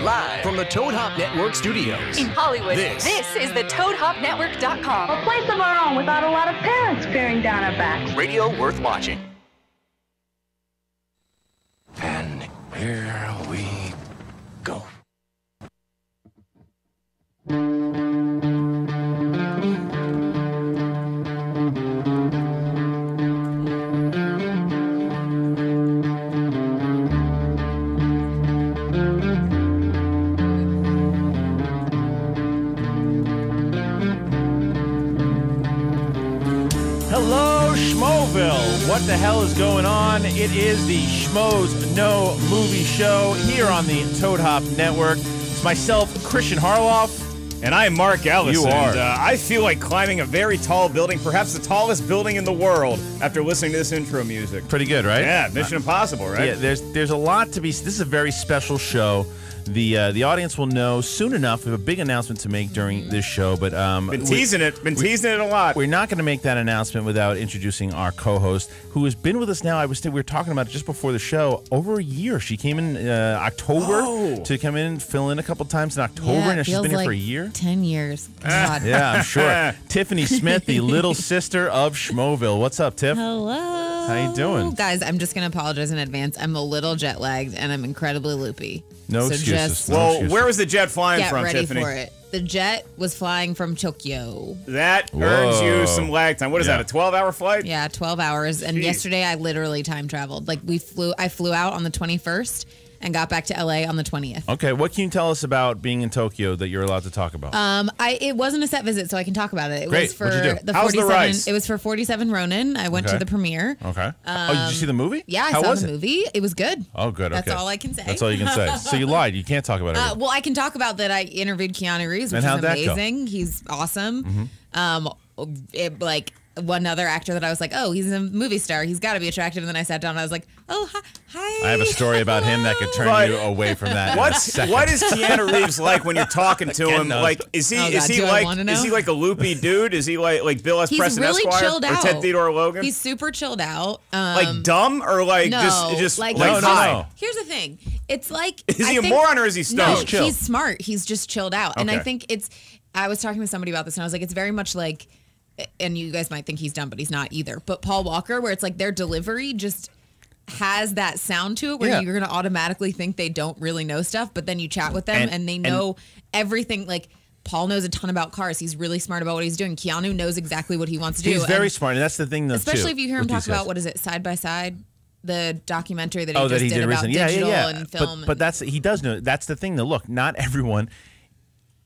Live from the Toad Hop Network studios. In Hollywood, this is the ToadHopNetwork.com. A place of our own without a lot of parents peering down our backs. Radio worth watching. And here we go. Hello, Schmoeville. What the hell is going on? It is the Schmoes No Movie Show here on the Toad Hop Network. It's myself, Christian Harloff. And I am Mark Allison. You are. I feel like climbing a very tall building, perhaps the tallest building in the world, after listening to this intro music. Pretty good, right? Yeah, Mission Impossible, right? Yeah, there's a lot to be. This is a very special show. The audience will know soon enough. We have a big announcement to make during this show, but Been teasing it a lot. We're not going to make that announcement without introducing our co-host, who has been with us now. We were talking about it just before the show. Over a year, she came in October to come in and fill in a couple times in October, and she's been here for a year. 10 years. God. Yeah, I'm sure. Tiffany Smith, the little sister of Schmoeville. What's up, Tiff? Hello. How you doing? Guys, I'm just going to apologize in advance. I'm a little jet lagged and I'm incredibly loopy. No So excuses. just No Well, excuses. where was the jet flying Get from, ready Tiffany? for it. The jet was flying from Tokyo. That earns you Whoa. some lag time. What is Yeah. that, a 12-hour flight? Yeah, 12 hours. And Jeez. yesterday I literally time traveled. Like I flew out on the 21st and got back to LA on the 20th. Okay, what can you tell us about being in Tokyo that you're allowed to talk about? It wasn't a set visit, so I can talk about it. It Great. was for What'd you do? the How's the 47. rice? It was for 47 Ronin. I went to Okay. the premiere. Okay. Did you see the movie? Yeah, I How saw was the it? movie. It was good. Oh, good. That's okay. all I can say. That's all you can say. So you lied. You can't talk about it. Well, I can talk about that I interviewed Keanu Reeves, which And how'd is that go? amazing. He's awesome. Like one other actor that I was like, oh, he's a movie star. He's got to be attractive. And then I sat down and I was like, oh, hi. I have a story about him that could turn But you away from that. What in a is Keanu Reeves like when you're talking to him? knows. Like, is he Oh, God, do I wanna know? like a loopy dude? Is he like Bill S. He's Preston really Esquire chilled or out. Ted Theodore Logan? He's super chilled out. Like dumb or like no, just like No, high? no. Here's the thing. It's like Is I he a think- moron or is he stoned? No, He's chill. he's smart. He's just chilled out. And I Okay. think I was talking to somebody about this and I was like, it's very much like, and you guys might think he's dumb, but he's not either. But Paul Walker, where it's like their delivery just has that sound to it where Yeah. you're going to automatically think they don't really know stuff, but then you chat with them and they and- know everything. Like Paul knows a ton about cars. He's really smart about what he's doing. Keanu knows exactly what he wants to do. He's very And smart, and that's the thing, though, especially too, if you hear him what he talk about, says. what is it, Side by Side? The documentary that he Oh, just that he did did about recently. digital Yeah. and film. But he does know. That's the thing. Though, look, not everyone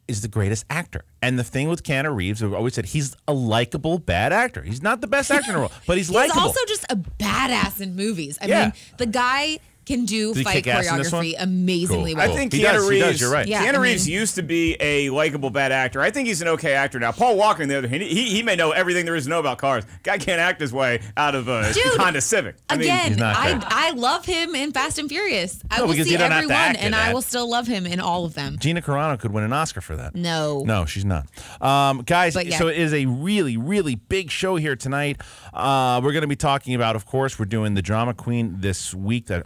is the greatest actor. And the thing with Keanu Reeves, I've always said he's a likable bad actor. He's not the best actor in the world, but he's likable. He's also just a badass in movies. I Yeah. mean, the guy can do Did he fight kick ass in this one? choreography amazingly Cool. well. I think He Keanu does, he Reeves. does, you're right. Yeah, Keanu I Reeves mean- used to be a likable bad actor. I think he's an okay actor now. Paul Walker, on the other hand, he may know everything there is to know about cars. Guy can't act his way out of a Dude, Honda Civic. I mean, Again, He's not good. I love him in Fast and Furious. I No, will because see you don't have every to one, act in and I that. will still love him in all of them. Gina Carano could win an Oscar for that. No. She's not. Guys, But yeah. so it is a really, really big show here tonight. We're going to be talking about, of course, we're doing the Drama Queen this week. That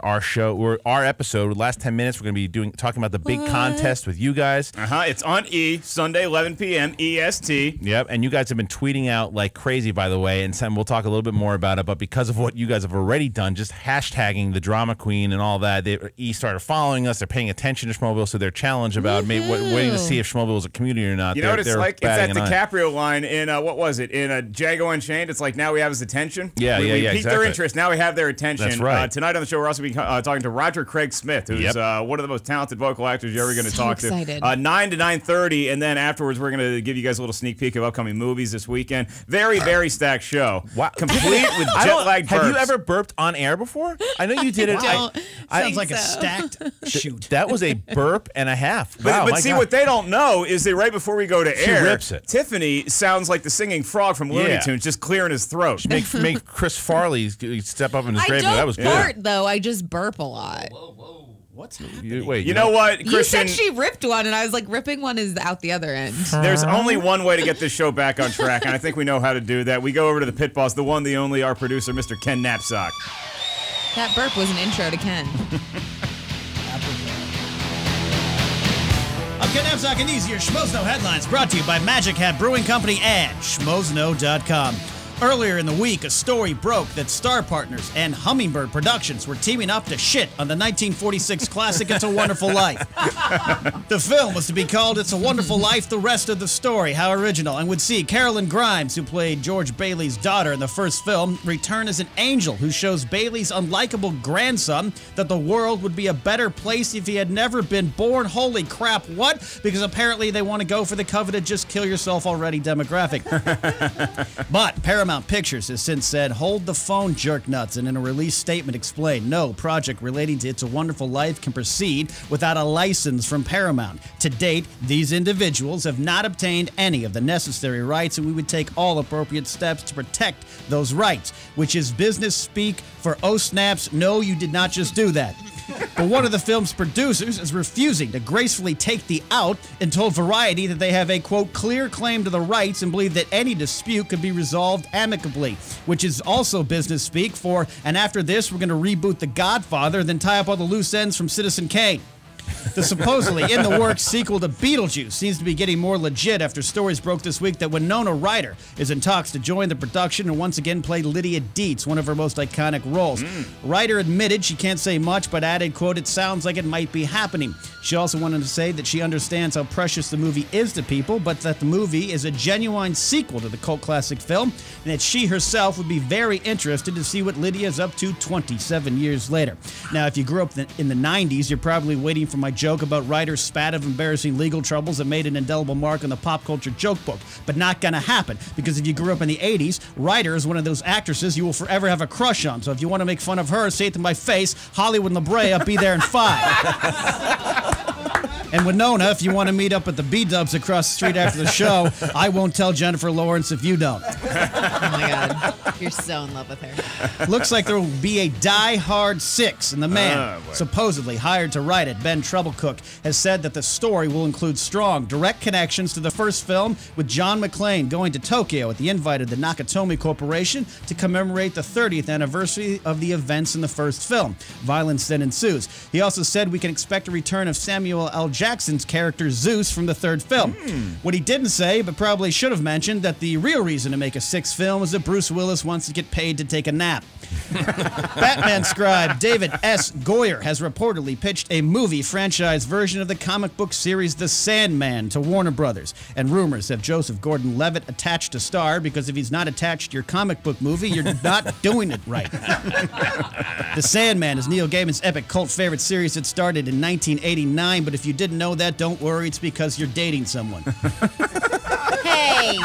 our episode, last 10 minutes, we're going to be talking about the big contest with you guys. It's on E, Sunday, 11 p.m., EST. Yep, and you guys have been tweeting out like crazy, by the way, and we'll talk a little bit more about it, but because of what you guys have already done, just hashtagging the Drama Queen and all that, E started following us, they're paying attention to Schmoeville, so they're challenged about waiting to see if Schmoeville is a community or not. You know what it's like? It's that batting an eye. DiCaprio line in, what was it? In Django Unchained. It's like, now we have his attention. Yeah, we yeah, piqued their exactly. interest. Now we have their attention. That's right. Tonight on the show, we're also talking to Roger Craig Smith, who's one of the most talented vocal actors you're ever going to So talk excited. to. 9 to 9:30, and then afterwards, we're going to give you guys a little sneak peek of upcoming movies this weekend. Very, very stacked show. Wow. Complete with jet-lagged burps. Have you ever burped on air before? I know you did it. Don't Sounds like a so. stacked shoot. That was a burp and a half. But, Wow, but my see, God. what they don't know is that right before we go to She air, rips it. Tiffany sounds like the singing frog from Looney Yeah. Tunes, just clearing his throat. Make Chris Farley step up in his I grave. don't That was good. fart, though. I just burp a lot. You know what, You Christian? said she ripped one, and I was like, ripping one is out the other end. There's only one way to get this show back on track, and I think we know how to do that. We go over to the pit boss, the one, the only, our producer, Mr. Ken Knapsack. That burp was an intro to Ken. Knapsack and these are your Schmoes Know headlines brought to you by Magic Hat Brewing Company and schmoesknow.com. Earlier in the week, a story broke that Star Partners and Hummingbird Productions were teaming up to shit on the 1946 classic It's a Wonderful Life. The film was to be called It's a Wonderful Life, the rest of the story. How original. And would see Carolyn Grimes, who played George Bailey's daughter in the first film, return as an angel who shows Bailey's unlikable grandson that the world would be a better place if he had never been born. Holy crap, what? Because apparently they want to go for the coveted just kill yourself already demographic. But Paramount Pictures has since said, hold the phone, jerk nuts, and in a release statement explained, no project relating to It's a Wonderful Life can proceed without a license from Paramount. To date, these individuals have not obtained any of the necessary rights, and we would take all appropriate steps to protect those rights, which is business speak for oh snaps, no, you did not just do that. But one of the film's producers is refusing to gracefully take the out and told Variety that they have a, quote, clear claim to the rights and believe that any dispute could be resolved amicably, which is also business speak for, and after this, we're going to reboot The Godfather and then tie up all the loose ends from Citizen Kane. The supposedly in-the-works sequel to Beetlejuice seems to be getting more legit after stories broke this week that Winona Ryder is in talks to join the production and once again play Lydia Dietz, one of her most iconic roles. Ryder admitted she can't say much, but added, quote, it sounds like it might be happening. She also wanted to say that she understands how precious the movie is to people, but that the movie is a genuine sequel to the cult classic film, and that she herself would be very interested to see what Lydia is up to 27 years later. Now, if you grew up in the 90s, you're probably waiting for my joke about Ryder's spat of embarrassing legal troubles that made an indelible mark on the pop culture joke book, but not gonna happen, because if you grew up in the 80s, Ryder is one of those actresses you will forever have a crush on, so if you want to make fun of her, say it to my face, Hollywood and La Brea, I'll be there in 5. And Winona, if you want to meet up at the B-Dubs across the street after the show, I won't tell Jennifer Lawrence if you don't. Oh my God. You're so in love with her. Looks like there will be a Die Hard 6, and the man supposedly hired to write it, Ben Treblecook, has said that the story will include strong, direct connections to the first film, with John McClane going to Tokyo at the invite of the Nakatomi Corporation to commemorate the 30th anniversary of the events in the first film. Violence then ensues. He also said we can expect a return of Samuel L. Jackson's character Zeus from the third film. What he didn't say, but probably should have mentioned, that the real reason to make a sixth film is that Bruce Willis wants to get paid to take a nap. Batman scribe David S. Goyer has reportedly pitched a movie franchise version of the comic book series The Sandman to Warner Brothers, and rumors have Joseph Gordon-Levitt attached to star, because if he's not attached to your comic book movie, you're not doing it right. The Sandman is Neil Gaiman's epic cult favorite series that started in 1989, but if you didn't know that, don't worry, it's because you're dating someone. Hey!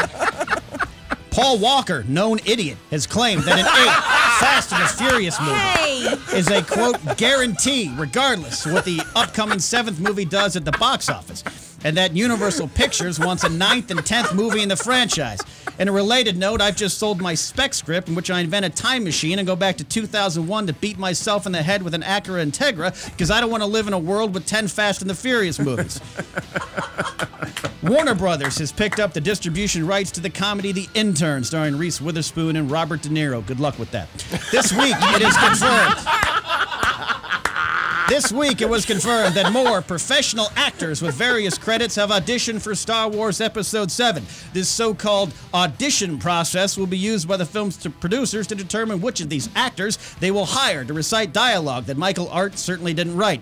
Paul Walker, known idiot, has claimed that an 8th Fast and the Furious movie is a, quote, guarantee, regardless of what the upcoming 7th movie does at the box office, and that Universal Pictures wants a 9th and 10th movie in the franchise. In a related note, I've just sold my spec script in which I invent a time machine and go back to 2001 to beat myself in the head with an Acura Integra, because I don't want to live in a world with 10 Fast and the Furious movies. Warner Brothers has picked up the distribution rights to the comedy The Intern, starring Reese Witherspoon and Robert De Niro. Good luck with that. This week, it is confirmed. This week, it was confirmed that more professional actors with various credits have auditioned for Star Wars Episode 7. This so-called audition process will be used by the film's producers to determine which of these actors they will hire to recite dialogue that Michael Art certainly didn't write.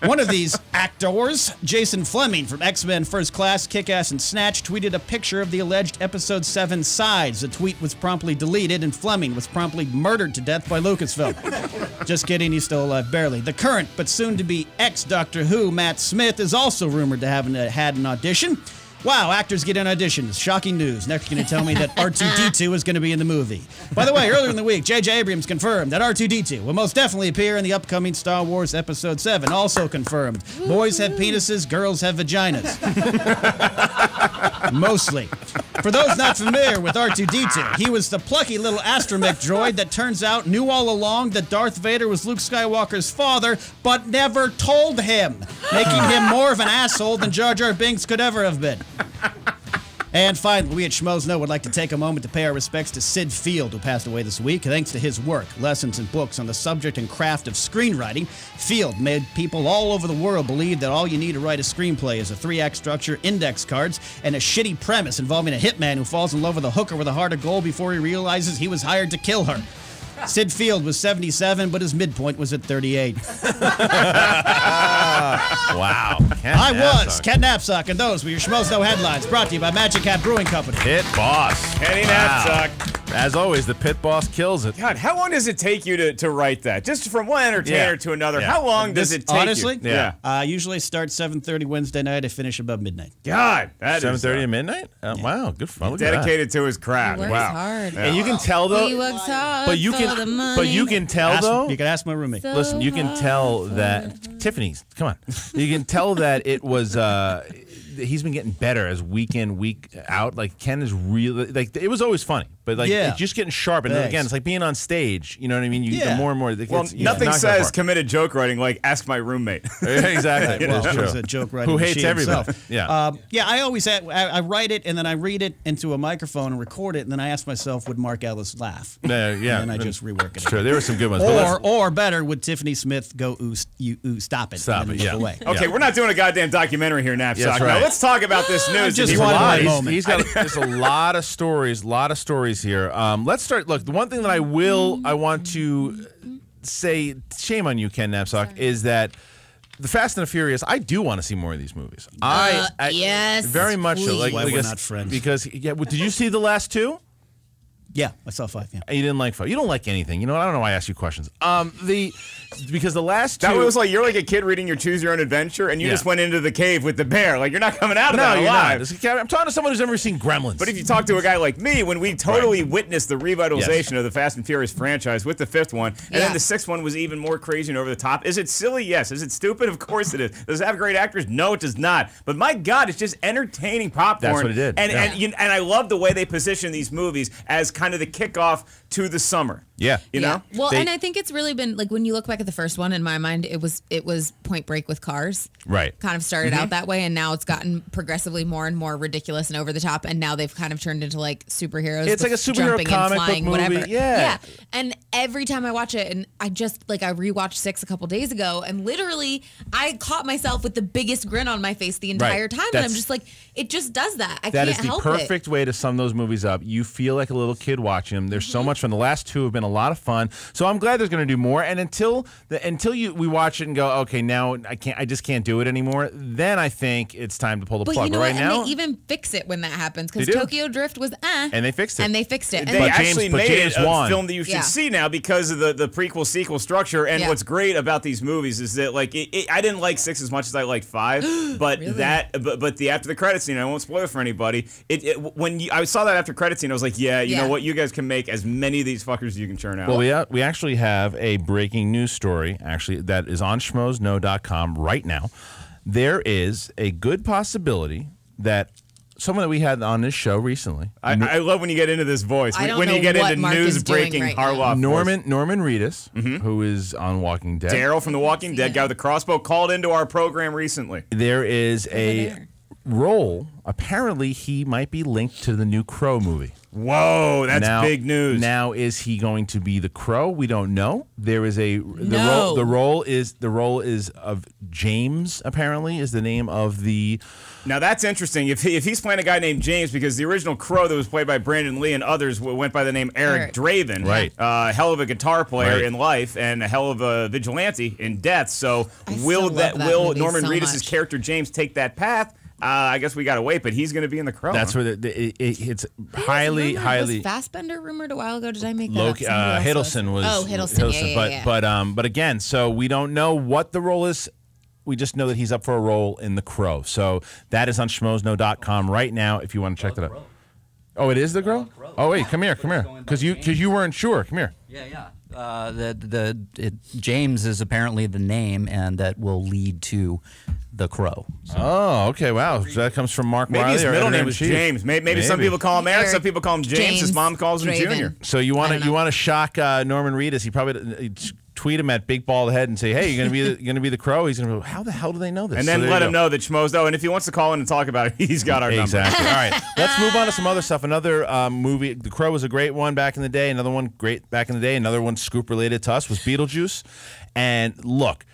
One of these actors, Jason Fleming from X-Men First Class, Kick-Ass, and Snatch, tweeted a picture of the alleged Episode 7 sides. The tweet was promptly deleted, and Fleming was promptly murdered to death by Lucasfilm. Just kidding, he's still alive, barely. The current but soon-to-be ex-Doctor Who, Matt Smith, is also rumored to have had an audition. Wow, actors get in auditions. Shocking news. Next, you're going to tell me that R2-D2 is going to be in the movie. By the way, earlier in the week, J.J. Abrams confirmed that R2-D2 will most definitely appear in the upcoming Star Wars Episode 7. Also confirmed, boys have penises, girls have vaginas. Mostly. For those not familiar with R2-D2, he was the plucky little astromech droid that turns out knew all along that Darth Vader was Luke Skywalker's father, but never told him, making him more of an asshole than Jar Jar Binks could ever have been. And finally, we at Schmoes Know would like to take a moment to pay our respects to Sid Field, who passed away this week. Thanks to his work, lessons, and books on the subject and craft of screenwriting, Field made people all over the world believe that all you need to write a screenplay is a 3-act structure, index cards, and a shitty premise involving a hitman who falls in love with a hooker with a heart of gold before he realizes he was hired to kill her. Sid Field was 77, but his midpoint was at 38. Wow. I was Ken Knapsack, and those were your Schmoes Know headlines, brought to you by Magic Hat Brewing Company. Pit boss. Kenny Knapsack. As always, the pit boss kills it. God, how long does it take you to write that? Just from one entertainer to another. Yeah. How long does it take honestly, you? Yeah. I usually start 7:30 Wednesday night. I finish about midnight. God, that 7:30 at midnight? Wow, good fun. Look at that. dedicated to his craft. He works Wow. hard. And you can tell though, He works hard but you for can, the money. but you can tell though. You can ask my roommate. Listen, you can tell that Tiffany's. Come on, you can tell that it was. He's been getting better as week in, week out. Like Ken is really like it was always funny, but like it's just getting sharp. And again, it's like being on stage. You know what I mean? The more and more. Well, nothing says committed joke writing like ask my roommate. Exactly. Well, It's it's true. a joke writing Who hates machine everybody? himself. Yeah. I always I write it and then I read it into a microphone and record it, and then I ask myself, would Mark Ellis laugh? Yeah. And then I just rework it. It's true. There were some good ones. But Or better, would Tiffany Smith go, ooh, stop it. Stop and then it, yeah. look away. Okay, we're not doing a goddamn documentary here, Knapsack. That's right. Now let's talk about this news. just He's wanted alive. my moment. He's got there's a lot of stories here. Let's start. Look, the one thing that I want to say, shame on you, Ken Knapsack, is that the Fast and the Furious. I do want to see more of these movies. Yes, very much so. Like, Why I we're guess- not friends. Because did you see the last two? Yeah, I saw 5. Yeah. You didn't like 5. You don't like anything. You know what? I don't know why I asked you questions. Because the last two. That was like you're like a kid reading your Choose Your Own Adventure, and you just went into the cave with the bear. Like you're not coming out of that you're alive. not. I'm talking to someone who's never seen Gremlins. But if you talk to a guy like me, when we totally witnessed the revitalization of the Fast and Furious franchise with the 5th one, and then the 6th one was even more crazy and over the top. Is it silly? Yes. Is it stupid? Of course it is. Does it have great actors? No, it does not. But my God, it's just entertaining popcorn. That's what it did. And I love the way they position these movies as kind of the kickoff to the summer. Yeah. You know? Well, and I think it's really been like when you look back at the first one, in my mind, it was Point Break with cars. Right. Kind of started out that way, and now it's gotten progressively more and more ridiculous and over the top, and now they've kind of turned into like superheroes. It's like a superhero jumping comic and flying, book movie. whatever. Yeah. And every time I watch it, and I rewatched 6 a couple days ago, and literally I caught myself with the biggest grin on my face the entire time, and I'm just like, it just does that. I That can't is the help perfect way to sum those movies up. You feel like a little kid watching them. There's so much fun. The last 2 have been a lot of fun. So I'm glad there's going to do more. And until we watch it and go, okay, now I just can't do it anymore. Then I think it's time to pull the But plug. you know right what? now, And they even fix it when that happens, because They do. Tokyo Drift was and they fixed it. and they fixed it. They But actually made James it a won. film that you should see now because of the prequel sequel structure. And what's great about these movies is that like I didn't like 6 as much as I liked 5, but Really? but the after the credits scene, I won't spoil it for anybody. When I saw that after credits scene, I was like, you know what, you guys can make as many of these fuckers as you can churn out. Well, we actually have a breaking news story actually that is on schmoesknow.com right now. There is a good possibility that someone that we had on this show recently, I love when you get into this voice. I don't When know you get what into Mark is doing news-breaking right now. Harloff voice. Norman Reedus, who is on Walking Dead. Daryl from The Walking Dead, guy with the crossbow, called into our program recently. There is a role. Apparently, he might be linked to the new Crow movie. Whoa, that's big news. Now, is he going to be the Crow? We don't know. There is the No. role is of James. Apparently, is the name of the. Now that's interesting. If he's playing a guy named James, because the original Crow that was played by Brandon Lee and others went by the name Eric Draven. Right. Hell of a guitar player Right. in life and a hell of a vigilante in death. So I will still love that will movie Norman so Reedus' much. character James take that path? I guess we gotta wait, but he's gonna be in the Crow. That's where it's highly. Was Fassbender rumored a while ago? Did I make that up? Somebody else Hiddleston was. Oh, Hiddleston. But again, so we don't know what the role is. We just know that he's up for a role in The Crow. So that is on schmoesknow.com right now if you want to check that out. Oh, it is The Crow? Oh, wait, come here. Because you weren't sure. Come here. Yeah. James is apparently the name, and that will lead to The Crow. So. Oh, okay. Wow. So that comes from Mark Maybe Wiley. his our middle name editor was in chief. James. Maybe some people call him Eric. Some people call him James. His mom calls him Draven. Junior. So you want to shock Norman Reedus? He probably tweet him at Big Bald Head and say, "Hey, you're gonna be the Crow." He's gonna go, "How the hell do they know this?" And then let him know that Schmoes know. And if he wants to call in and talk about it, he's got our number. Exactly. All right, let's move on to some other stuff. Another movie, The Crow was a great one back in the day. Another one great back in the day. Another one scoop related to us was Beetlejuice. And look,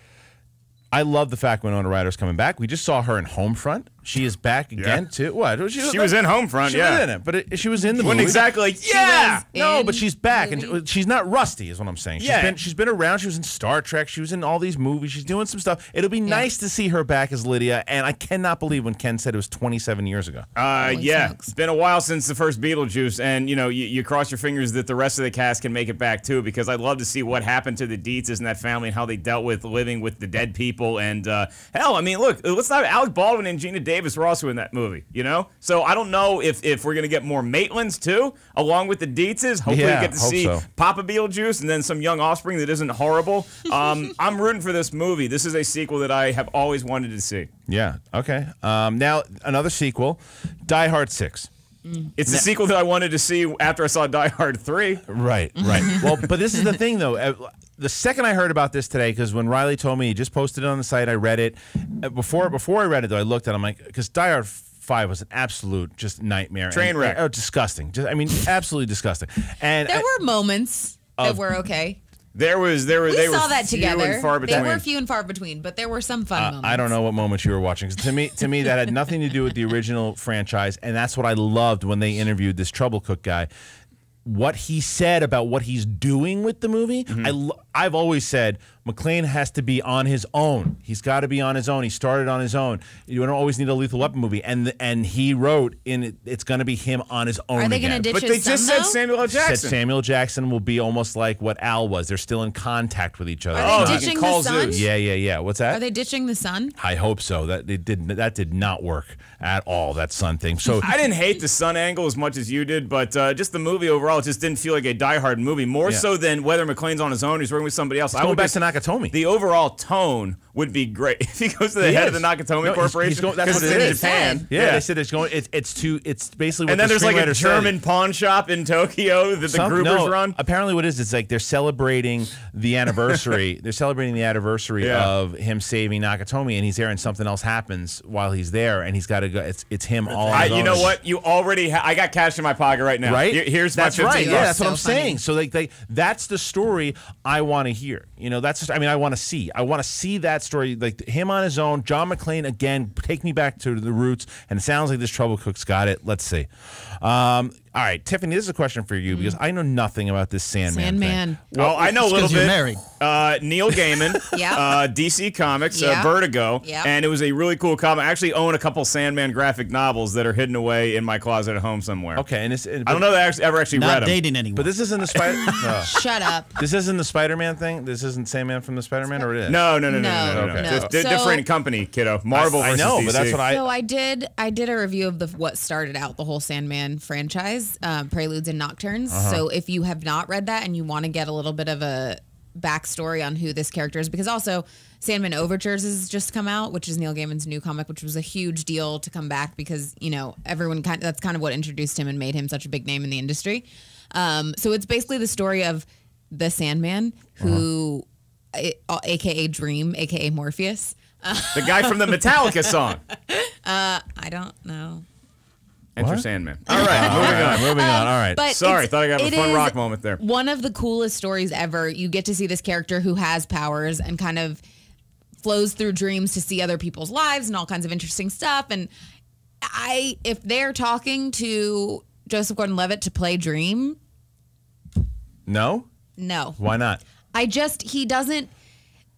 I love the fact Winona Ryder's coming back. We just saw her in Homefront. She is back again too. What? She was in Homefront. She was in it, but she was in the movie. Wasn't exactly like, yeah. No, but she's back, and she's not rusty, is what I'm saying. She's been around. She was in Star Trek. She was in all these movies. She's doing some stuff. It'll be nice to see her back as Lydia, and I cannot believe when Ken said it was 27 years ago. It's been a while since the first Beetlejuice, and you cross your fingers that the rest of the cast can make it back too, because I'd love to see what happened to the Dietzes and that family and how they dealt with living with the dead people. And hell, I mean, look, let's not. Alec Baldwin and Gina Davis were also in that movie, So I don't know if we're going to get more Maitlands, too, along with the Dietzes. Hopefully we get to see Papa Beetlejuice and then some young offspring that isn't horrible. I'm rooting for this movie. This is a sequel that I have always wanted to see. Yeah, okay. Now, another sequel, Die Hard 6. It's the sequel that I wanted to see after I saw Die Hard 3. Right. Well, but this is the thing, though. The second I heard about this today, because when Riley told me he just posted it on the site, I read it. Before I read it, though, I looked at it. I'm like, because Die Hard 5 was an absolute just nightmare. Train wreck. Disgusting. Absolutely disgusting. And there were moments that were okay. We saw that together. And far between. They were few and far between, but there were some fun moments. I don't know what moments you were watching. To me, that had nothing to do with the original franchise, and that's what I loved when they interviewed this Trouble Cook guy. What he said about what he's doing with the movie, I've always said McClane has to be on his own. He's got to be on his own. He started on his own. You don't always need a Lethal Weapon movie, and he wrote in it's going to be him on his own. Are they going to ditch But his they son, just said though? Samuel L. Jackson. Said Samuel Jackson will be almost like what Al was. They're still in contact with each other. Are they ditching the son? Yeah. What's that? Are they ditching the son? I hope so. That did not work at all. That son thing. So I didn't hate the son angle as much as you did, but just the movie overall just didn't feel like a Die Hard movie. More so than whether McClane's on his own, he's working with somebody else. I would back to Nakatomi. The overall tone would be great if he goes to the head of the Nakatomi Corporation. That's what it is. Japan. Yeah, they said it's going. It's basically what and then the there's like a German said. Pawn shop in Tokyo that the Groupers run. Apparently, what it is, it's like they're celebrating the anniversary. They're celebrating the anniversary of him saving Nakatomi, and he's there, and something else happens while he's there, and he's got to go. It's him all. You know what? You already. I got cash in my pocket right now. Right? Here's that's my $15. right. Yeah, that's what I'm funny. saying. So that's the story I want to hear. I want to see. I want to see that story, like him on his own. John McClane again. Take me back to the roots. And it sounds like this Trouble Cook's got it. Let's see. All right, Tiffany, this is a question for you because I know nothing about this Sandman thing. Well, I know a little bit. You're married. Neil Gaiman, DC Comics, Vertigo, and it was a really cool comic. I actually own a couple Sandman graphic novels that are hidden away in my closet at home somewhere. Okay, and I don't know that I ever actually read them. Not dating anyone. But this isn't the Spider. Shut up. This isn't the Spider-Man thing. This isn't Sandman from the Spider-Man, or it is? No. Okay. Different company, kiddo. Marvel versus I know, DC. but that's what So I did a review of what started out the whole Sandman franchise, Preludes and Nocturnes. So if you have not read that and you want to get a little bit of a backstory on who this character is, because also Sandman Overtures has just come out, which is Neil Gaiman's new comic, which was a huge deal to come back because everyone that's kind of what introduced him and made him such a big name in the industry. So it's basically the story of the Sandman who, aka Dream, aka Morpheus. The guy from the Metallica song. I don't know. Enter Sandman. All right, moving on. All right. But sorry, thought I got a fun rock moment there. One of the coolest stories ever. You get to see this character who has powers and kind of flows through dreams to see other people's lives and all kinds of interesting stuff. And if they're talking to Joseph Gordon-Levitt to play Dream, no. Why not? He doesn't.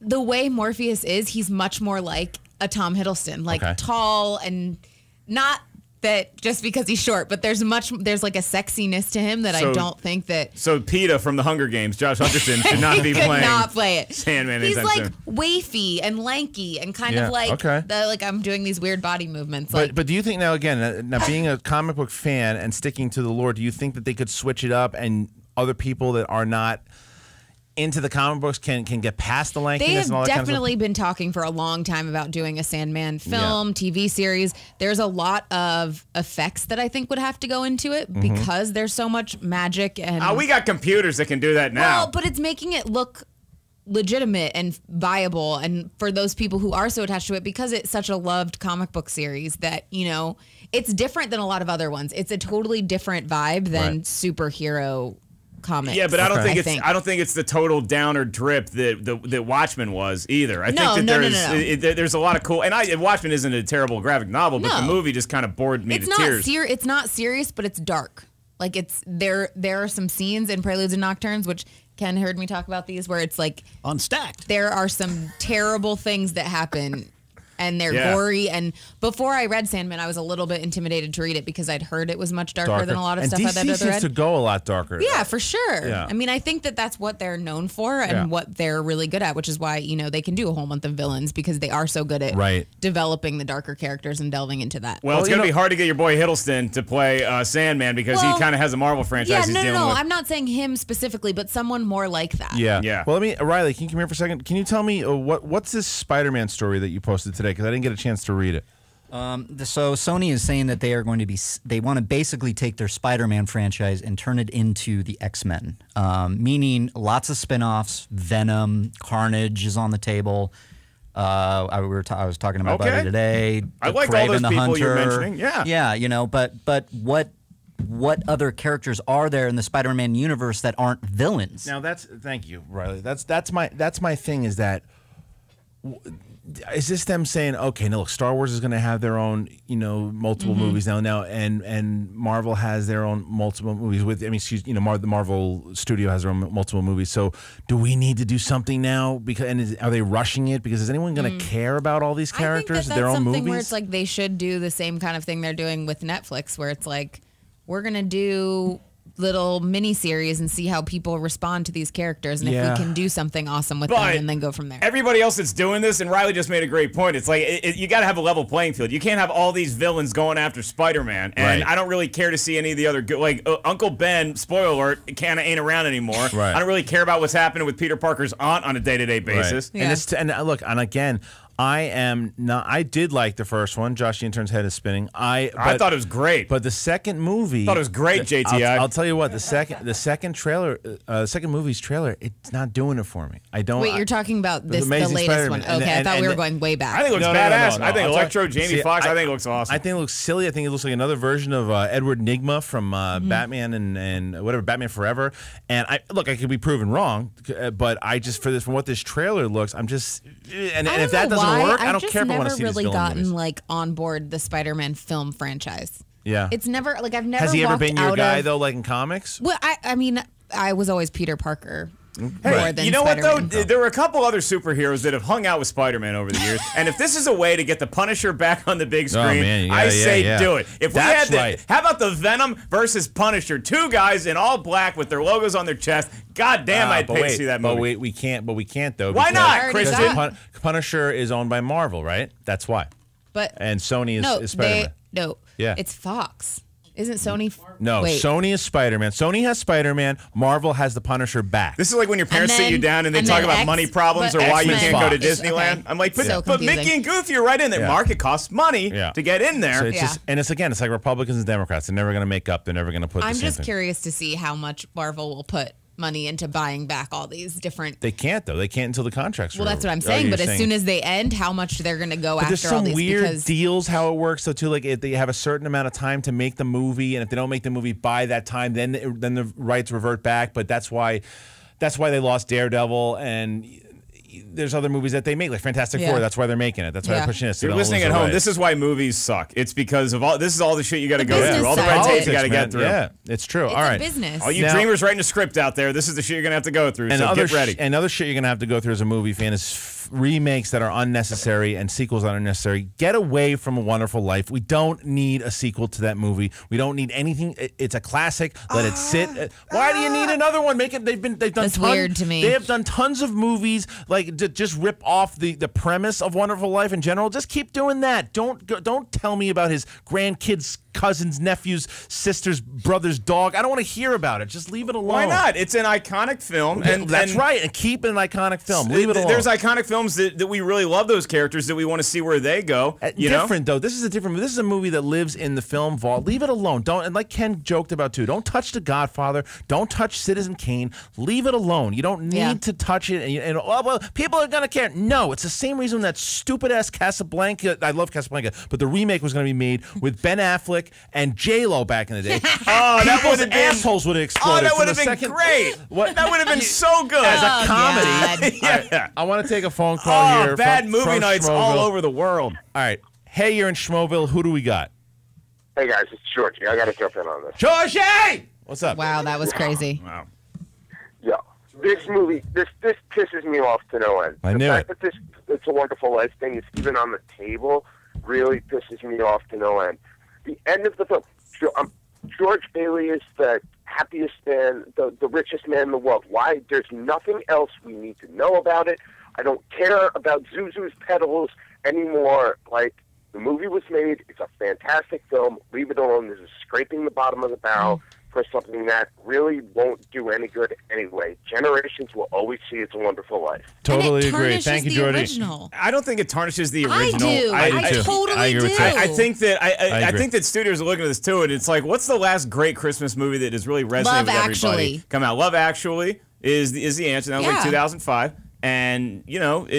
The way Morpheus is, he's much more like a Tom Hiddleston, tall and not. That just because he's short, but there's like a sexiness to him that I don't think that. So PETA from the Hunger Games, Josh Hutcherson, should not be playing. Not play it. Sandman. He's like wafy and lanky and kind of like I'm doing these weird body movements. But do you think now being a comic book fan and sticking to the lore, do you think that they could switch it up and other people that are not into the comic books can get past the lankiness they have and all that definitely kind of been talking for a long time about doing a Sandman film, TV series. There's a lot of effects that I think would have to go into it because there's so much magic and we got computers that can do that now. Well, but it's making it look legitimate and viable, and for those people who are so attached to it, because it's such a loved comic book series that, you know, it's different than a lot of other ones. It's a totally different vibe than superhero comics. Yeah, but I don't think it's the total downer drip that Watchmen was either. I think that there's a lot of cool, and Watchmen isn't a terrible graphic novel, but the movie just kind of bored me to tears. It's not serious, but it's dark. Like there are some scenes in Preludes and Nocturnes, which Ken heard me talk about these, where it's like unstacked. There are some terrible things that happen, and they're gory. And before I read Sandman, I was a little bit intimidated to read it because I'd heard it was much darker than a lot of stuff I've ever read. DC seems to go a lot darker. Yeah, for sure. Yeah. I mean, I think that's what they're known for and what they're really good at, which is why, you know, they can do a whole month of villains, because they are so good at developing the darker characters and delving into that. Well, it's going to be hard to get your boy Hiddleston to play Sandman because he kind of has a Marvel franchise he's dealing with. I'm not saying him specifically, but someone more like that. Yeah. Well, Riley, can you come here for a second? Can you tell me what's this Spider-Man story that you posted today? Because I didn't get a chance to read it. So Sony is saying that they are going to they want to basically take their Spider-Man franchise and turn it into the X-Men, meaning lots of spin-offs. Venom, Carnage is on the table. I was talking to my buddy today. I like all those people Hunter. You're mentioning. Yeah, you know, but what other characters are there in the Spider-Man universe that aren't villains? Now thank you, Riley. That's my thing, is that. Is this them saying, okay, now look, Star Wars is going to have their own, you know, multiple movies now, and Marvel has their own multiple movies with, the Marvel studio has their own multiple movies. So, do we need to do something now? Because are they rushing it? Because is anyone going to care about all these characters? I think their that's own something movies? where it's like they should do the same kind of thing they're doing with Netflix, where it's like, we're going to do little mini series and see how people respond to these characters, and if we can do something awesome with them, and then go from there. Everybody else that's doing this, and Riley just made a great point, it's like you got to have a level playing field. You can't have all these villains going after Spider-Man, and I don't really care to see any of the other Uncle Ben, spoiler alert, kind of ain't around anymore. I don't really care about what's happening with Peter Parker's aunt on a day-to-day basis. Again, I did like the first one. Josh the Intern's head is spinning. I thought it was great. But the second movie, I thought it was great, JTI. I'll tell you what, the second trailer, second movie's trailer, it's not doing it for me. I don't. Wait, you're talking about the Amazing latest Spider-Man. one? Okay, I thought we were going way back. I think it looks badass. No. I think Electro, Jamie Foxx, I think it looks awesome. I think it looks silly. I think it looks like another version of Edward Nygma from Batman and whatever, Batman Forever. And I could be proven wrong, but I just from what this trailer looks, I'm just and if that doesn't work, I don't care if I want to see this villain gotten movies. like on board the Spider-Man film franchise. Yeah, it's never like I've never. Has he ever been your guy though, like in comics? Well, I mean, I was always Peter Parker. Hey, you know what though? There were a couple other superheroes that have hung out with Spider-Man over the years, and if this is a way to get the Punisher back on the big screen, I say do it. If we had how about the Venom versus Punisher? Two guys in all black with their logos on their chest. God damn, I'd pay to see that movie. But we can't though. Why not, Christian? Punisher is owned by Marvel, right? That's why. And Sony is Spider-Man. It's Fox. Isn't Sony? No, Wait. Sony is Spider-Man. Sony has Spider-Man. Marvel has the Punisher back. This is like when your parents sit you down and they talk about money problems or why you can't go to Disneyland. Okay. I'm like, So but Mickey and Goofy are right in there. Market costs money to get in there. So it's it's like Republicans and Democrats. They're never going to make up. They're never going to put. I'm the same just thing. curious to see how much Marvel will put money into buying back all these different. They can't though. They can't until the contracts. Well, that's what I'm saying. But as soon as they end, how much they're going to go after there's all some these? weird deals how it works. So too, like if they have a certain amount of time to make the movie, and if they don't make the movie by that time, then the rights revert back. But that's why they lost Daredevil, and there's other movies that they make, like Fantastic Four. That's why they're making it. That's why they're pushing it. So you're listening at home. This is why movies suck. It's because of all. This is all the shit you got to go through. All the red tape you got to get through. Yeah, it's true. It's all right, business. All you dreamers writing a script out there. This is the shit you're gonna have to go through. So get ready. And other shit you're gonna have to go through as a movie fan is remakes that are unnecessary and sequels that are unnecessary. Get away from A Wonderful Life. We don't need a sequel to that movie. We don't need anything. It's a classic. Let it sit. Why do you need another one? Make it. They've done. That's weird to me. They have done tons of movies like just rip off the premise of Wonderful Life in general. Just keep doing that. Don't tell me about his grandkids cousin's nephew's sister's brother's dog. I don't want to hear about it. Just leave it alone. Why not? It's an iconic film. And that's right. And keep it an iconic film. Leave it alone. There's iconic films that we really love those characters that we want to see where they go. Different though. This is a different. This is a movie that lives in the film vault. Leave it alone. Don't. And like Ken joked about too. Don't touch The Godfather. Don't touch Citizen Kane. Leave it alone. You don't need to touch it. And well, people are gonna care. No, it's the same reason that stupid ass Casablanca. I love Casablanca, but the remake was going to be made with Ben Affleck and J-Lo back in the day. That would have been assholes would have exploded. Oh, that would have been great. That would have been so good as a comedy. Yeah. I want to take a phone call here. Bad movie nights Schmoville. all over the world. All right. Hey, you're in Schmoville. Who do we got? Hey guys, it's Georgie. I got to jump in on this. Georgie! What's up? Wow, that was crazy. Wow. Yeah. This movie, this pisses me off to no end. I knew the fact that this It's a Wonderful Life thing is even on the table really pisses me off to no end. The end of the film, George Bailey is the happiest man, the richest man in the world. Why? There's nothing else we need to know about it. I don't care about Zuzu's petals anymore. Like, the movie was made. It's a fantastic film. Leave it alone. This is scraping the bottom of the barrel for something that really won't do any good anyway. Generations will always see It's a Wonderful Life. Totally agree. Thank you, Jordy. Original. I don't think it tarnishes the original. I do. I totally do. I think that studios are looking at this too, and it's like, what's the last great Christmas movie that has really resonated with everybody? Come out. Love Actually is the answer. That was like 2005. And,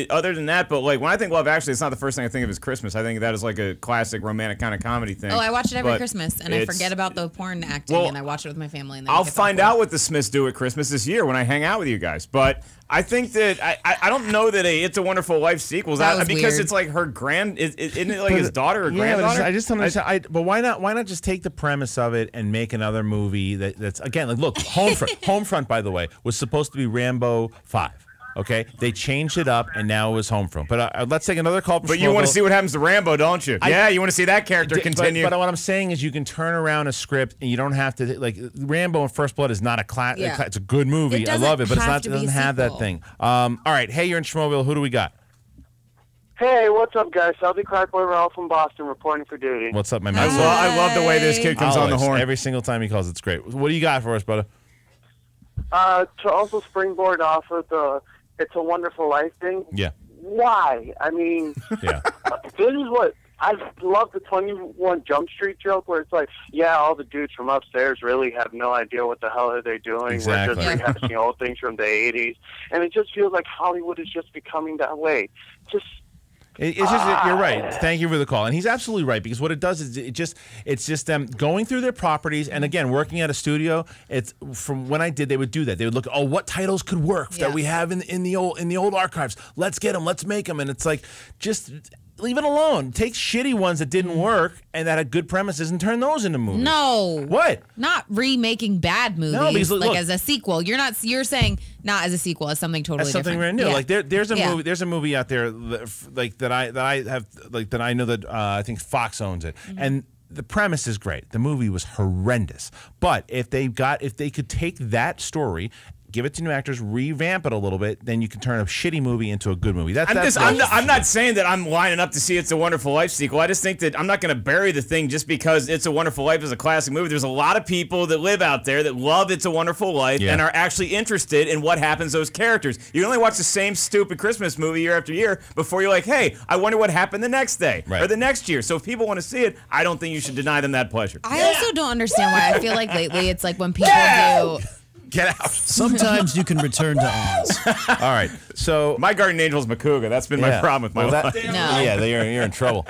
other than that, but like when I think Love Actually, it's not the first thing I think of as Christmas. I think that is like a classic romantic kind of comedy thing. Oh, I watch it every Christmas, and I forget about the porn acting, and I watch it with my family. And then I'll find out what the Smiths do at Christmas this year when I hang out with you guys. But I think that I don't know that It's a Wonderful Life sequel because weird. It's like her isn't it like his daughter or granddaughter? I just don't understand. But why not just take the premise of it and make another movie that's again like look, Homefront by the way was supposed to be Rambo 5. Okay, they changed it up, and now it was Homefront. But let's take another call. But you want to see what happens to Rambo, don't you? You want to see that character continue. But what I'm saying is, you can turn around a script, and you don't have to like Rambo and First Blood is not a class. Yeah. It's a good movie. I love it, but it doesn't have that thing. All right, hey, you're in Schmoville. Who do we got? Hey, what's up, guys? I'll be Crackboy Ralph from Boston reporting for duty. What's up, my man? I love the way this kid comes on the horn every single time he calls. It's great. What do you got for us, brother? To also springboard off of the It's a Wonderful Life thing. Yeah. Why? I mean, this is what I love the 21 Jump Street joke where it's like, all the dudes from upstairs really have no idea what the hell are they doing. Exactly. We're just rehashing old things from the 80s. And it just feels like Hollywood is just becoming that way. It's just you're right. Thank you for the call, and he's absolutely right because what it does is it's just them going through their properties, and again working at a studio. It's from when I did, they would do that. They would look, what titles could work that we have in the old archives. Let's get them. Let's make them, and it's like just leave it alone. Take shitty ones that didn't work and that had good premises and turn those into movies. No. What? Not remaking bad movies because, as a sequel. You're saying not as a sequel, as something totally different. Something brand new. Like there's a movie out there that I know that I think Fox owns it. Mm-hmm. And the premise is great. The movie was horrendous. But if they could take that story, give it to new actors, revamp it a little bit, then you can turn a shitty movie into a good movie. I'm not saying that I'm lining up to see It's a Wonderful Life sequel. I just think that I'm not going to bury the thing just because It's a Wonderful Life is a classic movie. There's a lot of people that live out there that love It's a Wonderful Life and are actually interested in what happens to those characters. You can only watch the same stupid Christmas movie year after year before you're like, hey, I wonder what happened the next day or the next year. So if people want to see it, I don't think you should deny them that pleasure. I also don't understand why I feel like lately it's like when people do... Get out. Sometimes you can return to Oz. All right. So my guardian angel is Makuga. That's been my problem with my life. You're in trouble.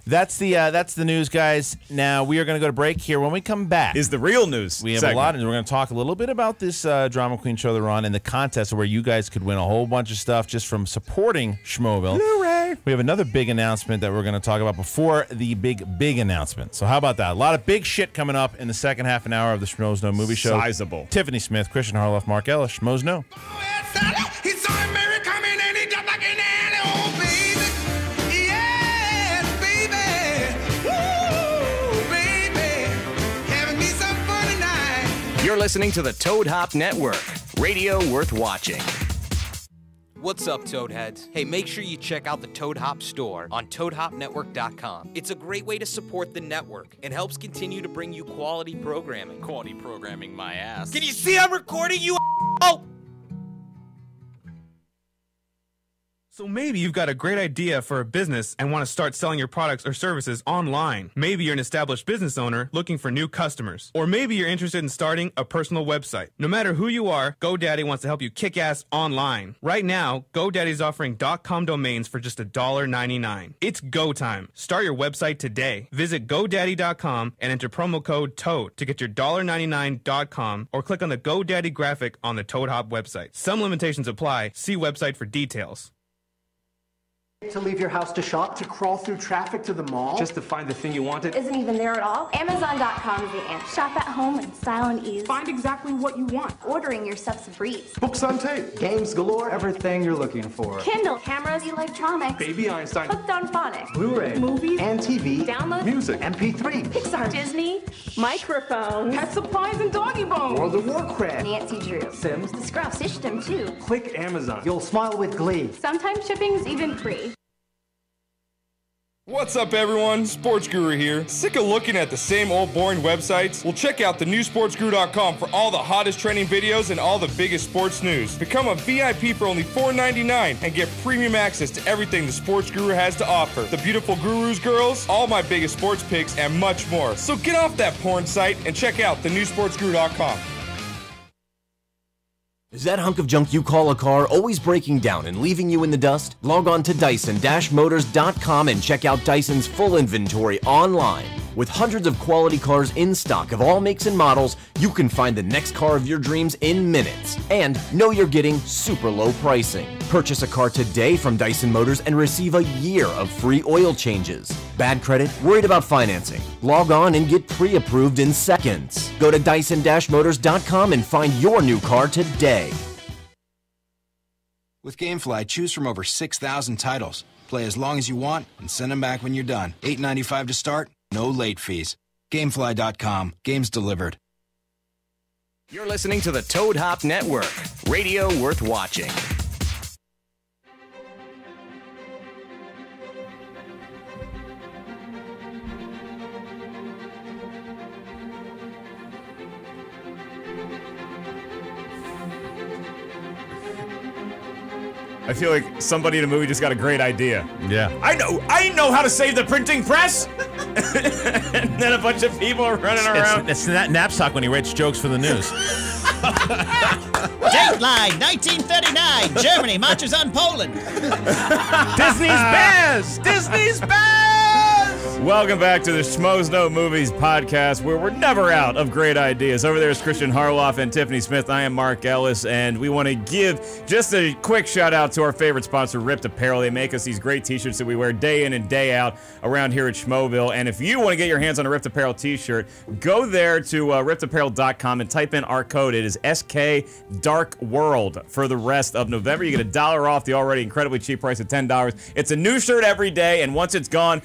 That's the news, guys. Now we are going to go to break here. When we come back, is the real news. We have a lot, and we're going to talk a little bit about this drama queen show they're on and the contest where you guys could win a whole bunch of stuff just from supporting Schmoville. Blu-ray. We have another big announcement that we're going to talk about before the big announcement. So how about that? A lot of big shit coming up in the second half an hour of the Schmoes Know movie show. Sizable. Tiffany Smith, Christian Harloff, Mark Ellis, Schmoes Know. You're listening to the Toad Hop Network, radio worth watching. What's up, Toadheads? Hey, make sure you check out the Toad Hop store on ToadHopNetwork.com. It's a great way to support the network and helps continue to bring you quality programming. Quality programming, my ass. Can you see I'm recording you? Oh! So maybe you've got a great idea for a business and want to start selling your products or services online. Maybe you're an established business owner looking for new customers. Or maybe you're interested in starting a personal website. No matter who you are, GoDaddy wants to help you kick ass online. Right now, GoDaddy's offering .com domains for just $1.99. It's go time. Start your website today. Visit GoDaddy.com and enter promo code TOAD to get your $1.99 .com or click on the GoDaddy graphic on the Toad Hop website. Some limitations apply. See website for details. To leave your house to shop, to crawl through traffic to the mall, Just to find the thing you wanted. Isn't even there at all? Amazon.com is the answer. Shop at home in style and ease. Find exactly what you want. Ordering your stuff's a breeze. Books on tape, games galore, everything you're looking for. Kindle, cameras, electronics. Baby Einstein. Hooked on phonics. Blu-ray, movies, and TV. Download. Music, MP3. Pixar. Disney. Microphones. Pet supplies and doggy bones. World of Warcraft. Nancy Drew. Sims. The Scruff System too. Click Amazon. You'll smile with glee. Sometimes shipping's even free. What's up, everyone? Sports Guru here. Sick of looking at the same old boring websites? Well, check out thenewsportsguru.com for all the hottest trending videos and all the biggest sports news. Become a VIP for only $4.99 and get premium access to everything the Sports Guru has to offer. The beautiful gurus girls, all my biggest sports picks, and much more. So get off that porn site and check out thenewsportsguru.com. Is that hunk of junk you call a car always breaking down and leaving you in the dust? Log on to Dyson-Motors.com and check out Dyson's full inventory online. With hundreds of quality cars in stock of all makes and models, you can find the next car of your dreams in minutes. And know you're getting super low pricing. Purchase a car today from Dyson Motors and receive a year of free oil changes. Bad credit? Worried about financing? Log on and get pre-approved in seconds. Go to Dyson-Motors.com and find your new car today. With GameFly, choose from over 6,000 titles. Play as long as you want and send them back when you're done. $8.95 to start, no late fees. Gamefly.com. Games delivered. You're listening to the Toad Hop Network, radio worth watching. I feel like somebody in a movie just got a great idea. Yeah. I know how to save the printing press. And then a bunch of people are running around. It's that knapsack when he writes jokes for the news. Dateline, 1939. Germany marches on Poland. Disney's Bears! Disney's Bears! Welcome back to the Schmoes Know Movies podcast, where we're never out of great ideas. Over there is Christian Harloff and Tiffany Smith. I am Mark Ellis, and we want to give just a quick shout out to our favorite sponsor, Ripped Apparel. They make us these great t-shirts that we wear day in and day out around here at Schmoville. And if you want to get your hands on a Ripped Apparel t-shirt, go there to rippedapparel.com and type in our code. It is SK Dark World for the rest of November. You get $1 off the already incredibly cheap price of $10. It's a new shirt every day, and once it's gone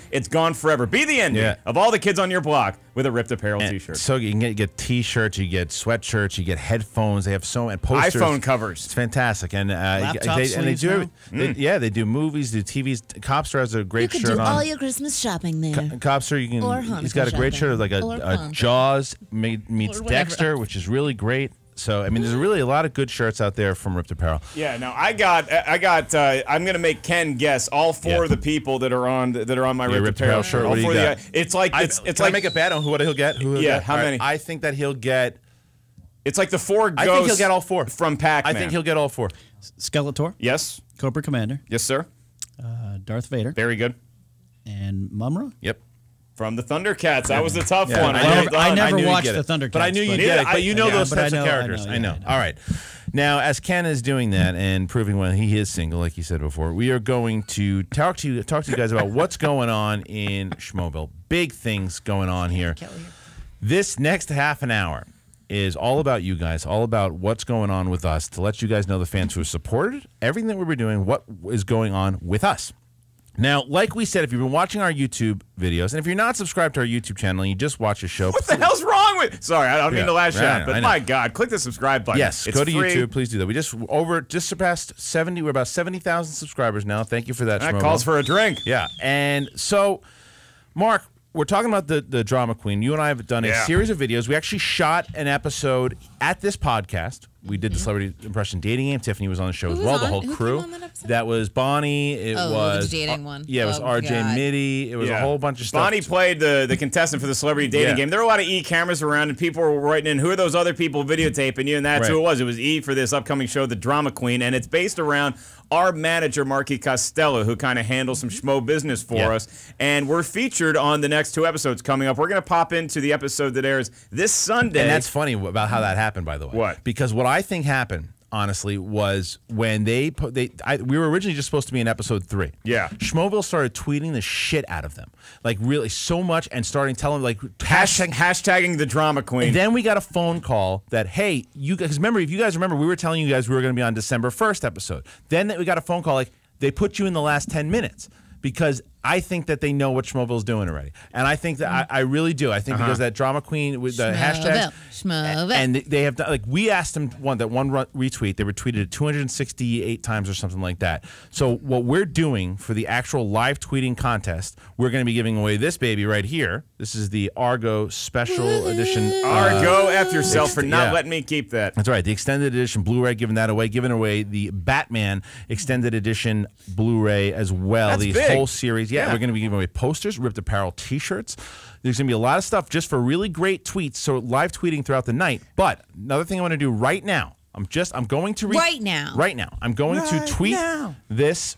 forever. Be the ending of all the kids on your block with a Ripped Apparel t-shirt. So you can get t-shirts, you get sweatshirts, you get headphones. They have and posters, iPhone covers. It's fantastic, and they do they do movies, do TVs. Copster has a great shirt on. You can do all your Christmas shopping there. Copster, you can. He's got a great shirt, like a Jaws meets Dexter, which is really great. So, I mean, there's really a lot of good shirts out there from Ripped Apparel. Yeah, no, I'm going to make Ken guess all four of the people that are on my Ripped Apparel shirt. What do you got? It's like, Can I make a bet on what he'll get? How many? I think that he'll get. It's like the four ghosts. I think he'll get all four. From Pac-Man. I think he'll get all four. Skeletor. Yes. Cobra Commander. Yes, sir. Darth Vader. Very good. And Mumra. Yep. From the Thundercats. That was the tough one. I never watched the Thundercats. But I knew you'd get it. But you know those types of characters. I know. All right. Now, as Ken is doing that and proving when he is single, like he said before, we are going to talk to you guys about what's going on in Schmoville. Big things going on here. This next half an hour is all about you guys, all about what's going on with us, to let you guys know, the fans who have supported everything that we were doing, what is going on with us. Now, like we said, if you've been watching our YouTube videos, and if you're not subscribed to our YouTube channel and you just watch the show, what the hell's wrong with? Sorry, I don't mean to lash out, but I know. my God, click the subscribe button. Yes, it's go to free. YouTube. Please do that. We just surpassed 70. We're about 70,000 subscribers now. Thank you for that. That Schmoes. calls for a drink. Yeah, and so, Mark, we're talking about the drama queen. You and I have done a series of videos. We actually shot an episode at this podcast. We did the celebrity impression dating game. Tiffany was on the show as well. The whole crew. That was Bonnie. It was the dating one. Yeah, it was RJ God. Mitty. It was a whole bunch of stuff. Bonnie played the contestant for the celebrity dating game. There were a lot of E cameras around, and people were writing in, who are those other people videotaping you? And that's who it was. It was E for this upcoming show, The Drama Queen, and it's based around our manager, Marky Costello, who kind of handles some schmo business for us. And we're featured on the next 2 episodes coming up. We're going to pop into the episode that airs this Sunday. And that's funny about how that happened, by the way. What? Because what I think happened, honestly, was when we were originally just supposed to be in episode 3. Yeah. Schmoville started tweeting the shit out of them. Like, really, so much, and starting telling, like, hashtagging the drama queen. And then we got a phone call that, hey, you guys, remember, if you guys remember, we were telling you guys we were going to be on December 1st episode. Then we got a phone call, like, they put you in the last 10 minutes. Because I think that they know what Schmoville's doing already. And I think that I really do. I think because that drama queen with the hashtags. Schmoville. And they have done, like, we asked them one retweet. They retweeted it 268 times or something like that. So what we're doing for the actual live tweeting contest, we're going to be giving away this baby right here. This is the Argo Special Edition. Argo, F yourself for not letting me keep that. That's right. The extended edition Blu-ray, giving away the Batman extended edition Blu-ray as well. That's These big. whole series. Yeah, we're going to be giving away posters, ripped apparel T-shirts. There's going to be a lot of stuff just for really great tweets. So live tweeting throughout the night. But another thing I want to do right now. I'm going to right now. I'm going to tweet this.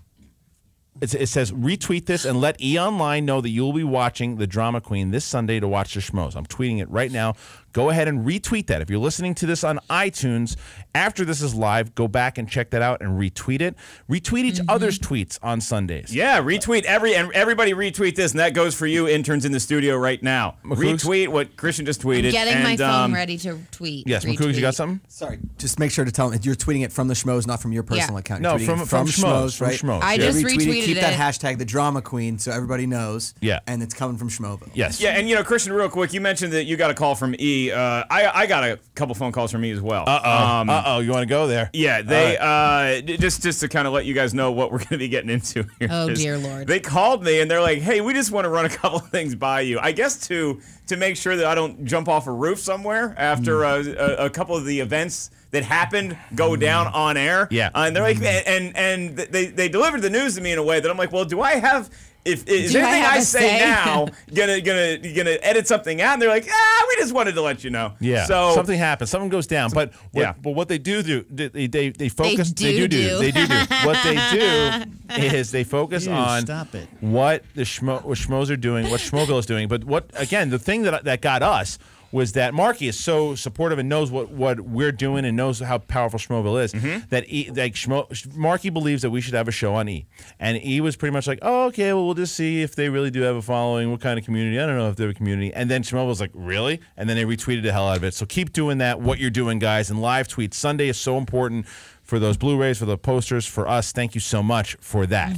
It says retweet this and let E Online know that you will be watching the Drama Queen this Sunday to watch the Schmoes. I'm tweeting it right now. Go ahead and retweet that. If you're listening to this on iTunes, after this is live, go back and check that out and retweet it. Retweet each other's tweets on Sundays. Yeah, retweet everybody retweet this, and that goes for you interns in the studio right now. Retweet what Christian just tweeted. I'm getting my phone ready to tweet. Yes, McCougs, you got something? Sorry, just make sure to tell them you're tweeting it from the Schmoes, not from your personal account. No, You're tweeting from Schmoes, right? From Schmoes. I just retweeted Keep it. that hashtag, the Drama Queen, so everybody knows. Yeah, and it's coming from Schmoville. Yes. Yeah, and Christian, real quick, you mentioned that you got a call from E. I got a couple phone calls from E as well. You want to go there? Yeah, they just to kind of let you guys know what we're going to be getting into here. Oh dear Lord! They called me and they're like, "Hey, we just want to run a couple of things by you. I guess to make sure that I don't jump off a roof somewhere after a couple of the events that happened go down on air." Yeah, and they're like, and they delivered the news to me in a way that I'm like, well, do I have? Is anything I say now gonna edit something out? And they're like, we just wanted to let you know. Yeah. So something happens. Something goes down. But what they do they focus. They do. What they do is they focus on what the Schmoes are doing, what Schmoville is doing. But the thing that got us was that Marky is so supportive and knows what we're doing and knows how powerful Schmoville is, that Marky believes that we should have a show on E. And E was pretty much like, oh, okay, well, we'll just see if they really do have a following, what kind of community. I don't know if they have a community. And then Schmoville was like, really? And then they retweeted the hell out of it. So keep doing that, what you're doing, guys, and live tweets. Sunday is so important for those Blu-rays, for the posters, for us. Thank you so much for that.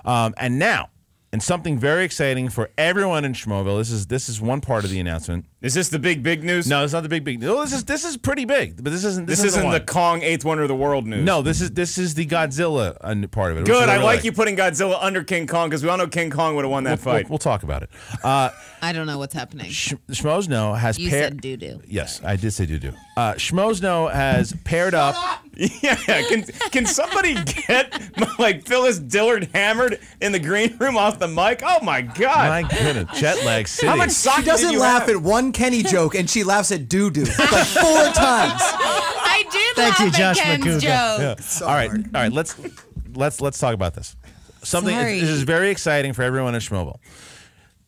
And now, and something very exciting for everyone in Schmoville. This is one part of the announcement. Is this the big news? No, it's not the big news. No, this is pretty big, but this isn't. This isn't the Kong 8th Wonder of the World news. No, this is the Godzilla part of it. Good. I like you putting Godzilla under King Kong because we all know King Kong would have won that fight. We'll talk about it. I don't know what's happening. Schmoes Know has You said doo-doo. Yes, I did say doo-doo. Schmoes Know has paired up. Yeah, can somebody get like Phyllis Dillard hammered in the green room off the mic? Oh my God! My goodness, jet lag city. How much sock She doesn't laugh at one Kenny joke, and she laughs at doo-doo like 4 times. I did Thank you, laugh Josh at Ken's McCougar. joke. Yeah. So All right. hard. Let's talk about this. Something. Sorry. This is very exciting for everyone in Schmoville.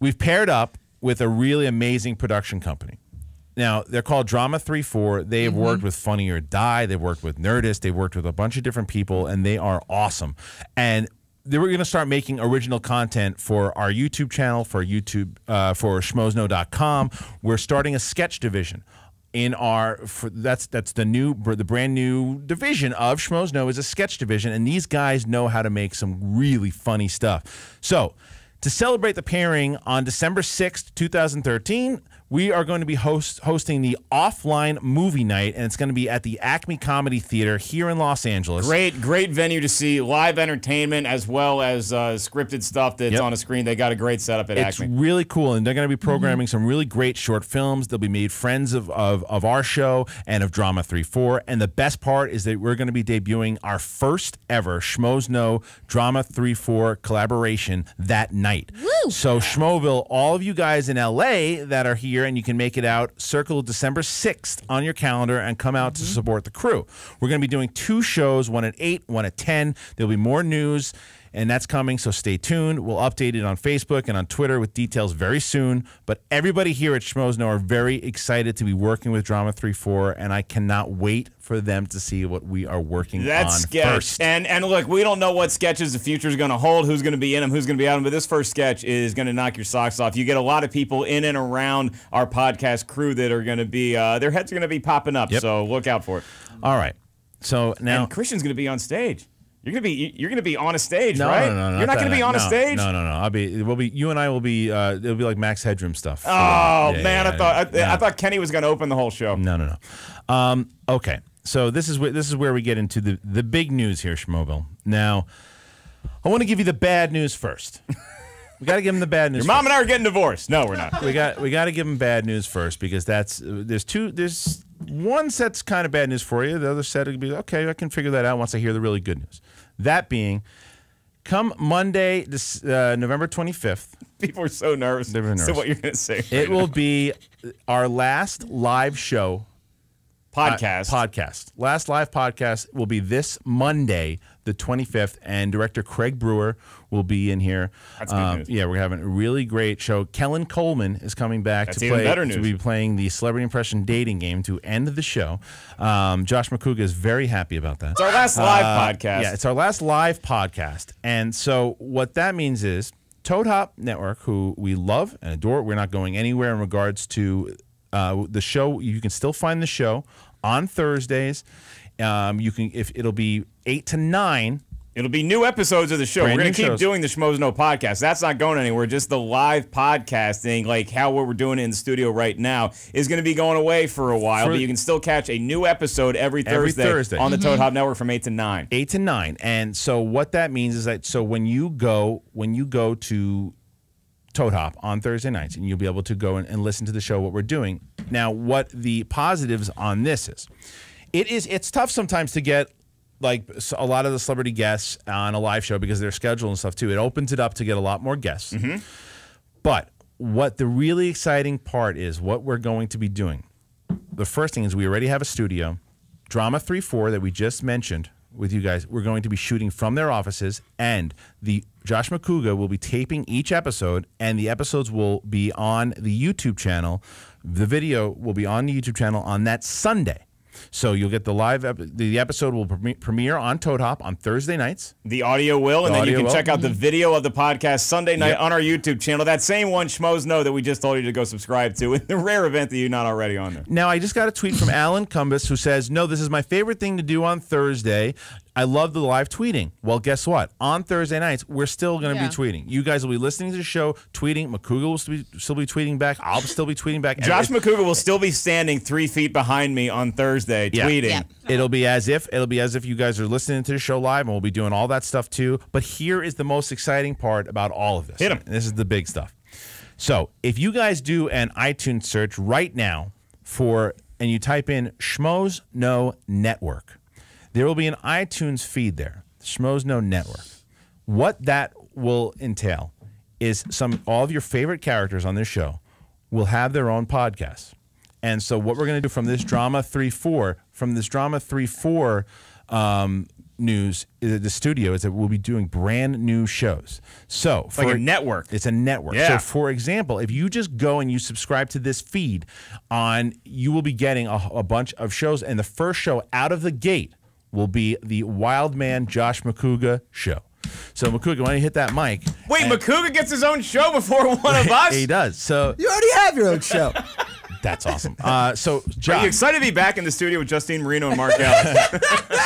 We've paired up with a really amazing production company. Now, they're called Drama 3-4. They have worked with Funny or Die. They've worked with Nerdist. They've worked with a bunch of different people, and they are awesome. And they were going to start making original content for our YouTube channel, for YouTube, for schmoesknow.com. We're starting a sketch division. in that's the brand new division of Schmoes Know is a sketch division, and these guys know how to make some really funny stuff. So to celebrate the pairing on December 6th, 2013, we are going to be hosting the Offline Movie Night, and it's going to be at the Acme Comedy Theater here in Los Angeles. Great venue to see live entertainment as well as scripted stuff that's on a screen. They got a great setup at Acme. It's really cool, and they're going to be programming some really great short films. They'll be made friends of our show and of Drama 3-4, and the best part is that we're going to be debuting our first ever Schmoes Know Drama 3-4 collaboration that night. Woo! So Schmoville, all of you guys in LA that are here and you can make it out, circle December 6th on your calendar and come out to support the crew. We're going to be doing 2 shows, one at 8, one at 10. There'll be more news, and that's coming, so stay tuned. We'll update it on Facebook and on Twitter with details very soon. But everybody here at Schmoes Know are very excited to be working with Drama 3-4, and I cannot wait for them to see what we are working on first. And look, we don't know what sketches the future is going to hold, who's going to be in them, who's going to be out of them, but this first sketch is going to knock your socks off. You get a lot of people in and around our podcast crew that are going to be, their heads are going to be popping up, so look out for it. All right. So now... And Christian's going to be on stage. You're gonna be on a stage, no, right? No, you're not gonna be on a stage. No. You and I will be. It'll be like Max Headroom stuff. Oh man, I thought Kenny was gonna open the whole show. No. Okay, so this is where we get into the big news here, Schmoville. Now, I want to give you the bad news first. We got to give them the bad news. Your mom and I are getting divorced. No, we're not. We got to give them bad news first because there's one set's kind of bad news for you. The other set will be okay. I can figure that out once I hear the really good news. That being, come Monday, November 25th. People are so nervous. They're nervous. So what you're going to say? It will be our last live show. Podcast. Last live podcast will be this Monday, the 25th, and director Craig Brewer will be in here. That's good news. Yeah, we're having a really great show. Kellen Coleman is coming back to be playing the Celebrity Impression dating game to end the show. Josh McCouga is very happy about that. It's our last live podcast. Yeah, it's our last live podcast. And so what that means is Toad Hop Network, who we love and adore, we're not going anywhere in regards to the show. You can still find the show on Thursdays. It'll be 8 to 9. It'll be new episodes of the show. We're going to keep doing the Schmoes Know podcast. That's not going anywhere. Just the live podcasting, like how we're doing it in the studio right now, is going to be going away for a while. But you can still catch a new episode every Thursday on the Toad Hop Network from 8 to 9. 8 to 9. And so what that means is that when you go to Toad Hop on Thursday nights, and you'll be able to go and listen to the show, what we're doing. Now, what the positives on this is, it's tough sometimes to get like a lot of the celebrity guests on a live show because of their schedule and stuff too. It opens it up to get a lot more guests. But what the really exciting part is, what we're going to be doing. The first thing is we already have a studio, Drama 3-4 that we just mentioned with you guys. We're going to be shooting from their offices, and Josh McCouga will be taping each episode, and the episodes will be on the YouTube channel. The video will be on the YouTube channel on that Sunday. So you'll get the live the episode will premiere on Toad Hop on Thursday nights. The audio will, and then you can check out the video of the podcast Sunday night on our YouTube channel. That same one, Schmoes Know, that we just told you to go subscribe to, in the rare event that you're not already on there. Now, I just got a tweet from Alan Cumbus who says, no, this is my favorite thing to do on Thursday. I love the live tweeting. Well, guess what? On Thursday nights, we're still going to be tweeting. You guys will be listening to the show, tweeting. McCouga will still be tweeting back. I'll still be tweeting back. Josh McCouga will still be standing 3 feet behind me on Thursday tweeting. Yeah. It'll be as if you guys are listening to the show live, and we'll be doing all that stuff too. But here is the most exciting part about all of this. Hit 'em. And this is the big stuff. So if you guys do an iTunes search right now and you type in Schmoes Know Network, there will be an iTunes feed there, Schmoes Know Network. What that will entail is all of your favorite characters on this show will have their own podcasts. And so what we're going to do from this Drama 3-4, news, the studio, is that we'll be doing brand new shows. So it's like a network. It's a network. Yeah. So for example, if you just go and you subscribe to this feed, you will be getting a bunch of shows, and the first show out of the gate will be the Wild Man Josh McCouga show. So McCouga, why don't you hit that mic? Wait, McCouga gets his own show before one of us? He does. So you already have your own show. That's awesome. So, Are Josh. you excited to be back in the studio with Justine Marino and Mark Ellis?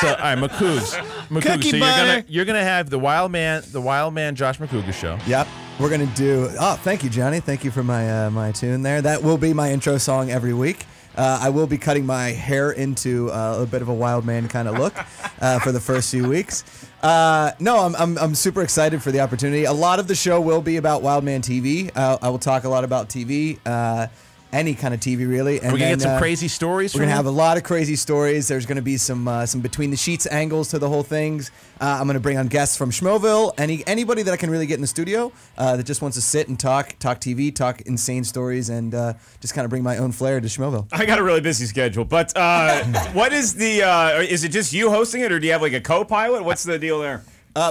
So, all right, Makoogs. Cookie So butter. you're gonna have the Wild Man Josh Makooga show. Yep. We're going to do. Oh, thank you, Johnny. Thank you for my tune there. That will be my intro song every week. I will be cutting my hair into a bit of a wild man kind of look for the first few weeks. No, I'm super excited for the opportunity. A lot of the show will be about Wildman TV. I will talk a lot about TV, any kind of TV really. And We're gonna get some crazy stories. We're gonna have a lot of crazy stories. There's gonna be some between the sheets angles to the whole things. I'm gonna bring on guests from Schmoeville. Anybody that I can really get in the studio that just wants to sit and talk TV, talk insane stories, and just kind of bring my own flair to Schmoeville. I got a really busy schedule, but what is the? Is it just you hosting it, or do you have like a co-pilot? What's the deal there?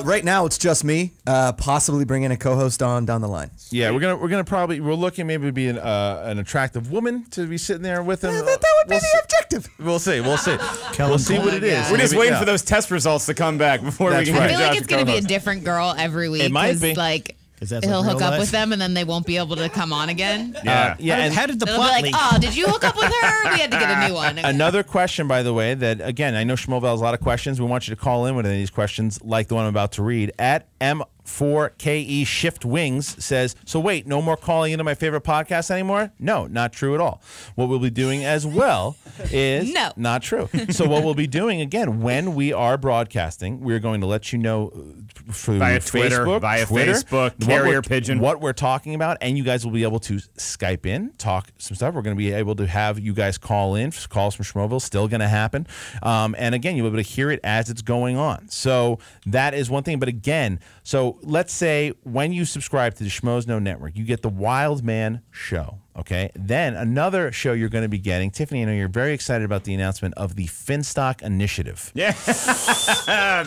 Right now, it's just me. Possibly bringing a co-host on down the line. Yeah, we're gonna probably looking maybe to be an attractive woman to be sitting there with him. That would be the objective. We'll see. We'll see what it is. We're just waiting for those test results to come back before we can. I feel like it's going to be a different girl every week. It might be. He'll hook up with them and then they won't be able to come on again. Yeah. How did the They'll plot be like, leak? oh, did you hook up with her? We had to get a new one. Another question, by the way, that again I know Schmoeville has a lot of questions. We want you to call in with any of these questions, like the one I'm about to read. At M4KE Shift Wings says, so wait, no more calling into my favorite podcast anymore? No, not true at all. What we'll be doing as well is not true. So what we'll be doing, again, when we are broadcasting, we're going to let you know through via Facebook, Facebook, carrier pigeon, what we're talking about, and you guys will be able to Skype in, talk some stuff. We're going to be able to have you guys call in. Calls from Schmoeville, still going to happen. And again, you'll be able to hear it as it's going on. So that is one thing. But again, so let's say when you subscribe to the Schmoes Know Network, you get the Wild Man Show. Okay. Then another show you're going to be getting, Tiffany, I know you're very excited about the announcement of the Finstock Initiative. Yeah.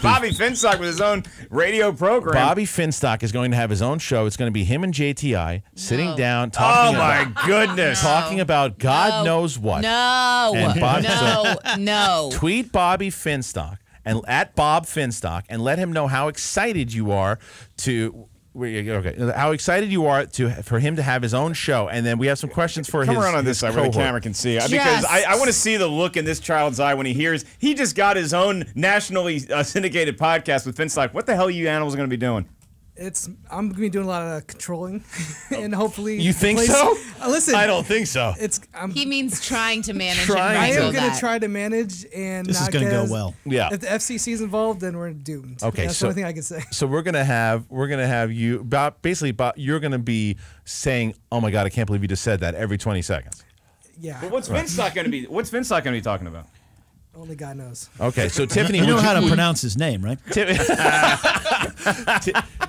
Bobby Finstock with his own radio program. Bobby Finstock is going to have his own show. It's going to be him and JTI sitting down talking talking about God knows what. No. Tweet Bobby Finstock and at Bob Finstock and let him know how excited you are to how excited you are for him to have his own show, and then we have some questions for Come his around on this side where the camera can see. Because I want to see the look in this child's eye when he hears he just got his own nationally syndicated podcast with Finstock. What the hell are you animals going to be doing? I'm going to be doing a lot of controlling, and hopefully. You think so? Listen, I don't think so. He means trying to manage. I am going to try to manage, and this is going to go well. Yeah. If the FCC is involved, then we're doomed. Okay, that's the only thing I can say. So we're gonna have you basically. You're gonna be saying, "Oh my God, I can't believe you just said that" every 20 seconds. Yeah. But what's Finstock going to be? What's Finstock going to be talking about? Only God knows. Okay, so Tiffany, you know how to pronounce his name, right?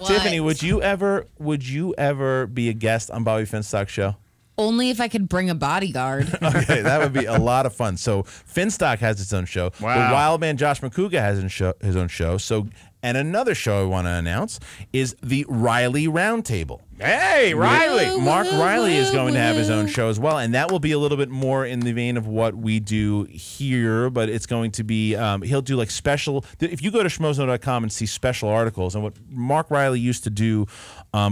Tiffany, would you ever be a guest on Bobby Finstock's show? Only if I could bring a bodyguard. Okay, that would be a lot of fun. So Finstock has its own show. Wow. The Wild Man Josh Makooga has his own show. So, and another show I want to announce is the Riley Roundtable. Hey, Riley! Mark Riley is going to have his own show as well, and that will be a little bit more in the vein of what we do here, but it's going to be, he'll do like special, if you go to schmoesno.com and see special articles, and what Mark Riley used to do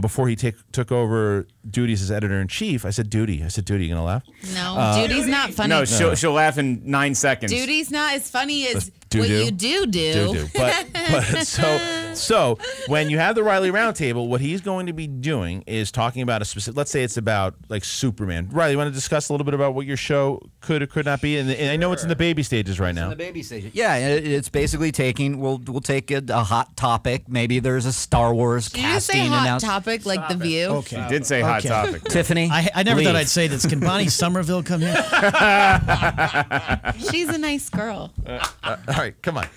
before he took over duties as editor-in-chief, I said, Duty, you going to laugh? No, Duty's not funny. No, she'll laugh in 9 seconds. Duty's not as funny as Do-do. what you do. But so when you have the Riley Roundtable, what he's going to be doing is talking about a specific. Let's say it's about like Superman. Riley, you want to discuss a little bit about what your show could or could not be? And I know it's in the baby stages right now. In the baby stages, yeah. It's basically taking. We'll take a hot topic. Maybe there's a Star Wars Did casting. you say hot topic like The View? Okay, He did say hot topic. Tiffany, I never leave. thought I'd say this. Can Bonnie Somerville come here? She's a nice girl. All right, come on.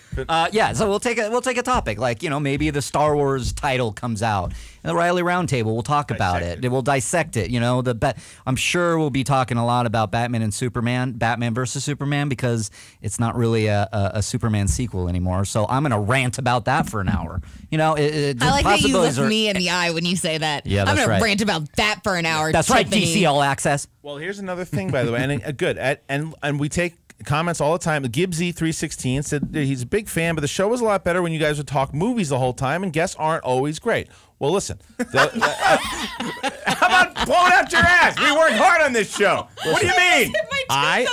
Yeah, so we'll take a topic like maybe the Star Wars title comes out, and the Riley Roundtable will talk about it. We'll dissect it. I'm sure we'll be talking a lot about Batman and Superman, Batman versus Superman, because it's not really a Superman sequel anymore. So I'm gonna rant about that for an hour. I like that you look me in the eye when you say that. Yeah, I'm that's gonna right. rant about that for an hour. That's right, Tiffany. DC All Access. Well, here's another thing, by the way, and good, and we take comments all the time. Gibbsy316 said he's a big fan, but the show was a lot better when you guys would talk movies the whole time, and guests aren't always great. Well, listen. How about blowing out your ass? We worked hard on on this show. What do you mean? I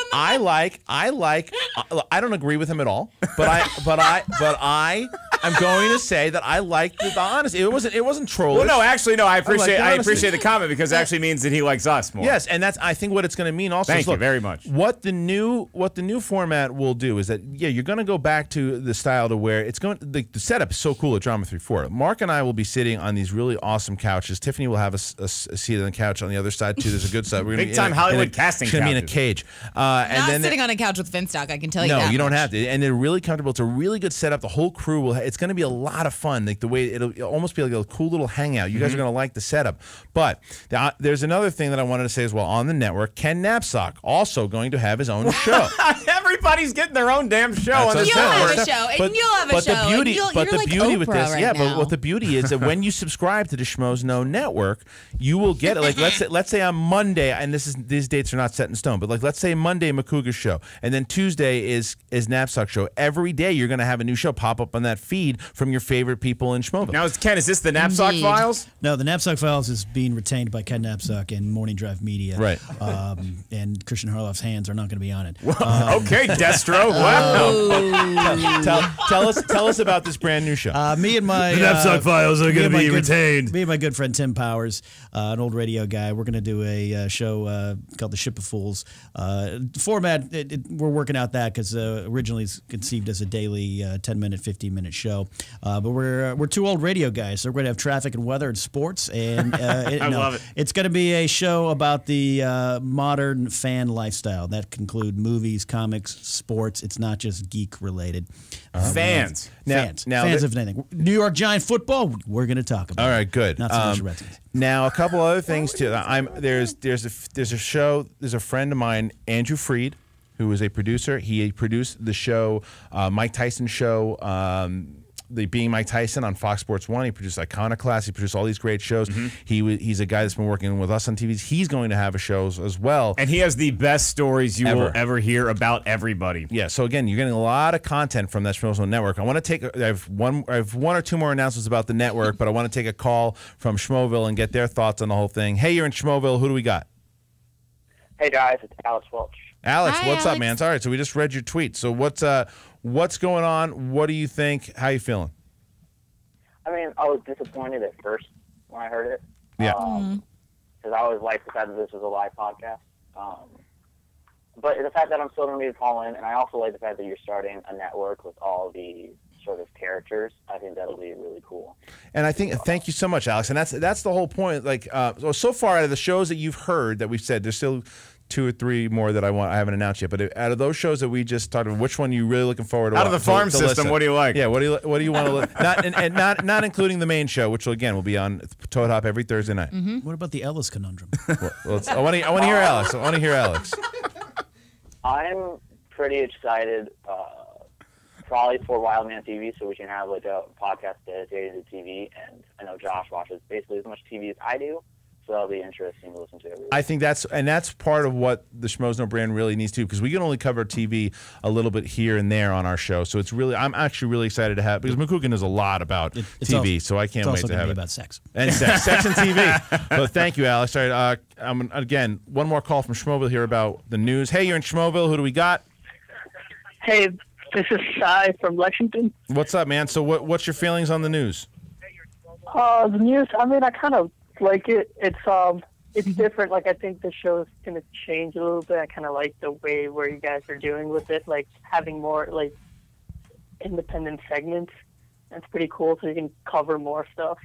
don't agree with him at all, but I am going to say that I like the honesty. It wasn't trollish. Well, no, actually, no. I appreciate the comment because it actually means that he likes us more. Yes, and that's I think what it's going to mean also. Thank you very much. What the new format will do is that you're going to go back to the style to where it's going. The setup is so cool at Drama 3-4. Mark and I will be sitting on these really awesome couches. Tiffany will have a seat on the couch on the other side too. There's a good side. We're big time Hollywood casting. She's going to be in a cage. And Not sitting on a couch with Finstock, I can tell you that. No, you don't have to. And they're really comfortable. It's a really good setup. The whole crew will. It's going to be a lot of fun. Like the way it'll almost be like a cool little hangout. You guys are going to like the setup. But there's another thing that I wanted to say as well on the network. Ken Knapsack also going to have his own show. Everybody's getting their own damn show on the You'll have a show, and you'll have a show. But the beauty with this, right but what the beauty is that when you subscribe to the Schmoes Know Network, you will get it. Like let's say on Monday, and these dates are not set in stone, but like let's say Monday Makuga's show, and then Tuesday is Knapsack's show. Every day you're going to have a new show pop up on that feed from your favorite people in Schmoeville. Now, Ken, is this the Knapsack Files? No, the Knapsack Files is being retained by Ken Knapsack and Morning Drive Media. Right. And Christian Harloff's hands are not going to be on it. Okay, Destro. Wow. Tell us about this brand new show. Me and my The Knapsack Files are going to be retained. Me and my good friend Tim Powers, an old radio guy, we're going to do a show called The Ship of Fools. Format, we're working out that because originally it's conceived as a daily 10-minute, 15-minute show. But we're two old radio guys, so we're going to have traffic and weather and sports. And I love it. It's going to be a show about the modern fan lifestyle. That can include movies, comics, sports. It's not just geek related. Fans. Fans of anything. New York Giant football, we're going to talk about. All right, good. Not so much Redskins. Now, a couple other things too. There's a show. There's a friend of mine, Andrew Freed, who is a producer. He produced the show, Mike Tyson show. The Being Mike Tyson on Fox Sports 1. He produced Iconoclast. He produced all these great shows. He's a guy that's been working with us on TV. He's going to have a show as well. And he has the best stories you will ever hear about everybody. Yeah, so again, you're getting a lot of content from that Schmoes Know Network. I have one or two more announcements about the network, but I want to take a call from Schmoeville and get their thoughts on the whole thing. Hey, you're in Schmoeville. Who do we got? Hey, guys. It's Alex Welch. Alex, Hi, what's Alex. up, man? All right, so we just read your tweet. So what's going on? What do you think? How you feeling? I mean, I was disappointed at first when I heard it. Yeah. Because I always liked the fact that this was a live podcast. But the fact that I'm still going to be calling, and I also like the fact that you're starting a network with all the sort of characters. I think that'll be really cool. And I think, thank you so much, Alex. And that's the whole point. Like, so far out of the shows that you've heard that we've said, there's still 2 or 3 more that I haven't announced yet. But out of those shows that we just talked about, which one are you really looking forward to? Out of the farm system, listen? what do you like? Yeah, what do you want to not including the main show, which will be on Toad Hop every Thursday night. What about the Ellis conundrum? I want to hear Alex. I want to hear Alex. I'm pretty excited, probably for Wildman TV, so we can have like a podcast dedicated to TV. And I know Josh watches basically as much TV as I do. So that'll be interesting to listen to. I think that's part of what the Schmoes Know brand really needs to, because we can only cover TV a little bit here and there on our show. So I'm actually really excited to have, because McCugan knows a lot about TV, so I can't wait to have it. About sex and sex and TV. So thank you, Alex. All right, again, one more call from Schmoeville here about the news. Hey, you're in Schmoeville. Who do we got? Hey, this is Sai from Lexington. What's up, man? So what's your feelings on the news? The news. I mean, I kind of like it. It's different. Like, I think the show's gonna change a little bit. I kind of like the way where you guys are doing with it, like having more like independent segments. That's pretty cool. So you can cover more stuff.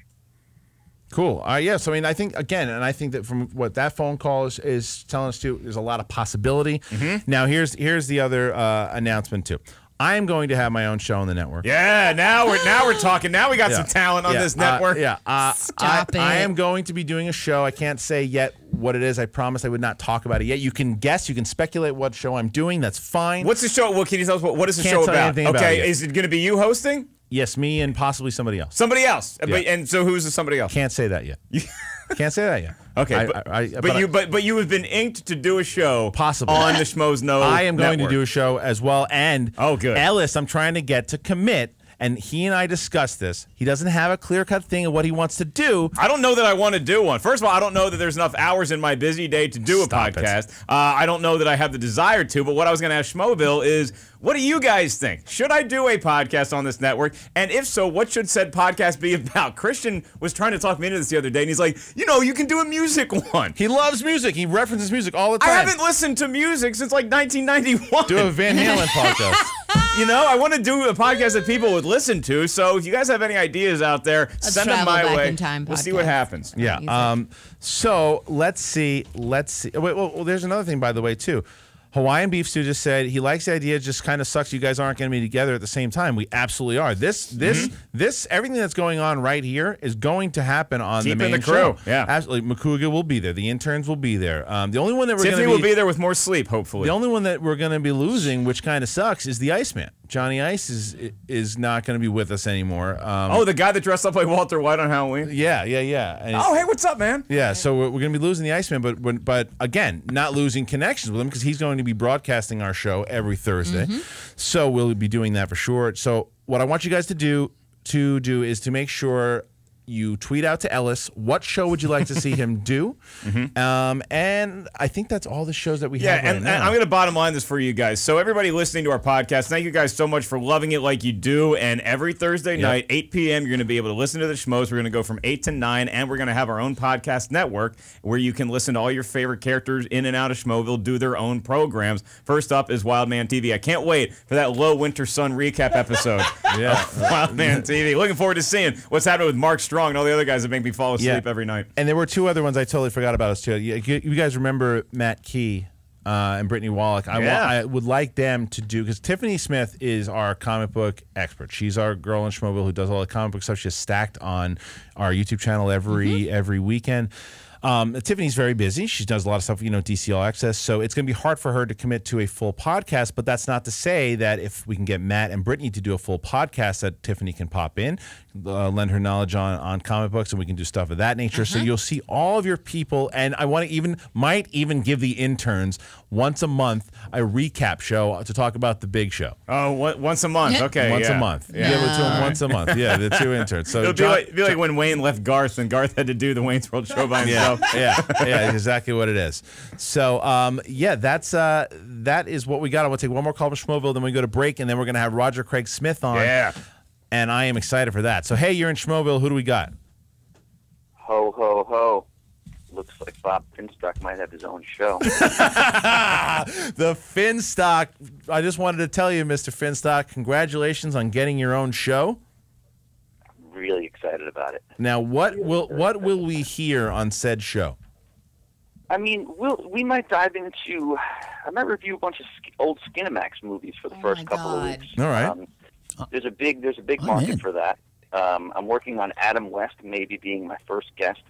Cool. Yes. I mean, I think that from what that phone call is telling us too, there's a lot of possibility. Now, here's the other announcement too. I am going to have my own show on the network. Yeah, now we're talking. Now we got some talent on this network. Stop it. I am going to be doing a show. I can't say yet what it is. I promise I would not talk about it yet. You can guess. You can speculate what show I'm doing. That's fine. What's the show? Well, can you tell us what is the Can't show tell you about? anything about Okay, it. is it going to be you hosting? Yes, me and possibly somebody else. Somebody else. Yeah. And so who's the somebody else? Can't say that yet. Can't say that yet. Okay, but you have been inked to do a show possibly on the Schmoes Know I am going network. to do a show as well, and good. Ellis, I'm trying to get to commit and he and I discussed this. He doesn't have a clear-cut thing of what he wants to do. I don't know that I want to do one. First of all, I don't know that there's enough hours in my busy day to do a podcast. I don't know that I have the desire to, but what I was going to ask Schmoeville is, what do you guys think? Should I do a podcast on this network? And if so, what should said podcast be about? Christian was trying to talk me into this the other day, and he's like, you can do a music one. He loves music. He references music all the time. I haven't listened to music since like 1991. Do a Van Halen podcast. I want to do a podcast that people would listen to. So if you guys have any ideas out there, send them my way. We'll see what happens. Yeah. So let's see. Wait, well, there's another thing, by the way, too. Hawaiian Beef Stew just said he likes the idea. It just kind of sucks you guys aren't going to be together at the same time. We absolutely are. This everything that's going on right here is going to happen on the main the crew. show. Yeah, absolutely. Makuga will be there. The interns will be there. The only one that Tiffany will be there with more sleep, hopefully. The only one that we're going to be losing, which kind of sucks, is the Iceman. Johnny Ice is not going to be with us anymore. The guy that dressed up like Walter White on Halloween? Yeah. And hey, what's up, man? Yeah, so we're going to be losing the Iceman, but again, not losing connections with him because he's going to be broadcasting our show every Thursday. So we'll be doing that for sure. So what I want you guys to do is to make sure you tweet out to Ellis, what show would you like to see him do? And I think that's all the shows that we have right now. And I'm going to bottom line this for you guys. So everybody listening to our podcast, thank you guys so much for loving it like you do. And every Thursday night, 8 p.m., you're going to be able to listen to the Schmoes. We're going to go from 8 to 9, and we're going to have our own podcast network where you can listen to all your favorite characters in and out of Schmoeville do their own programs. First up is Wildman TV. I can't wait for that Low Winter Sun recap episode of Wildman TV. Looking forward to seeing what's happening with Mark Strong and all the other guys that make me fall asleep every night. And there were two other ones I totally forgot about us too. You guys remember Matt Key and Brittany Wallach? I would like them to do, because Tiffany Smith is our comic book expert. She's our girl in Schmoeville who does all the comic book stuff. She's stacked on our YouTube channel every weekend. Tiffany's very busy. She does a lot of stuff, DC All Access. So it's going to be hard for her to commit to a full podcast. But that's not to say that if we can get Matt and Brittany to do a full podcast, that Tiffany can pop in, lend her knowledge on comic books, and we can do stuff of that nature. So you'll see all of your people, and I want to might even give the interns once a month a recap show to talk about the big show. Oh, once a month. Okay, once a month. Yeah. Give it to them once a month. Yeah, the two interns. So it'll be like when Wayne left Garth, and Garth had to do the Wayne's World show by himself. Yeah, exactly what it is. So, that is what we got. I want to take one more call from Schmoeville, then we go to break, and then we're going to have Roger Craig Smith on. Yeah. And I am excited for that. So, hey, you're in Schmoeville. Who do we got? Ho, ho, ho. Looks like Bob Finstock might have his own show. The Finstock. I just wanted to tell you, Mr. Finstock, congratulations on getting your own show. Really excited about it. Now, what will we hear on said show? I mean, we might dive into. I might review a bunch of old Skinamax movies for the first couple of weeks. All right. There's a big market for that. I'm working on Adam West maybe being my first guest.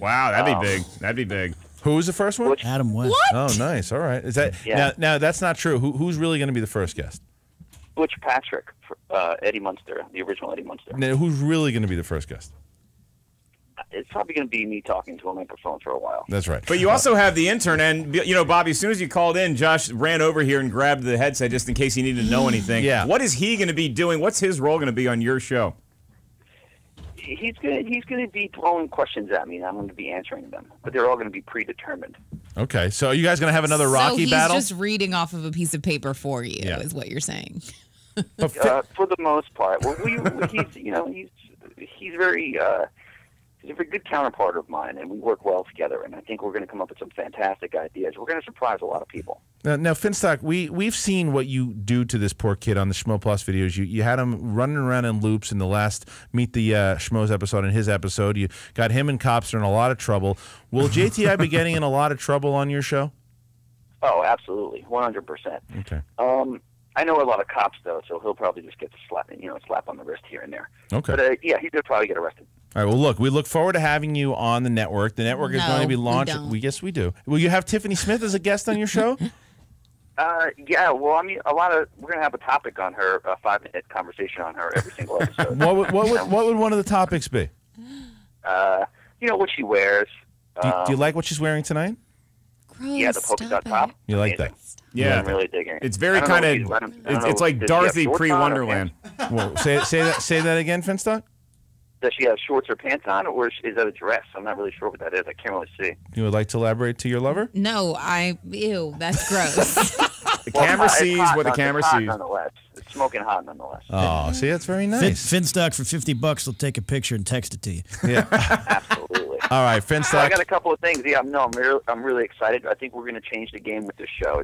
Wow, that'd be big. That'd be big. Who was the first one? Adam West. What? Oh, nice. All right. Is that now? That's not true. Who's really going to be the first guest? Butch Patrick, Eddie Munster, the original Eddie Munster. Now, who's really going to be the first guest? It's probably going to be me talking to a microphone for a while. That's right. But you also have the intern, and Bobby, as soon as you called in, Josh ran over here and grabbed the headset just in case he needed to know anything. Yeah. What is he going to be doing? What's his role going to be on your show? He's going to be throwing questions at me, and I'm going to be answering them. But they're all going to be predetermined. Okay, so are you guys going to have another Rocky battle? So he's just reading off of a pice of paper for you, is what you're saying. For the most part, well, he's very. He's a very good counterpart of mine, and we work well together. And I think we're going to come up with some fantastic ideas. We're going to surprise a lot of people. Now, Finstock, we've seen what you do to this poor kid on the Schmo Plus videos. You had him running around in loops in the last Meet the Schmoes episode and his episode. You got him and Copster in a lot of trouble. Will JTI be getting in a lot of trouble on your show? Oh, absolutely, 100%. Okay. I know a lot of cops though, so he'll probably just get a slap on the wrist here and there. Okay. But he's going to probably get arrested. All right. Well, look, we look forward to having you on the network. The network is going to be launched. Yes, we do. Will you have Tiffany Smith as a guest on your show? Yeah. Well, I mean, we're going to have a topic on her, a 5-minute conversation on her every single episode. What would one of the topics be? What she wears. Do you like what she's wearing tonight? Yeah, the polka dot top. You like that? Yeah, I'm really digging it. It's very I don't know kind if of. you let him- It's like does she have Dorothy shorts on or pre-Wonderland. Well, say that again, Finstock. Does she have shorts or pants on, or is that a dress? I'm not really sure what that is. I can't really see. You would like to elaborate to your lover? No, ew, that's gross. The camera it's sees hot, what the it's camera hot sees. Nonetheless, it's smoking hot nonetheless. Oh, see, that's very nice. Finstock for $50 will take a picture and text it to you. Yeah. Absolutely. All right, So I Finstock. got a couple of things. Yeah, I'm really excited. I think we're going to change the game with this show.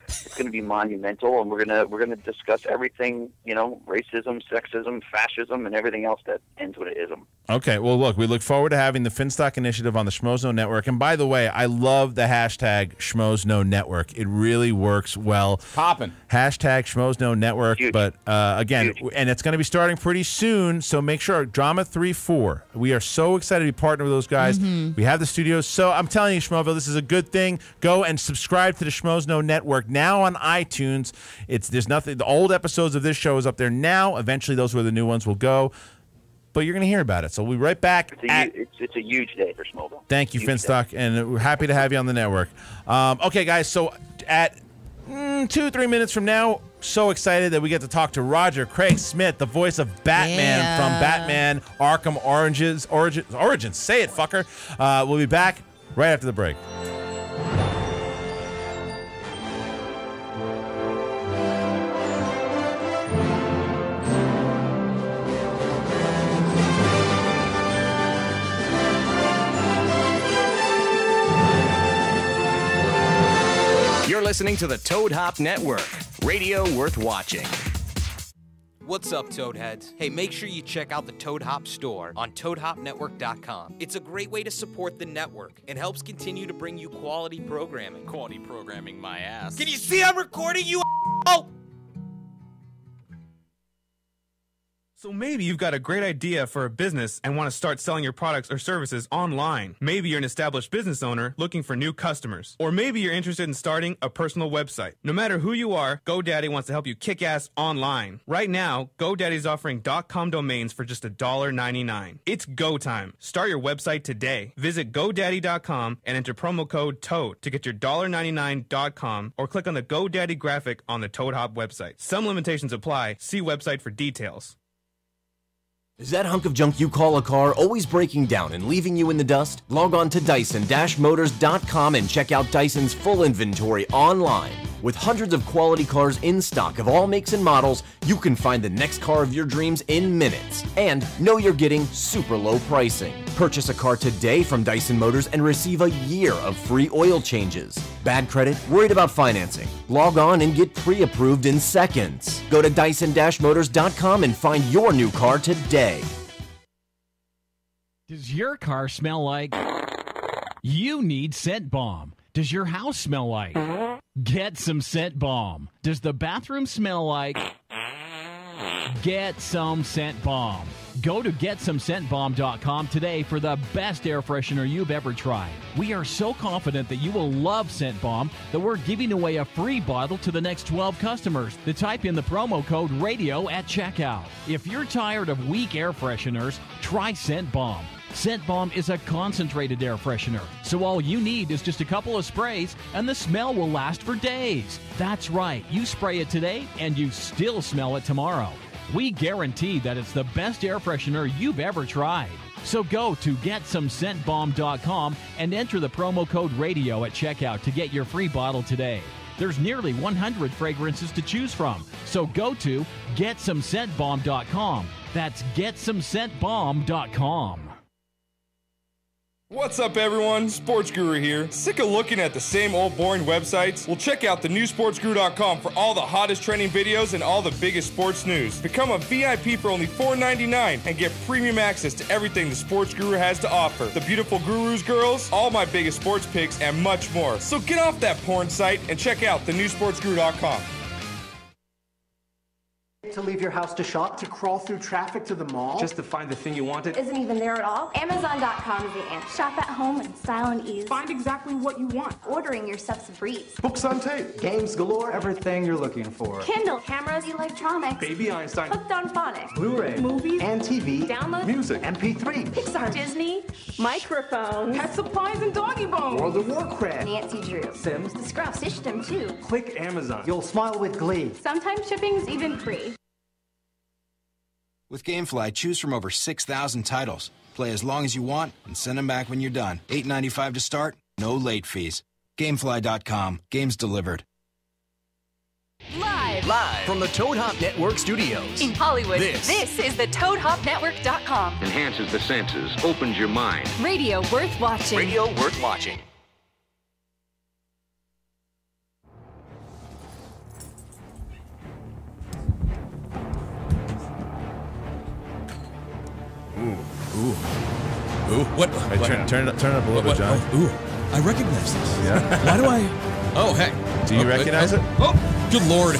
It's going to be monumental, and we're going to discuss everything, racism, sexism, fascism, and everything else that ends with an ism. Okay, well, look, we look forward to having the Finstock Initiative on the Schmoes No Network. And by the way, I love the hashtag Schmoes No Network. It really works well. Popping. Hashtag Schmoes No Network. Huge. But again, and it's going to be starting pretty soon, so make sure, Drama 3-4. We are so excited to be partnered with those guys. Mm-hmm. We have the studios. So I'm telling you, Schmoville, this is a good thing. Go and subscribe to the Schmoes No Network now on iTunes. There's nothing. The old episodes of this show is up there now. Eventually, those where the new ones will go. But you're going to hear about it. So we'll be right back. It's a huge day for Schmoeville. Thank you, Finstock, and we're happy to have you on the network. Okay, guys, so at 2-3 minutes from now, so excited that we get to talk to Roger Craig Smith, the voice of Batman from Batman Arkham Origins. Say it, fucker. We'll be back right after the break. You're listening to the Toad Hop Network, radio worth watching. What's up, Toadheads? Hey, make sure you check out the Toad Hop store on ToadHopNetwork.com. It's a great way to support the network and helps continue to bring you quality programming. Quality programming, my ass. Can you see I'm recording you? Oh! So maybe you've got a great idea for a business and want to start selling your products or services online. Maybe you're an established business owner looking for new customers. Or maybe you're interested in starting a personal website. No matter who you are, GoDaddy wants to help you kick ass online. Right now, GoDaddy's offering .com domains for just $1.99. It's go time. Start your website today. Visit GoDaddy.com and enter promo code TOAD to get your $1.99 .com or click on the GoDaddy graphic on the Toad Hop website. Some limitations apply. See website for details. Is that hunk of junk you call a car always breaking down and leaving you in the dust? Log on to Dyson-Motors.com and check out Dyson's full inventory online. With hundreds of quality cars in stock of all makes and models, you can find the next car of your dreams in minutes. And know you're getting super low pricing. Purchase a car today from Dyson Motors and receive a year of free oil changes. Bad credit? Worried about financing? Log on and get pre-approved in seconds. Go to Dyson-Motors.com and find your new car today. Does your car smell like? You need Scent Bomb. Does your house smell like? Get some Scent Bomb. Does the bathroom smell like? Get some Scent Bomb. Go to GetSomeScentBomb.com today for the best air freshener you've ever tried. We are so confident that you will love Scent Bomb that we're giving away a free bottle to the next 12 customers that type in the promo code RADIO at checkout. If you're tired of weak air fresheners, try Scent Bomb. Scent Bomb is a concentrated air freshener, so all you need is just a couple of sprays and the smell will last for days. That's right, you spray it today and you still smell it tomorrow. We guarantee that it's the best air freshener you've ever tried. So go to GetSomeScentBomb.com and enter the promo code RADIO at checkout to get your free bottle today. There's nearly 100 fragrances to choose from, so go to GetSomeScentBomb.com. That's GetSomeScentBomb.com. What's up, everyone? Sports Guru here. Sick of looking at the same old boring websites? Well, check out thenewsportsguru.com for all the hottest trending videos and all the biggest sports news. Become a VIP for only $4.99 and get premium access to everything the Sports Guru has to offer. The beautiful gurus girls, all my biggest sports picks, and much more. So get off that porn site and check out thenewsportsguru.com. To leave your house to shop, to crawl through traffic to the mall. Just to find the thing you wanted. Isn't even there at all. Amazon.com is the answer. Shop at home in style and ease. Find exactly what you want. Ordering your stuff's a breeze. Books on tape, games galore, everything you're looking for. Kindle, cameras, electronics. Baby Einstein. Hooked on phonics. Blu-ray, movies, and TV, download, music, MP3, Pixar, Disney, microphones, pet supplies, and doggy bones. World of Warcraft, Nancy Drew, Sims, the Scruff system too. Click Amazon. You'll smile with glee. Sometimes shipping's even free. With GameFly, choose from over 6,000 titles. Play as long as you want and send them back when you're done. $8.95 to start, no late fees. Gamefly.com. Games delivered. Live from the Toad Hop Network studios. In Hollywood, This is the ToadHopNetwork.com. Enhances the senses, opens your mind. Radio worth watching. Radio worth watching. Ooh, what? Turn it up a little bit, John. Ooh, I recognize this. Yeah. Why do I? Oh, hey. Do you recognize it? Oh, good Lord.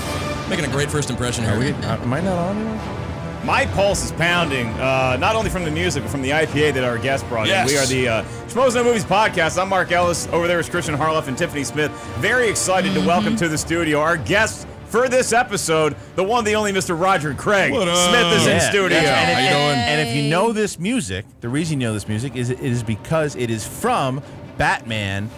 Making a great first impression here. Am I not on anymore? My pulse is pounding, not only from the music, but from the IPA that our guest brought in. We are the Schmoes No Movies podcast. I'm Mark Ellis. Over there is Christian Harloff and Tiffany Smith. Very excited to welcome to the studio our guest for this episode, the one, the only Mr. Roger Craig Smith is in studio. How you doing? And if you know this music, the reason you know this music is it is because it is from Batman.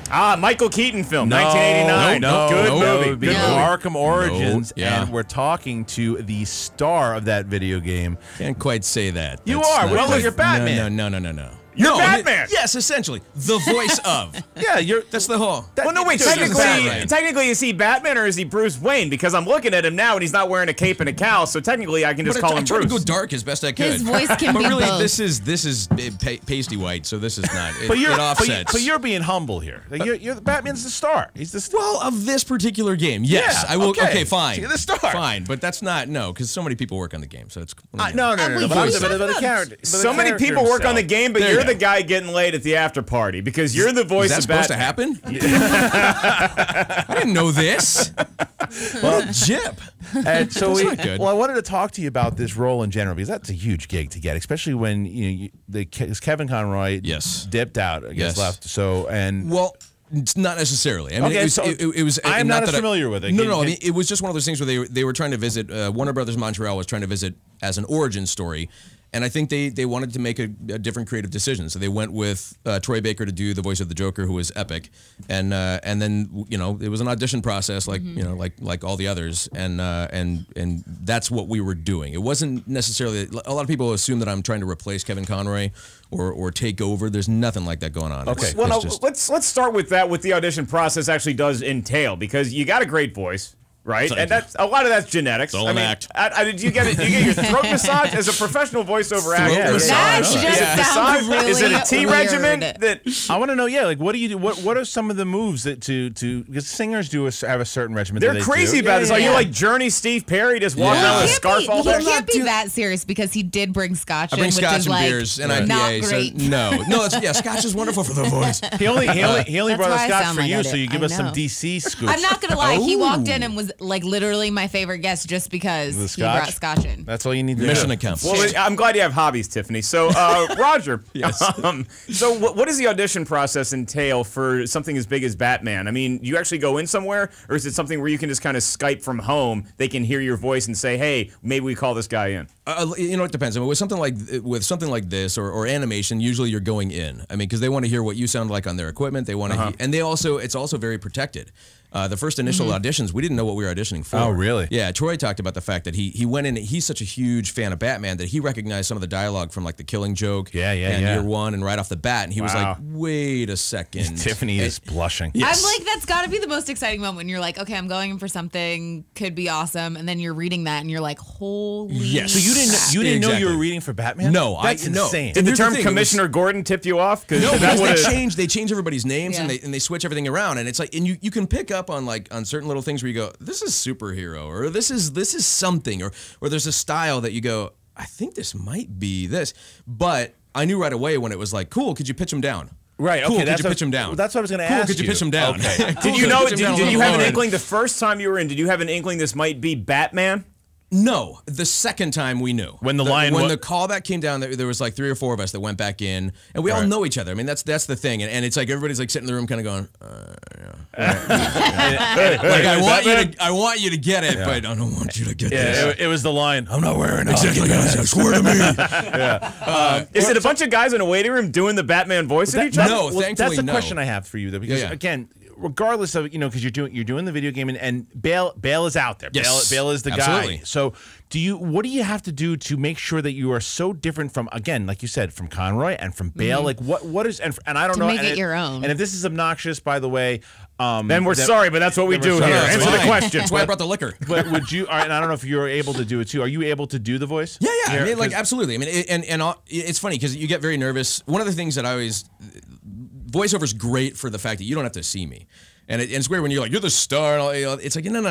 Michael Keaton film, 1989. Good movie. Good Arkham Origins, and we're talking to the star of that video game. Can't quite say that. You are. Well, you're Batman. No. You're Batman. Yes, essentially. The voice of. Yeah, that's the whole. Well, no, wait. Technically, is he Batman or is he Bruce Wayne? Because I'm looking at him now and he's not wearing a cape and a cowl, so technically I can just call him Bruce. I tried to go dark as best I could. His voice can but be really, both. this is pasty white, so this is not. It offsets. But you're being humble here. Like, you're Batman's the star. He's the star. Well, of this particular game, yes, I will. Okay, fine. So you're the star. Fine, but that's not because so many people work on the game, so it's. No. The character. So many people work on the game, but you're the guy getting laid at the after party because you're the voice of Batman. Is that supposed to happen? I didn't know this. Well, Jip. And so not good. I wanted to talk to you about this role in general because that's a huge gig to get, especially when Kevin Conroy dipped out, I guess left. So It's not necessarily. I mean, it was. I'm not as familiar with it. No. I mean, it was just one of those things where they were trying to visit. Warner Brothers Montreal was trying to visit as an origin story. And I think they wanted to make a different creative decision, so they went with Troy Baker to do the voice of the Joker, who was epic, and then it was an audition process like all the others, and that's what we were doing. It wasn't necessarily a lot of people assume that I'm trying to replace Kevin Conroy or take over. There's nothing like that going on. Okay, let's start with that. What the audition process actually does entail, because you got a great voice. Right, and that's a lot of that's genetics. It's all an act. Did you get your throat massage as a professional voiceover actor? Is it a tea regimen? That I want to know. Yeah, like what do you do? What are some of the moves that because singers have a certain regimen? They're crazy about this. Are you like Journey, Steve Perry, just walking around with a scarf all day? He can't be that serious because he did bring scotch in, which is and like beers and IPA. not great. So scotch is wonderful for the voice. He only brought us scotch for you, so you give us some know. DC scoops. I'm not gonna lie. He walked in and was like literally my favorite guest just because he brought scotch in. That's all you need to Mission do. accomplished. Well, I'm glad you have hobbies, Tiffany. So, Roger, so what does the audition process entail for something as big as Batman? I mean, you actually go in somewhere, or is it something where you can just kind of Skype from home? They can hear your voice and say, hey, maybe we call this guy in. It depends. I mean, with something like this or animation, usually you're going in. I mean, because they want to hear what you sound like on their equipment. They want to, and it's also very protected. The first initial auditions, we didn't know what we were auditioning for. Oh, really? Yeah, Troy talked about the fact that he went in. He's such a huge fan of Batman that he recognized some of the dialogue from like The Killing Joke, and Year One, and right off the bat, and he was like, "Wait a second." Tiffany is blushing. Yes. I'm like, that's got to be the most exciting moment when you're like, okay, I'm going in for something, could be awesome, and then you're reading that, and you're like, holy. Yes. So you didn't know you were reading for Batman? No, that's insane. Did the term Commissioner Gordon tip you off? No, because they change everybody's names and they switch everything around, and it's like, and you can pick up on certain little things where you go, this is superhero, or this is something, or there's a style that you go, I think this might be this. But I knew right away when it was like, cool, could you pitch him down? Right. Cool, okay. could you pitch him down? That's what I was going to ask. Could you pitch him down? Okay. Did you know? Did you have an inkling the first time you were in? Did you have an inkling this might be Batman? No, the second time we knew. When the callback came down, there was like 3 or 4 of us that went back in, and we all know each other. I mean, that's the thing, and it's like everybody's like sitting in the room, kind of going, like I want you to get it, but I don't want you to get this. It was the line. I'm not wearing it. Exactly, guys. Swear to me. Is it a bunch of guys in a waiting room doing the Batman voice at each other? No, thankfully that's the no. question I have for you, though, because again, regardless of because you're doing the video game and Bale is out there. Yes. Bale is the Absolutely. guy. So what do you have to do to make sure that you are so different from, again, like you said, from Conroy and from Bale? Like what is and I don't know. Make it your own. And if this is obnoxious, by the way, then we're sorry, but that's what we do here. Answer the question. That's why I brought the liquor. But would you? And I don't know if you're able to do it too. Are you able to do the voice? Yeah. I mean, like absolutely. I mean, it's funny because you get very nervous. One of the things that I always voiceover's great for the fact that you don't have to see me. And it's weird when you're like, you're the star. And it's like, no.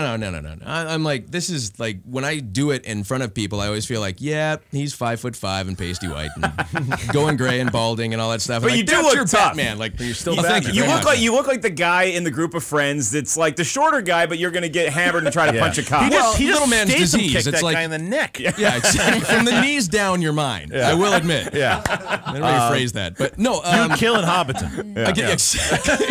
I'm like, this is like, when I do it in front of people, I always feel like, yeah, he's 5'5" and pasty white and going gray and balding and all that stuff. But and you like, do that's look your tough. Batman. Like, you're still Batman. You look like the guy in the group of friends that's like the shorter guy, but you're going to get hammered and try to punch a cop. He just little man's disease. It's It's that like guy in the neck. Yeah, from the knees down your mind. Yeah. I will admit. Yeah. I didn't really phrase that, but no. You killing Hobbiton. I get exactly.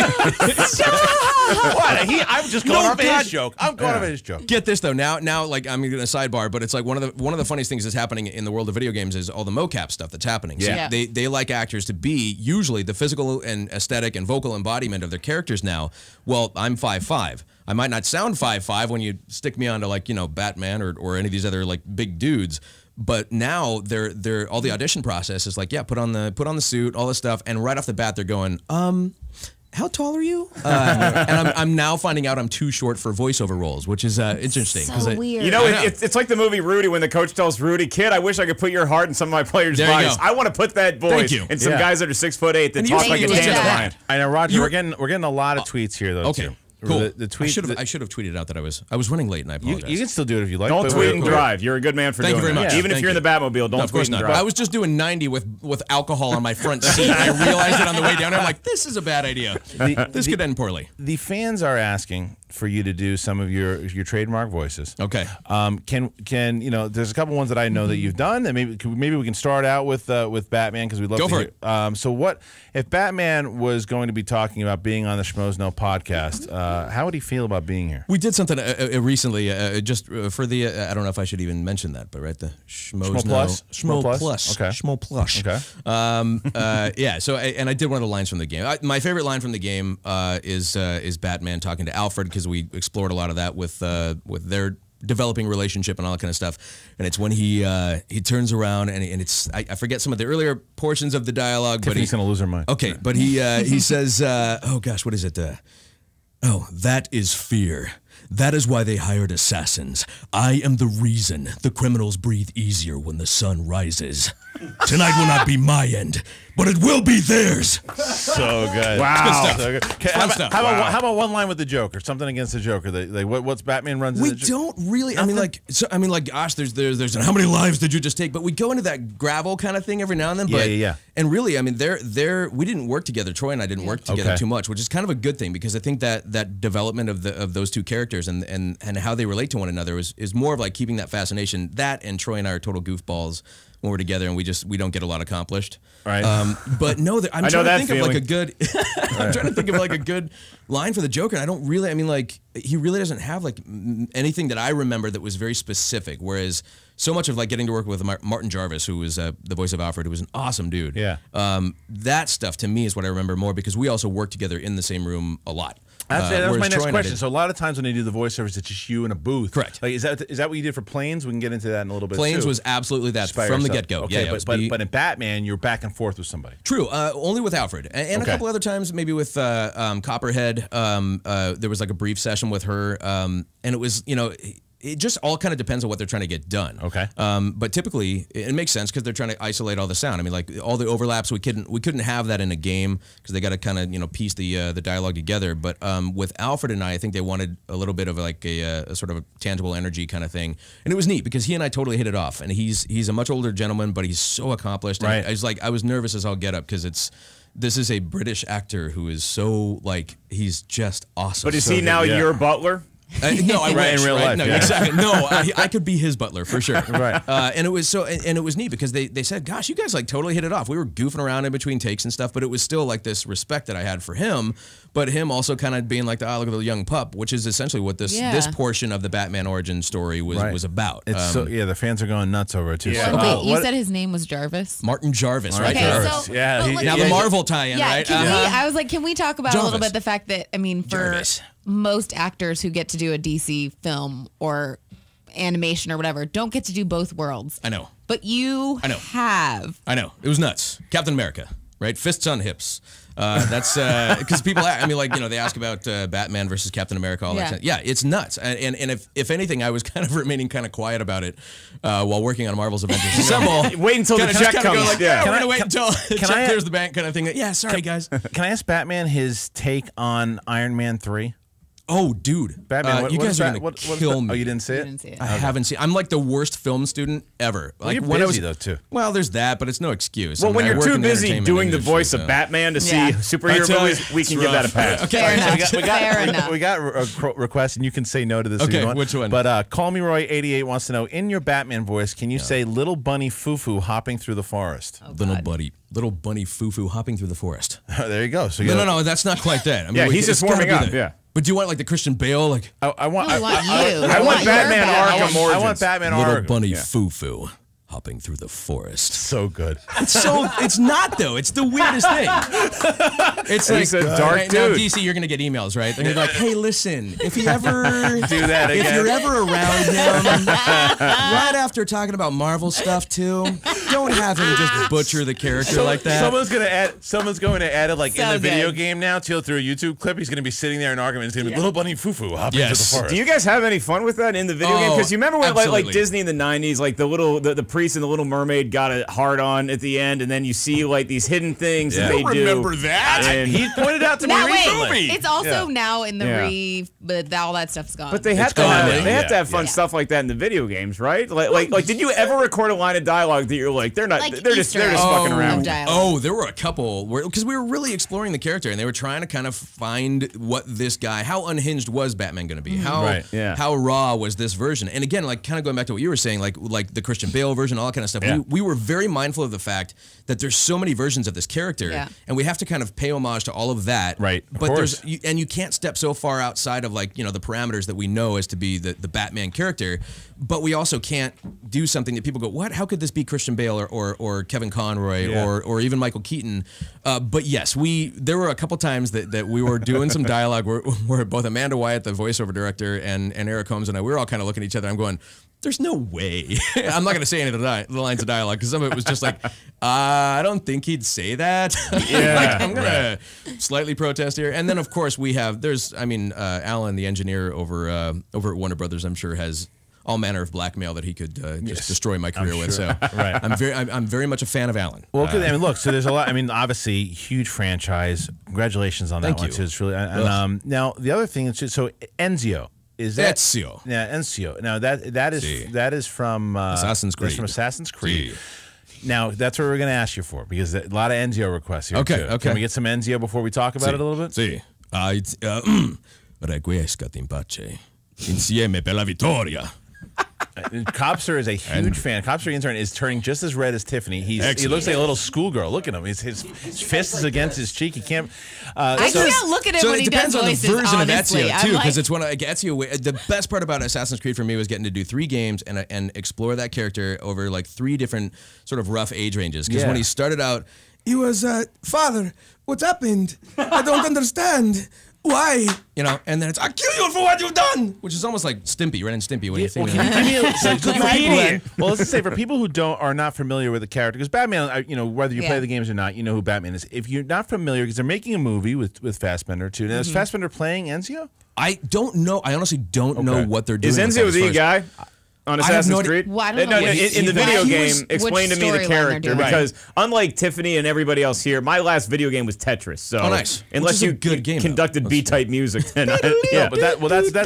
What? I'm just going off his joke. I'm going off his joke. Get this though. Now, like I'm gonna sidebar, but it's like one of the funniest things that's happening in the world of video games is all the mocap stuff that's happening. So they like actors to be usually the physical and aesthetic and vocal embodiment of their characters now. Well, I'm 5'5". I might not sound 5'5" when you stick me onto like Batman or any of these other like big dudes. But now they're all the audition process is like, yeah, put on the suit, all this stuff, and right off the bat they're going, how tall are you? And I'm now finding out I'm too short for voiceover roles, which is interesting. So weird. It's like the movie Rudy when the coach tells Rudy, "Kid, I wish I could put your heart in some of my players' There you bodies. go. I want to put that voice in some guys that are 6'8" that talk like a dandelion." I know, Roger. We're getting a lot of tweets here, though. Okay. Too. Cool. The tweet. I should have tweeted out that I was running late, and I apologize. You can still do it if you like. Don't tweet and drive. You're a good man for Thank doing you very that. much. Even if you're in the Batmobile, don't tweet and drive. I was just doing 90 with alcohol on my front seat. I realized it on the way down. I'm like, this is a bad idea. This could end poorly. The fans are asking for you to do some of your trademark voices. Okay. Can there's a couple ones that I know that you've done, and maybe we can start out with Batman because we'd love Go to for hear. So what if Batman was going to be talking about being on the Schmoes Know podcast? How would he feel about being here? We did something recently, just for the. I don't know if I should even mention that, but right, the Schmoes Know Schmo Plus. Okay. Schmo Plus. Okay. Yeah. So and I did one of the lines from the game. My favorite line from the game is Batman talking to Alfred because we explored a lot of that with their developing relationship and all that kind of stuff. And it's when he turns around and it's I forget some of the earlier portions of the dialogue. Tiffany's but gonna lose her mind. Okay, but he says, oh gosh, what is it? Oh, that is fear. That is why they hired assassins. I am the reason the criminals breathe easier when the sun rises. Tonight will not be my end, but it will be theirs. So good. Wow. So good. How about one line with the Joker? Something against the Joker. What's Batman runs? We don't really. I mean, like, gosh, there's how many lives did you just take? But we go into that gravel kind of thing every now and then. But, yeah. And really, I mean, we didn't work together. Troy and I didn't work together too much, which is kind of a good thing because I think that development of those two characters and how they relate to one another is more of like keeping that fascination. That and Troy and I are total goofballs when we're together, and we don't get a lot accomplished. Right. But no, I'm trying to think of like a good. I'm trying to think of like a good line for the Joker. And I don't really. I mean, like he really doesn't have like anything that I remember that was very specific. Whereas so much of like getting to work with Martin Jarvis, who was the voice of Alfred, who was an awesome dude. Yeah. That stuff to me is what I remember more because we also worked together in the same room a lot. That was my next question. So a lot of times when they do the voiceovers, it's just you in a booth. Correct. Like, is that what you did for Planes? We can get into that in a little bit. Planes too. was absolutely that By from the yourself. get-go. Okay, Yeah, but in Batman, you're back and forth with somebody. True. Only with Alfred, and a couple other times, maybe with Copperhead. There was like a brief session with her, and it was it just all kind of depends on what they're trying to get done. Okay. But typically, it makes sense because they're trying to isolate all the sound. I mean, like all the overlaps, we couldn't have that in a game because they got to kind of piece the dialogue together. But with Alfred and I think they wanted a little bit of like a sort of a tangible energy kind of thing, and it was neat because he and I totally hit it off. And he's a much older gentleman, but he's so accomplished. And Right. I was nervous as all get up because this is a British actor who is so like he's just awesome. But is he now your butler? No, I Right, wish. in real right? life, No, yeah. exactly. No, I could be his butler for sure. Right. And it was and it was neat because they said, "Gosh, you guys like totally hit it off." We were goofing around in between takes and stuff, but it was still like this respect that I had for him. But him also kind of being like, "Oh, look at the young pup," which is essentially what this portion of the Batman origin story was about. It's the fans are going nuts over it too. Yeah. So, Wait, you said his name was Jarvis? Martin Jarvis, right? Okay, Jarvis. so- yeah. but like- Now the Marvel tie-in, Yeah, right? can we, I was like, can we talk about a little Jarvis. bit the fact that, I mean, for Jarvis. most actors who get to do a DC film or animation or whatever, don't get to do both worlds. I know. But you I know. have. I know. It was nuts. Captain America, right? Fists on hips. That's because people, I mean, like, they ask about Batman versus Captain America, all that stuff. Yeah, it's nuts. And if anything, I was kind of remaining kind of quiet about it while working on Marvel's Avengers Assemble. Wait until the check comes. Go like, Yeah. we're going to wait until the check I- clears the bank kind of thing. Yeah, sorry, guys. Can I ask Batman his take on Iron Man 3? Oh, dude. Batman, you what guys is are that- going to what is kill that- me. Oh, you didn't see it? Didn't see it. I haven't seen. I'm like the worst film student ever. Well, Like you're when I busy, was, though, too. Well, there's that, but it's no excuse. Well, I mean, when I you're work too in the busy entertainment doing the industry, voice of so. Batman to see I superhero tell you, movies, we can it's give that a rough. pass. Okay, Fair enough. Fair enough. We got a request, and you can say no to this if Okay, you want. which one? But Call Me Roy 88 wants to know, in your Batman voice, can you say little bunny foo-foo hopping through the forest? Little bunny foo-foo hopping through the forest. There you go. So No, that's not quite that. I mean, Yeah, like, he's just it's gotta warming be up, the- yeah. But do you want like the Christian Bale? Like I want I want you. I want your Batman Batman. Arkham Origins. I want Batman little Arkham. bunny foo-foo hopping through the forest. So good. It's not though. It's the weirdest thing. It's He's like a dark right now, dude. DC, you're gonna get emails, right? They're gonna be like, "Hey, listen, if he ever Do that if again. you're ever around him, right after talking about Marvel stuff too, don't have him just butcher the character like that." Someone's going to add it like in So the video good. game now. Through a YouTube clip, he's going to be sitting there in Arkham, and it's going to be little bunny foo-foo hopping Yes. through the forest. Do you guys have any fun with that in the video game? Because you remember when like absolutely. Disney in the 90s, like the priest and the Little Mermaid got a hard on at the end, and then you see like these hidden things that they do. remember that? And He pointed out to me Now, recently. wait, it's also Yeah. now in the Yeah. but all that stuff's gone. But they have It's to gone have now. they have to Yeah. have fun Yeah. stuff like that in the video games, right? Like did you ever record a line of dialogue that you're like they're not Like they're just Easter fucking eggs. around? Dialogue. Oh, there were a couple because we were really exploring the character and they were trying to kind of find what this guy, how unhinged was Batman going to be? How Right, yeah. how raw was this version? And again, like kind of going back to what you were saying, like the Christian Bale version, all that kind of stuff. Yeah. We were very mindful of the fact that there's so many versions of this character, Yeah. and we have to kind of pay homage to all of that. Right, of But course. you can't step so far outside of like the parameters that we know as to be the Batman character. But we also can't do something that people go, what? How could this be Christian Bale or Kevin Conroy Yeah. or even Michael Keaton? But yes, there were a couple times that we were doing some dialogue where both Amanda Wyatt, the voiceover director, and Eric Holmes and I, we were all kind of looking at each other. I'm going, there's no way. I'm not going to say any of the lines of dialogue because some of it was just like, I don't think he'd say that. Yeah, like, I'm going to slightly protest here. And then, of course, Alan, the engineer over at Warner Brothers, I'm sure has all manner of blackmail that he could just destroy my career with. So Right. I'm very much a fan of Alan. Well, I mean, look. So there's a lot. I mean, obviously, huge franchise. Congratulations on that Thank one you. too. It's really. And, now the other thing is so Ezio. Is that Ezio. Yeah, Ezio. Now that is from Assassin's that's Creed. from Assassin's Creed. Si. Now that's what we're going to ask you for because a lot of Ezio requests here. Okay, too. okay. Can we get some Ezio before we talk about it a little bit? Sì. Requiescat in pace. Insieme per la vittoria. Copster is a huge fan. Copster the intern is turning just as red as Tiffany. He looks like a little schoolgirl. Look at him. His fist is against his cheek. He can't. I can't look at him when he does depends on the voices, version honestly. of Ezio I'm too, like- because it's one of like Ezio. The best part about Assassin's Creed for me was getting to do 3 games and explore that character over like 3 different sort of rough age ranges. Because when he started out, he was Father. What happened? I don't understand. Why? And then it's, I'll kill you for what you've done! Which is almost like Stimpy, Ren and Stimpy. When you think Well, can you give me Well, let's just say for people who are not familiar with the character, because Batman, whether you play the games or not, you know who Batman is. If you're not familiar, because they're making a movie with Fassbender too. Now, is Fassbender playing Ezio? I don't know. I honestly don't know what they're doing. Is with that Enzo as the far as- guy on I have Assassin's no idea. Creed? Well, I don't No, know what in the he- video he game, was- explain to which me the storyline they're character doing. because unlike Tiffany and everybody else here, my last video game was Tetris. So Oh, nice. Which unless is a you good game, conducted B-type music, then Yeah, but that's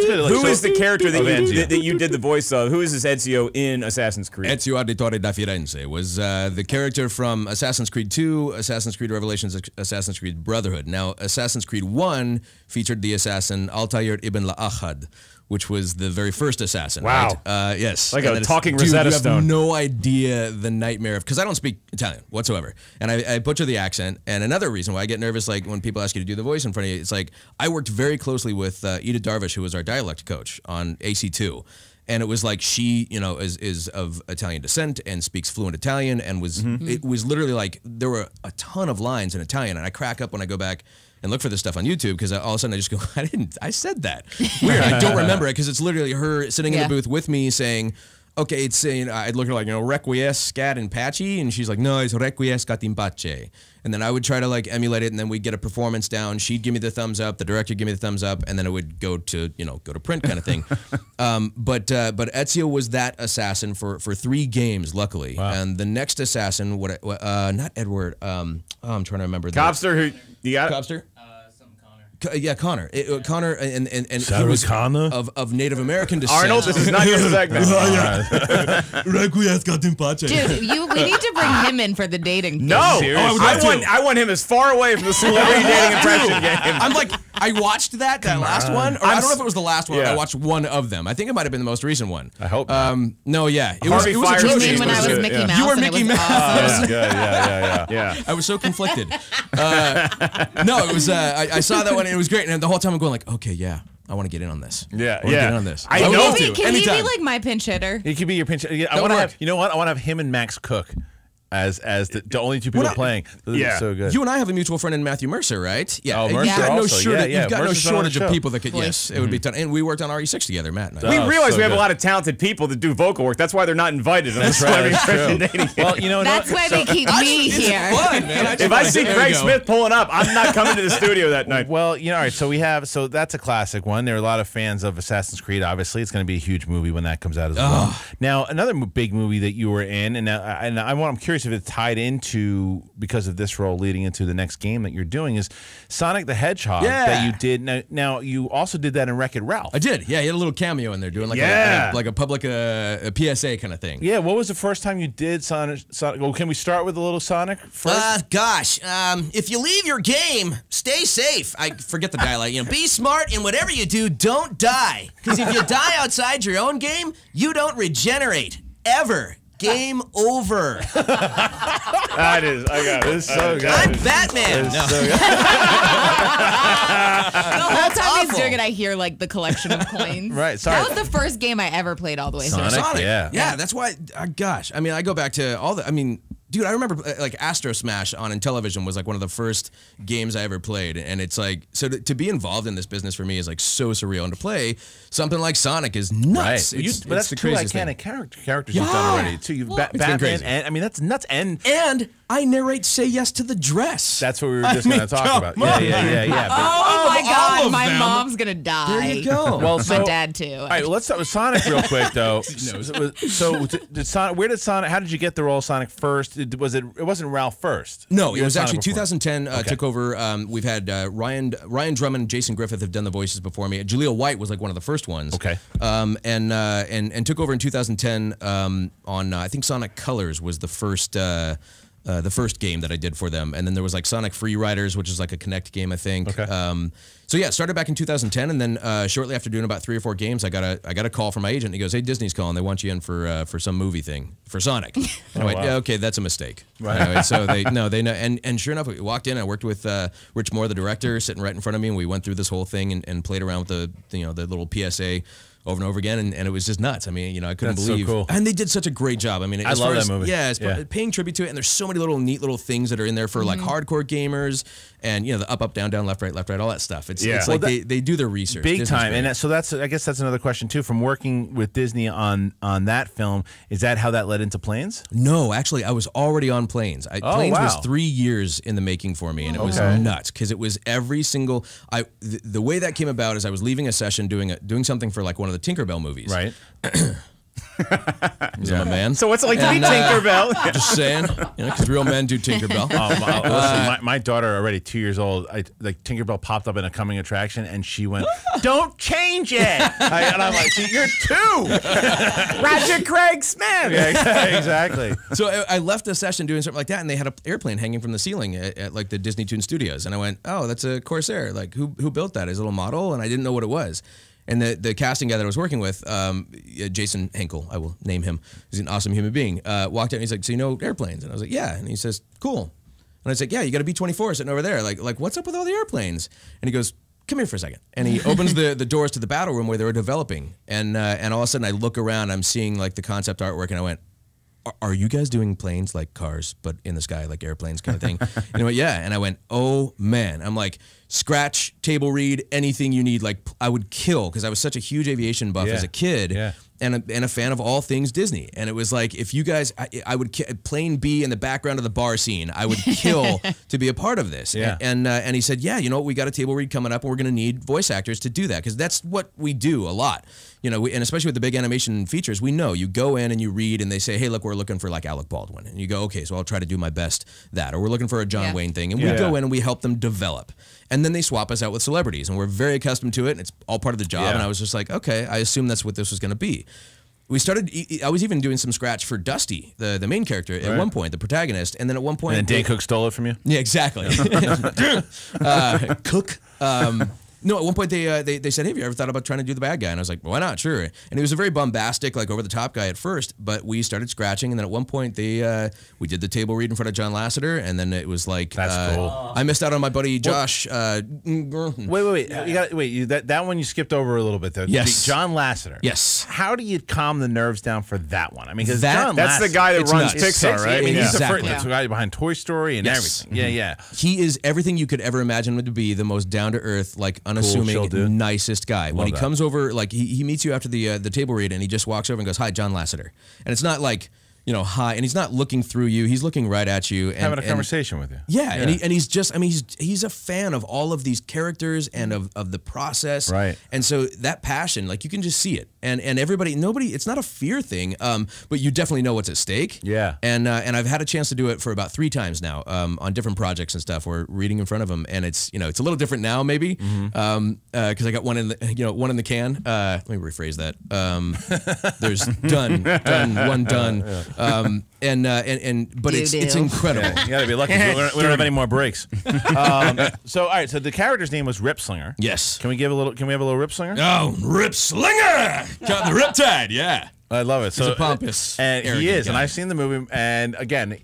good. Like, Who is the character of Ezio. that you did the voice of? Who is this Ezio in Assassin's Creed? Ezio Auditore da Firenze was the character from Assassin's Creed 2, Assassin's Creed Revelations, Assassin's Creed Brotherhood. Now, Assassin's Creed 1 featured the assassin Altair ibn La'ahad, which was the very first Assassin. Wow. Right? Yes. Like And a then it's- talking dude, Rosetta you have Stone. no idea the nightmare of, because I don't speak Italian whatsoever, and I butcher the accent. And another reason why I get nervous, like when people ask you to do the voice in front of you, it's like I worked very closely with Ida Darvish, who was our dialect coach on AC2. And it was like she, is of Italian descent and speaks fluent Italian, and was it was literally like there were a ton of lines in Italian, and I crack up when I go back and look for this stuff on YouTube because all of a sudden I just go, I said that. Weird. I don't remember it because it's literally her sitting in the booth with me saying, okay, it's saying, I'd look at her like, requiescat in Pace, and she's like, no, it's requiescat in Pace. And then I would try to like emulate it, and then we'd get a performance down. She'd give me the thumbs up, the director give me the thumbs up, and then it would go to print kind of thing. But Ezio was that assassin for 3 games, luckily. Wow. And the next assassin, not Edward, I'm trying to remember. Cobster, who you got? Cobster? Yeah, Connor. Connor and Sarah he was Connor? of Native American descent. Arnold, this is not your segment. Dude, we need to bring him in for the dating. No, I want him as far away from the celebrity dating impression game. I'm like, I watched that last one, or I don't know if it was the last one. I watched one of them. I think it might have been the most recent one. I hope. No, yeah, it Harvey was Fires atrocious. You mean when I was Mickey Mouse? You were and it Mickey was Mouse. awesome? Yeah. I was so conflicted. No, it was. I saw that one, and it was great. And the whole time I'm going like, okay, yeah, I want to get in on this. Yeah, I want to get in on this. I would know. love to. Can he Anytime. be like my pinch hitter? He could be your pinch. I That want to would have. work. You know what? I want to have him and Max Cook as the only two people playing. Yeah. So good. You and I have a mutual friend in Matthew Mercer, right? Yeah. Oh, Mercer You've got also. no shortage, Yeah. You've got no Mercer's on the shortage of show. people that could. Yes, it would be ton. And we worked on RE6 together, Matt and I. We realize so we have good. a lot of talented people that do vocal work. That's why they're not invited on That's the right. celebrity That's impression true. dating game. Well, you know, That's why they keep me here. Fun, man. If I see Craig Smith pulling up, I'm not coming to the studio that night. Well, all right. So that's a classic one. There are a lot of fans of Assassin's Creed. Obviously, it's going to be a huge movie when that comes out as well. Now, another big movie that you were in, and I'm curious if it's tied into because of this role leading into the next game that you're doing is Sonic the Hedgehog that you did. Now you also did that in Wreck-It Ralph. I did. Yeah, he had a little cameo in there doing like a public a PSA kind of thing. Yeah. What was the first time you did Sonic? Well, can we start with a little Sonic first? If you leave your game, stay safe. I forget the dialect. Be smart and whatever you do, don't die. Because if you die outside your own game, you don't regenerate ever. Game over. That is. I got it. It's so good. I'm Batman. It's No. so good. The whole time he's awful. doing it, I hear like the collection of coins. Right, sorry. That was the first game I ever played all the way through. Sonic, yeah. Yeah, that's why. Gosh, I mean, I go back to all the. I mean, dude, I remember like Astro Smash on Intellivision was like one of the first games I ever played, and it's like so to be involved in this business for me is like so surreal, and to play something like Sonic is nuts. Right. It's But that's the two craziest iconic thing. characters you've done already too. You've Batman, crazy. and I mean that's nuts. And I narrate "Say Yes to the Dress." that's what we were just going to talk about. Yeah. Oh my Of all God, of my them. mom's gonna die. There you go. Well, My dad too. All right, well, let's start with Sonic real quick, though. So, did Sonic? Where did Sonic? How did you get the role of Sonic first? It wasn't Ralph first. No, You it had was Sonic actually before. 2010. Took over. We've had Ryan Drummond, Jason Griffith have done the voices before me. Jaleel White was like one of the first ones. Okay. And took over in 2010 on I think Sonic Colors was the first game that I did for them, and then there was like Sonic Free Riders, which is like a Connect game, I think. Okay. So yeah, it started back in 2010, and then shortly after doing about 3 or 4 games, I got a call from my agent. He goes, "Hey, Disney's calling. They want you in for some movie thing for Sonic." And I went, "Yeah, okay, that's a mistake." Right. Anyway, so they know, and sure enough, we walked in. I worked with Rich Moore, the director, sitting right in front of me, and we went through this whole thing and played around with the little PSA. Over and over again, and it was just nuts. I mean, I couldn't That's so believe. cool. And they did such a great job. I mean, I as love far that as, movie. Yeah, Yeah. paying tribute to it, and there's so many neat little things that are in there for like hardcore gamers, and the up, down, left, right, all that stuff. It's like they do their research big Disney's time. great. And so I guess that's another question too. From working with Disney on that film, is that how that led into Planes? No, actually, I was already on Planes. Planes was 3 years in the making for me, and it was nuts because it was every single. The way that came about is I was leaving a session doing something for like one of the Tinkerbell movies, Right. He's a man. So what's it like to be Tinkerbell? Just saying, because real men do Tinkerbell. Listen, my daughter, already 2 years old, like Tinkerbell popped up in a coming attraction, and she went, "Don't change it!" And I'm like, "You're 2, Roger Craig Smith." Yeah, exactly. So I left the session doing something like that, and they had an airplane hanging from the ceiling at like the Disney Toon Studios, and I went, "Oh, that's a Corsair. Like who built that? His little model?" And I didn't know what it was. And the casting guy that I was working with, Jason Henkel, I will name him. He's an awesome human being. Walked out and he's like, "So you know airplanes?" And I was like, "Yeah." And he says, "Cool." And I was like, "Yeah, you got a B-24 sitting over there. Like what's up with all the airplanes?" And he goes, "Come here for a second." And he opens the doors to the battle room where they were developing. And all of a sudden I look around, I'm seeing like the concept artwork, and I went, "Are you guys doing planes like cars, but in the sky, like airplanes kind of thing?" And he went, "Yeah." And I went, "Oh man." I'm like, scratch, table read, anything you need. Like I would kill, because I was such a huge aviation buff as a kid. Yeah. And a fan of all things Disney. And it was like, if you guys, I would, plane B in the background of the bar scene, I would kill to be a part of this. Yeah. And he said, "Yeah, you know what, we got a table read coming up, and we're going to need voice actors to do that, because that's what we do a lot. You know, and especially with the big animation features, we know you go in and you read, and they say, hey, look, we're looking for like Alec Baldwin. And you go, okay, so I'll try to do my best that. Or we're looking for a John Wayne thing. And we go in and we help them develop. And then they swap us out with celebrities, and we're very accustomed to it, and it's all part of the job. And I was just like, okay, I assume that's what this was going to be. We started, I was even doing some scratch for Dusty, the main character, at one point, the protagonist. And then at one point... And then Dan Cook stole it from you? Yeah, exactly. Cook. No, at one point they said, "Hey, have you ever thought about trying to do the bad guy?" And I was like, "Why not? Sure." And he was a very bombastic, like over-the-top guy at first, but we started scratching, and then at one point we did the table read in front of John Lasseter, and then it was like... That's cool. I missed out on my buddy Josh. Wait. That one you skipped over a little bit, though. Yes. John Lasseter. Yes. How do you calm the nerves down for that one? I mean, because that's the guy that runs Pixar, right? I mean, he's Exactly. that's the guy behind Toy Story and everything. Yeah. He is everything you could ever imagine him to be, the most down-to-earth, like unassuming, nicest guy. When he comes over, like he meets you after the table read, and he just walks over and goes, "Hi, John Lasseter." And it's not like, you know, hi, and he's not looking through you. He's looking right at you. And, having a conversation with you. Yeah, and he's just, I mean, he's a fan of all of these characters and of the process. Right. And so that passion, like you can just see it. And nobody, it's not a fear thing, but you definitely know what's at stake. Yeah. And I've had a chance to do it for about 3 times now on different projects and stuff. We're reading in front of him, and it's, you know, it's a little different now maybe because I got one in the can. Let me rephrase that. There's done, one done. But it's incredible. You gotta be lucky. We don't have any more breaks. So all right. So the character's name was Ripslinger. Yes. Can we have a little Ripslinger? Oh, Ripslinger! Got the Riptide. Yeah. I love it. He's a pompous, and he arrogant is. guy. And I've seen the movie. And again,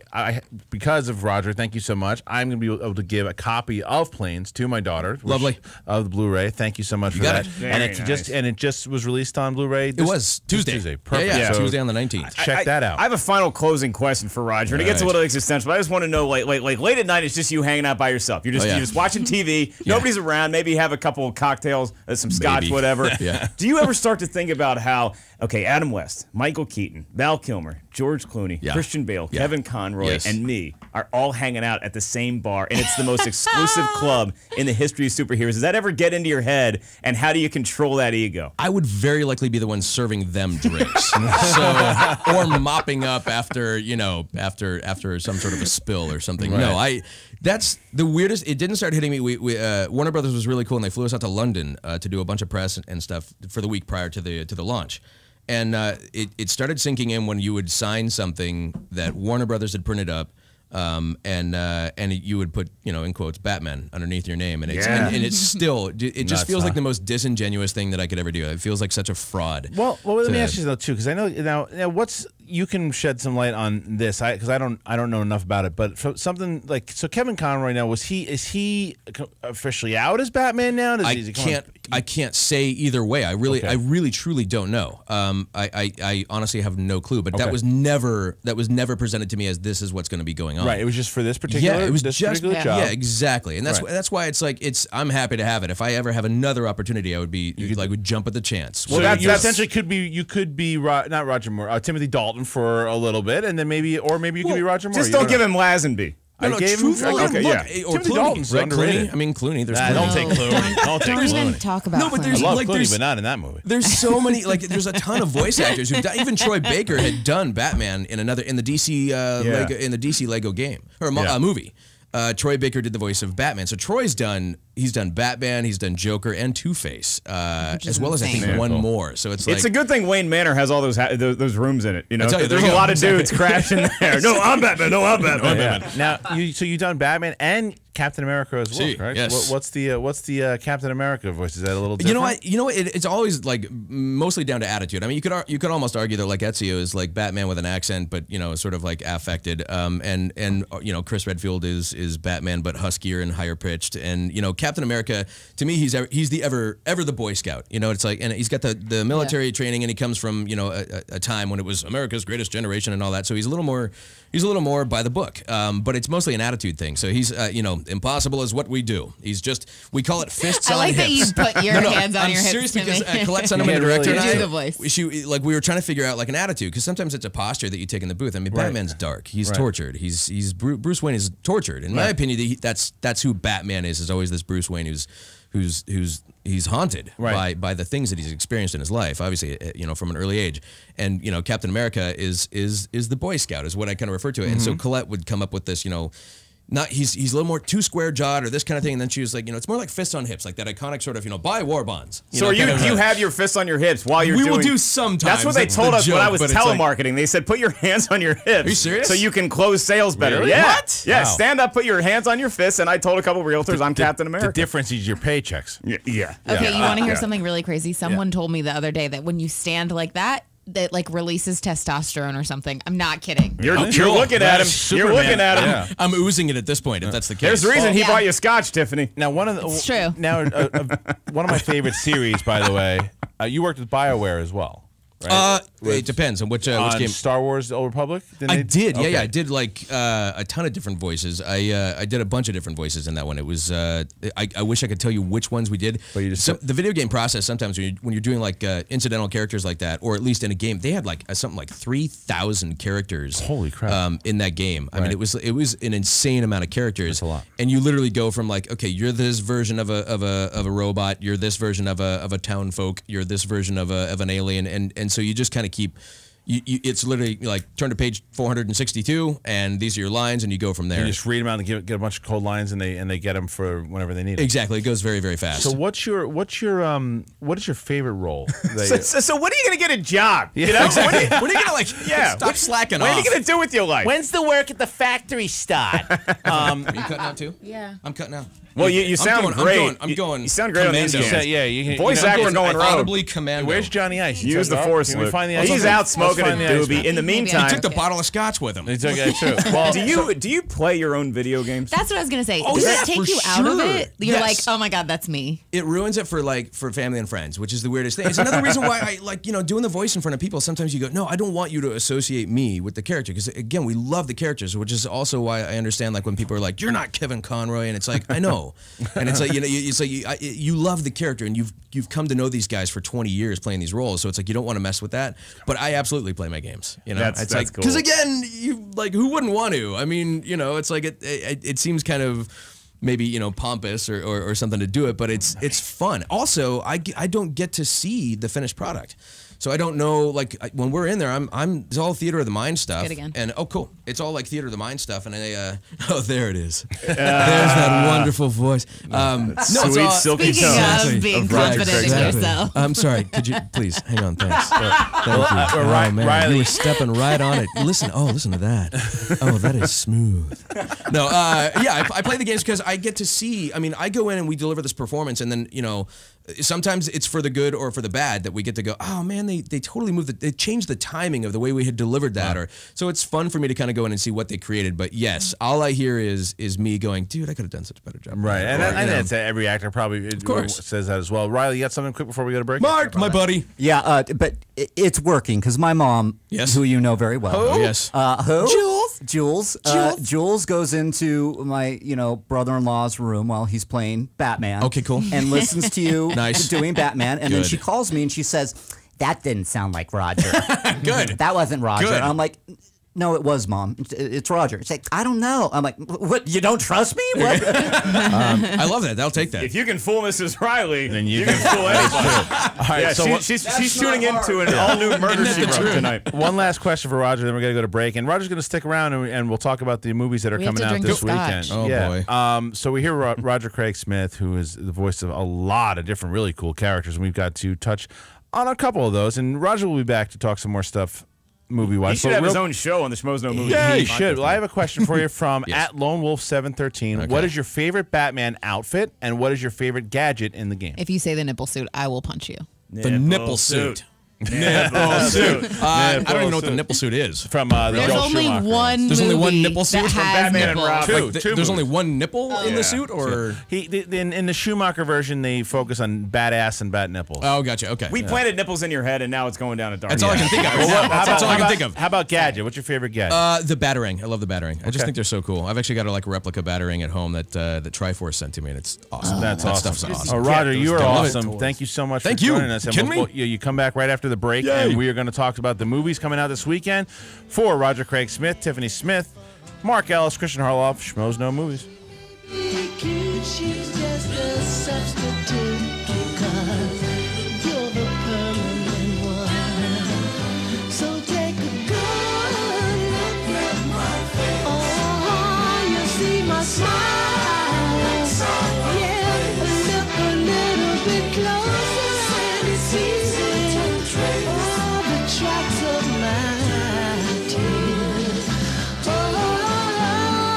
because of Roger, thank you so much. I'm going to be able to give a copy of Planes to my daughter. Lovely. Of the Blu-ray. Thank you so much for that. And it just was released on Blu-ray. It was Tuesday. Perfect. Yeah. So Tuesday on the 19th. Check that out. I have a final closing question for Roger, and it gets a little existential. But I just want to know, like late at night, it's just you hanging out by yourself. You're just watching TV. Nobody's around. Maybe you have a couple of cocktails, some scotch, whatever. Do you ever start to think about how? Okay, Adam West, Michael Keaton, Val Kilmer, George Clooney, Christian Bale, Kevin Conroy, and me are all hanging out at the same bar, and it's the most exclusive club in the history of superheroes. Does that ever get into your head, and how do you control that ego? I would very likely be the one serving them drinks, or mopping up after some sort of a spill or something. Right. No, that's the weirdest. It didn't start hitting me. Warner Brothers was really cool, and they flew us out to London to do a bunch of press and stuff for the week prior to the launch. And it started sinking in when you would sign something that Warner Brothers had printed up, and you would put, in quotes, Batman underneath your name, and it's still, it just feels like the most disingenuous thing that I could ever do. It feels like such a fraud. Well, let me ask you though too, because I know now what's you can shed some light on this, because I don't know enough about it, but for something like Kevin Conroy now is he officially out as Batman now? I can't say either way. I really truly don't know. I honestly have no clue. But that was never presented to me as this is what's going to be going on. Right. It was just for this particular. Yeah, it was particular job. Yeah, exactly. And that's why it's like I'm happy to have it. If I ever have another opportunity, I would would jump at the chance. Well, you essentially could be not Roger Moore, Timothy Dalton for a little bit, and then maybe you could be Roger Moore. Just don't give him Lazenby. No, truthfully, or Timothy Clooney, Dalton's right? underrated. Clooney. I mean, Clooney. There's Don't take Clooney. Don't even talk about. No, but Clooney. there's I love like Clooney, but not in that movie. There's so many there's a ton of voice actors who even Troy Baker had done Batman in the DC Lego game or movie. Troy Baker did the voice of Batman. So he's done Batman, he's done Joker and Two-Face, as well as I think one more. So it's a good thing Wayne Manor has all those rooms in it. There's a lot of dudes crashing there. No, I'm Batman. No, I'm Batman. Now, you've done Batman, and Captain America as well, Si, right? yes. What's the Captain America voice? Is that a little different? You know what? It's always like mostly down to attitude. I mean, you could almost argue that like Ezio is like Batman with an accent, but sort of like affected. And Chris Redfield is Batman, but huskier and higher pitched. And Captain America, to me, he's the ever the Boy Scout. It's like, and he's got the military training, and he comes from a time when it was America's greatest generation and all that. So he's a little more by the book. But it's mostly an attitude thing. So he's impossible is what we do. We call it fists on hips. I like that you put your hands on your hips. Seriously, to me. because Colette Sonneman, the director, and I, do the voice. We were trying to figure out like an attitude, because sometimes it's a posture that you take in the booth. I mean, Batman's dark. He's tortured. He's Bruce Wayne is tortured. In my opinion, that's who Batman is always this Bruce Wayne who's haunted by the things that he's experienced in his life, obviously, from an early age. And Captain America is the Boy Scout, is what I kind of refer to it. And so Colette would come up with this, he's a little more too square jawed or this kind of thing, and then she was like, it's more like fists on hips, like that iconic sort of, buy war bonds. So do you have your fists on your hips while you're we doing? We will do sometimes. That's what they told us when I was telemarketing. They said put your hands on your hips. Are you serious? So you can close sales better. Really? Yeah. What? Yeah. Wow. Stand up, put your hands on your fists, and I told a couple of realtors I'm Captain America. The difference is your paychecks. Yeah. Okay, you want to hear something really crazy? Someone told me the other day that when you stand like that like releases testosterone or something. I'm not kidding. You're looking at him. You're looking at him. Yeah. I'm oozing it at this point, if that's the case. There's a reason he bought you scotch, Tiffany. Now, It's true. Now, one of my favorite series, by the way, you worked with BioWare as well. Right? It depends on which game. Star Wars: The Old Republic. I did. Yeah. I did like a ton of different voices. I did a bunch of different voices in that one. It was. I wish I could tell you which ones we did. But you just the video game process, sometimes when you're doing like incidental characters like that, or at least in a game, they had like something like 3,000 characters. Holy crap! In that game, I mean, it was an insane amount of characters. That's a lot. And you literally go from like, okay, you're this version of a robot, you're this version of a town folk, you're this version of an alien, and so you just kind of keep. It's literally like turn to page 462, and these are your lines, and you go from there. You just read them out and get a bunch of cold lines, and they get them for whenever they need it. Exactly, it goes very, very fast. So what is your favorite role? So when are you gonna get a job? Yeah. You know? Exactly. When are you gonna stop slacking off? What are you gonna do with your life? When's the work at the factory start? Are you cutting out too? Yeah, I'm cutting out. Well, you sound great. I'm going. You sound great on these commando. games. Yeah, you Voice actor going rogue. Audibly commando. Where's Johnny Ice? Use the force. Can we find the ice? He's out smoking a Let's find the ice, doobie. man. In the meantime, He took the bottle of scotch with him. It's okay, true. Well, do you play your own video games? That's what I was gonna say. Oh, Does yeah, it take for you out of sure. it? You're Yes. like, oh my god, that's me. It ruins it for family and friends, which is the weirdest thing. It's another reason why I like doing the voice in front of people. Sometimes you go, no, I don't want you to associate me with the character, because again, we love the characters, which is also why I understand like when people are like, you're not Kevin Conroy, and it's like I know, and it's like it's like you love the character, and you've come to know these guys for 20 years playing these roles, so it's like you don't want to mess with that. But I absolutely play my games. That's like cool. because again, you like who wouldn't want to? I mean, it's like it seems kind of maybe pompous or something to do it, but it's fun. Also, I don't get to see the finished product. So I don't know, like when we're in there, it's all theater of the mind stuff. Good again. And oh, cool, it's all like theater of the mind stuff. And oh, there it is. There's that wonderful voice. Sweet silky Speaking tone. of being confident in yourself. I'm sorry. Could you please hang on? Thanks. Thank you. Oh, man, Riley. you were stepping right on it. Listen to that. Oh, that is smooth. No, yeah, I play the games because I get to see. I mean, I go in and we deliver this performance, and then sometimes it's for the good or for the bad that we get to go, oh man, they totally they changed the timing of the way we had delivered that. Or so it's fun for me to kind of go in and see what they created. But yes, all I hear is me going, dude, I could have done such a better job. Right, and that's every actor probably says that as well. Riley, you got something quick before we go to break? Mark, my buddy. Yeah, but it's working because my mom, Yes. who you know very well. Oh, yes. Who? Jules. Jules goes into my brother-in-law's room while he's playing Batman. Okay, cool. And listens to you Nice. doing Batman, and then Good. she calls me and she says, "That didn't sound like Roger. Good. That wasn't Roger." Good. And I'm like, "No, it was, Mom. It's Roger." It's like, "I don't know." I'm like, "What? You don't trust me?" What? I love that. They'll take that. If you can fool Mrs. Riley, Then you can fool anybody. All right, Yeah, so she's tuning into an all-new Murder She Wrote tonight. one last question for Roger, then we're going to go to break. And Roger's going to stick around, and we'll talk about the movies that are We have coming to out drink this the weekend. scotch. Oh, boy. So we hear Roger Craig Smith, who is the voice of a lot of different really cool characters, and we've got to touch on a couple of those. And Roger will be back to talk some more stuff movie-wise. He should have his own show on the Schmoes No Movies. Yeah, he should. Well, I have a question for you from at Lone Wolf 713. Okay. What is your favorite Batman outfit, and what is your favorite gadget in the game? If you say the nipple suit, I will punch you. The nipple suit. Nipple suit. I don't even know what the nipple suit is. From There's only one. There's only one nipple that suit from has Batman nipples. and Robin. Two There's movies. only one nipple in the suit, or in the Schumacher version, they focus on badass and bat nipples. oh, gotcha. Okay. We planted nipples in your head, and now it's going down a dark. That's all I can think of. Well, That's all I can think of. How about gadget? What's your favorite gadget? The batarang. I love the batarang. I just think they're so cool. I've actually got a replica batarang at home that Triforce sent to me, and it's awesome. That's that awesome. stuff's awesome. Oh, Roger, you are Love it. awesome. Thank you so much Thank for you. joining us. You kidding me? You come back right after the break, Yay. and we are going to talk about the movies coming out this weekend. For Roger Craig Smith, Tiffany Smith, Mark Ellis, Christian Harloff, Schmoes No Movies.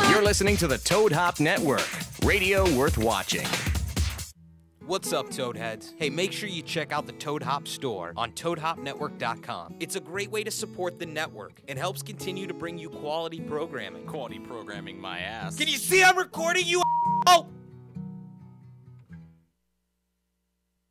You're listening to the Toad Hop Network, radio worth watching. What's up, Toadheads? Hey, make sure you check out the Toad Hop store on ToadHopNetwork.com. It's a great way to support the network and helps continue to bring you quality programming. Quality programming, my ass. Can you see I'm recording you? Oh!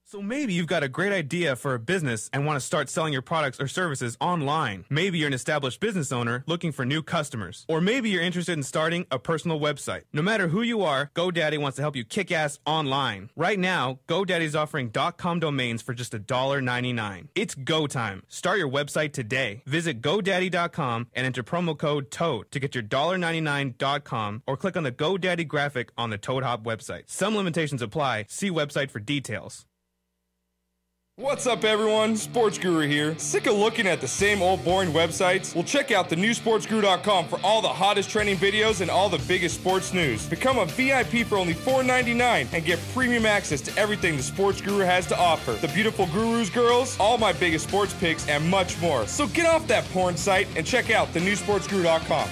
So maybe you've got a great idea for a business and want to start selling your products or services online. Maybe you're an established business owner looking for new customers. Or maybe you're interested in starting a personal website. No matter who you are, GoDaddy wants to help you kick ass online. Right now, GoDaddy's offering .com domains for just $1.99. It's go time. Start your website today. Visit GoDaddy.com and enter promo code TOAD to get your $1.99 .com or click on the GoDaddy graphic on the Toad Hop website. Some limitations apply. See website for details. What's up, everyone? Sports Guru here. Sick of looking at the same old boring websites? Well, check out thenewsportsguru.com for all the hottest trending videos and all the biggest sports news. Become a VIP for only $4.99 and get premium access to everything the Sports Guru has to offer. The beautiful gurus, girls, all my biggest sports picks, and much more. So get off that porn site and check out thenewsportsguru.com.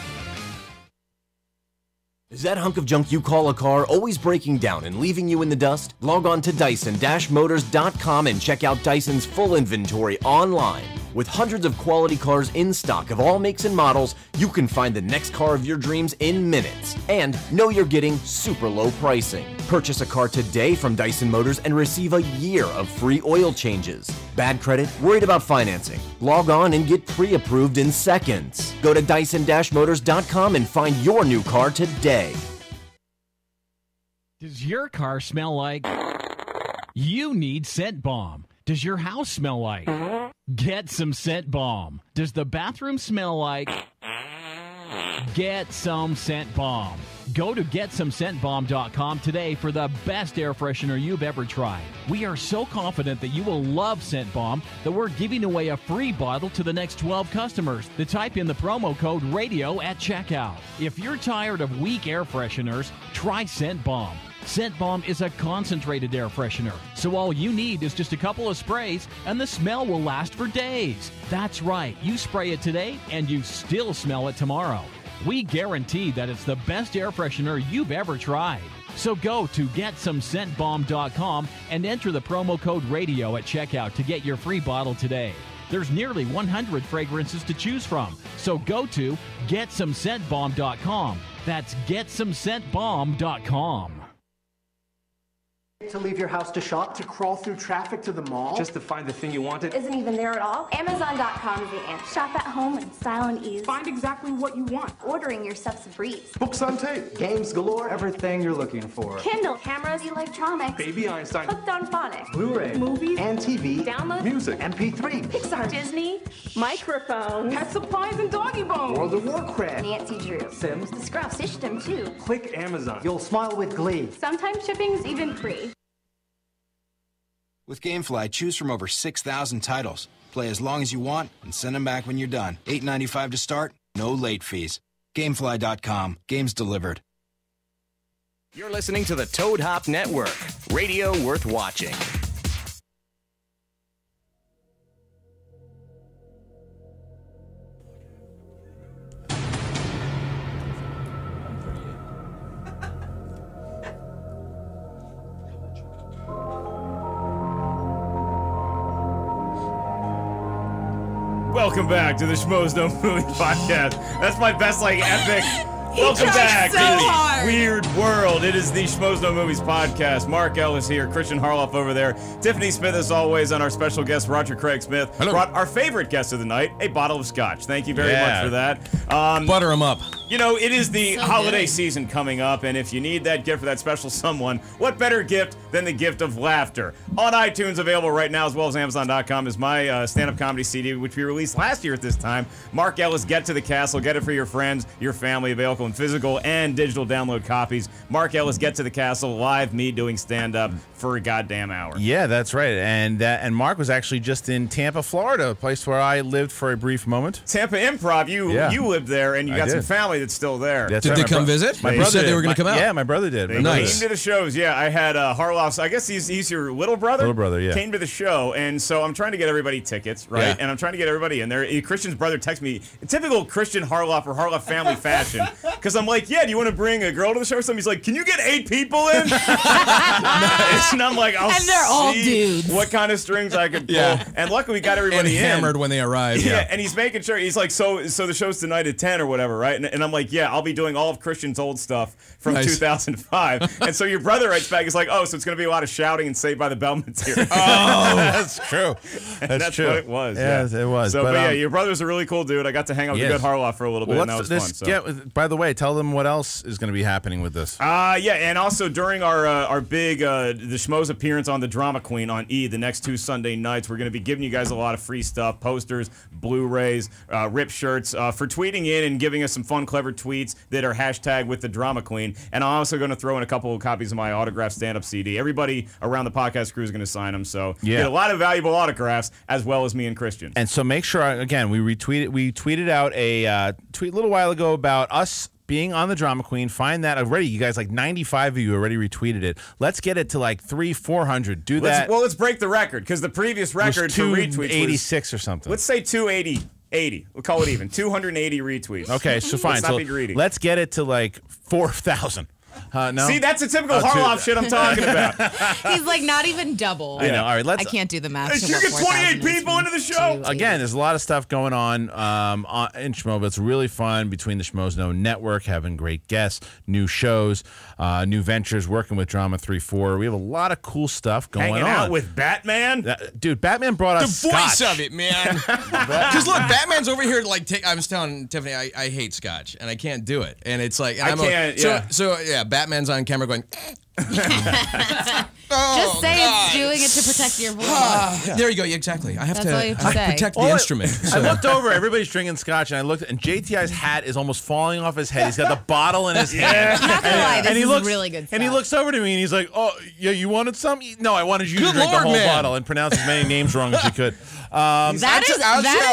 Is that hunk of junk you call a car always breaking down and leaving you in the dust? Log on to Dyson-Motors.com and check out Dyson's full inventory online. With hundreds of quality cars in stock of all makes and models, you can find the next car of your dreams in minutes. And know you're getting super low pricing. Purchase a car today from Dyson Motors and receive a year of free oil changes. Bad credit? Worried about financing? Log on and get pre-approved in seconds. Go to Dyson-Motors.com and find your new car today. Does your car smell like? You need Scent Bomb. Does your house smell like? Get some Scent Bomb. Does the bathroom smell like? Get some Scent Bomb. Go to GetSomeScentBomb.com today for the best air freshener you've ever tried. We are so confident that you will love Scent Bomb that we're giving away a free bottle to the next 12 customers that type in the promo code RADIO at checkout. If you're tired of weak air fresheners, try Scent Bomb. Scent Bomb is a concentrated air freshener, so all you need is just a couple of sprays and the smell will last for days. That's right, you spray it today and you still smell it tomorrow. We guarantee that it's the best air freshener you've ever tried. So go to GetSomeScentBomb.com and enter the promo code RADIO at checkout to get your free bottle today. There's nearly 100 fragrances to choose from, so go to GetSomeScentBomb.com. That's GetSomeScentBomb.com. To leave your house to shop, to crawl through traffic to the mall. Just to find the thing you wanted. Isn't even there at all. Amazon.com is the answer. Shop at home in style and ease. Find exactly what you want. Ordering your stuff's a breeze. Books on tape, games galore, everything you're looking for. Kindle, cameras, electronics. Baby Einstein. Hooked on phonics. Blu-ray, movies, and TV, download, music, MP3, Pixar, Disney, microphones, Pet supplies and doggy bones. World of Warcraft, Nancy Drew, Sims, the Scruff, System too. Click Amazon. You'll smile with glee. Sometimes shipping's even free. With GameFly, choose from over 6,000 titles. Play as long as you want and send them back when you're done. $8.95 to start, no late fees. Gamefly.com. Games delivered. You're listening to the Toad Hop Network, radio worth watching. Welcome back to the Schmoes No Movie Podcast. That's my best, epic. Welcome tried back so to the hard. weird world. It is the Schmoes No Movies Podcast. Mark Ellis here, Christian Harloff over there, Tiffany Smith as always, on our special guest Roger Craig Smith. Hello. Brought our favorite guest of the night, a bottle of scotch. Thank you very much for that. Butter them up. You know, it is the So holiday good. season coming up, and if you need that gift for that special someone, what better gift than the gift of laughter? On iTunes, available right now, as well as Amazon.com, is my stand-up comedy CD, which we released last year at this time. Mark Ellis, Get to the Castle. Get it for your friends, your family, available in physical and digital download copies. Mark Ellis, Get to the Castle, live me doing stand-up for a goddamn hour. Yeah, that's right. And Mark was actually just in Tampa, Florida, a place where I lived for a brief moment. Tampa Improv, you lived there, and you I got some did. family that's still there. That's Did right. they My come bro- visit? My You brother said they did. were going to come out. Yeah, my brother did. They My brother came did. to the shows. Yeah, I had Harloff's. I guess he's your little brother. Little brother, yeah. Came to the show, and so I'm trying to get everybody tickets, right? Yeah. And I'm trying to get everybody in there. Christian's brother texted me, typical Christian Harloff or Harloff family fashion, because I'm like, yeah, do you want to bring a girl to the show or something? He's like, can you get 8 people in? And I'm like, I'll And they're all see dudes. what kind of strings I could pull. Yeah. And luckily we got And everybody in. hammered when they arrived. Yeah, and he's making sure. He's like, so the show's tonight at 10 or whatever, right? And I'm like, yeah, I'll be doing all of Christian's old stuff from Nice. 2005. And so your brother writes back, he's like, oh, so it's going to be a lot of shouting and Saved by the Bell material. Oh, that's true. That's true. what it was. Yeah, it was. So, but yeah, your brother's a really cool dude. I got to hang out with Yes. the good Harloff for a little bit, and that was fun. So. By the way, tell them what else is going to be happening with this. Yeah, and also during our big the Schmoes appearance on the Drama Queen on E, the next 2 Sunday nights, we're going to be giving you guys a lot of free stuff, posters, Blu-rays, rip shirts, for tweeting in and giving us some fun, clever tweets that are hashtag with the Drama Queen. And I'm also going to throw in a couple of copies of my autographed stand-up CD. Everybody around the podcast crew is going to sign them, so you get a lot of valuable autographs, as well as me and Christian. And so make sure, again, we tweeted out a tweet a little while ago about us being on the Drama Queen. Find that already. You guys, 95 of you already retweeted it. Let's get it to 300-400. Do that. Let's break the record, because the previous record for retweets was 286 or something. Let's say 280. We'll call it even. 280 retweets. Okay, so fine. Let's not be greedy. Let's get it to 4,000. No? See, that's a typical Harloff shit I'm talking about. He's like not even double. I know. All right, I can't do the math. to You what get 4,000 28 people into the show. Again, there's a lot of stuff going on in Schmo, but it's really fun between the Schmoes No Network, having great guests, new shows, new ventures, working with Drama 3-4. We have a lot of cool stuff going Hanging on. out with Batman? Dude, Batman brought The us voice scotch. of it, man. Because look, Batman's over here I was telling Tiffany I hate scotch and I can't do it, and it's like I can't. So Batman's on camera going. Just say it's doing it to protect your voice. There you go. Yeah, exactly. I have That's all you have to to say. protect the Well, instrument. I So. looked over, everybody's drinking scotch, and I looked, and JTI's hat is almost falling off his head. He's got the bottle in his hand. I'm not gonna lie, this and he is looks, really good stuff. And he looks over to me, and he's like, "Oh, yeah, you wanted some? No, I wanted you to Good drink Lord, the whole man. bottle and pronounce as many names wrong as you could." That is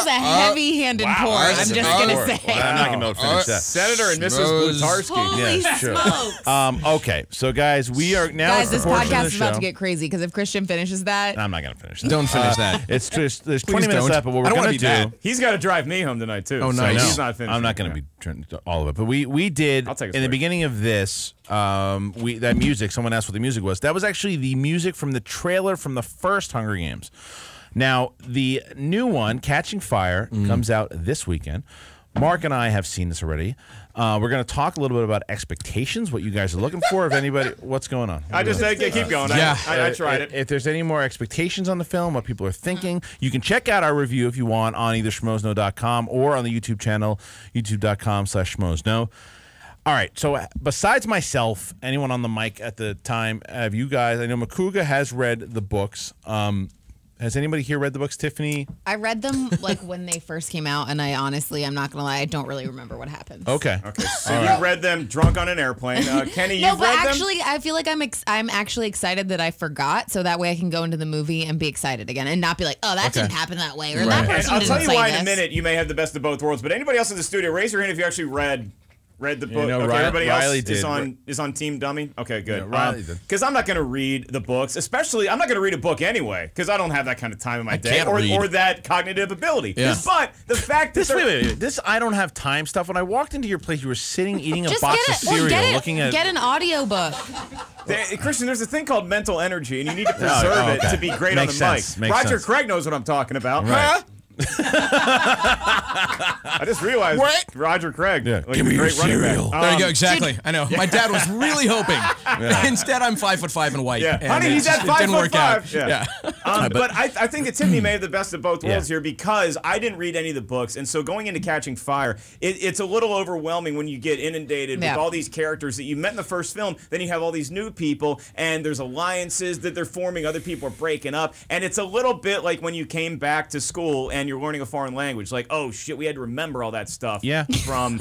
a heavy-handed pour. I'm just gonna say. Well, I'm not gonna be able to finish that. Senator and Mrs. Schmoes. Blutarski. Holy Yeah, sure. smokes! Okay, so guys, we are now. Guys, this a portion of podcast the is about show. to get crazy because if Christian finishes that, I'm not gonna finish that. Don't finish that. It's just there's Please 20 minutes don't. left, but what I we're don't wanna gonna be do. that. He's got to drive me home tonight, too. Oh, so nice. he's not finishing. I'm not going to be trying to all of it, but we did I'll take a in the swig. beginning of this. That music. Someone asked what the music was. That was actually the music from the trailer from the first Hunger Games. Now the new one, Catching Fire, comes out this weekend. Mark and I have seen this already. We're going to talk a little bit about expectations, what you guys are looking for. If anybody, what's going on? I just keep going. Yeah. I tried it. If there's any more expectations on the film, what people are thinking, you can check out our review if you want on either schmoesno.com or on the YouTube channel, youtube.com/schmoesno. All right, so besides myself, anyone on the mic at the time, have you guys, I know Makuga has read the books. Has anybody here read the books, Tiffany? I read them when they first came out, and I'm not gonna lie, I don't really remember what happens. Okay. So you read them drunk on an airplane. Kenny, No, you've but read actually, I feel like I'm actually excited that I forgot, so that way I can go into the movie and be excited again, and not be like, oh, that didn't happen that way, or that them? person And I'll didn't tell you say why this. in a minute. You may have the best of both worlds, but anybody else in the studio, raise your hand if you actually read the book. know, Okay, everybody Riley else did. is on Team Dummy. Okay, good. Yeah, Riley did. Because I'm not going to read the books, especially I'm not going to read a book anyway, because I don't have that kind of time in my day can't read. or that cognitive ability. Yeah. But the fact that This I don't have time stuff. When I walked into your place, you were sitting eating a Just box of get it. Well, cereal, looking at. get an audiobook. Christian, there's a thing called mental energy, and you need to preserve it to be great Makes on the sense. mic. Makes Roger sense. Craig knows what I'm talking about. Right. Huh? I just realized Roger Craig. Yeah. Like Give me your great running back. cereal. There you go. Exactly. I know. My dad was really hoping. Instead, I'm 5'5" and white. Yeah. And Honey, he's at it didn't work 5'5". out. Yeah. But I think that Tiffany made the best of both worlds here because I didn't read any of the books, and so going into Catching Fire, it's a little overwhelming when you get inundated with all these characters that you met in the first film. Then you have all these new people, and there's alliances that they're forming. Other people are breaking up, and it's a little bit like when you came back to school and you're learning a foreign language. Like, oh shit, we had to remember all that stuff. From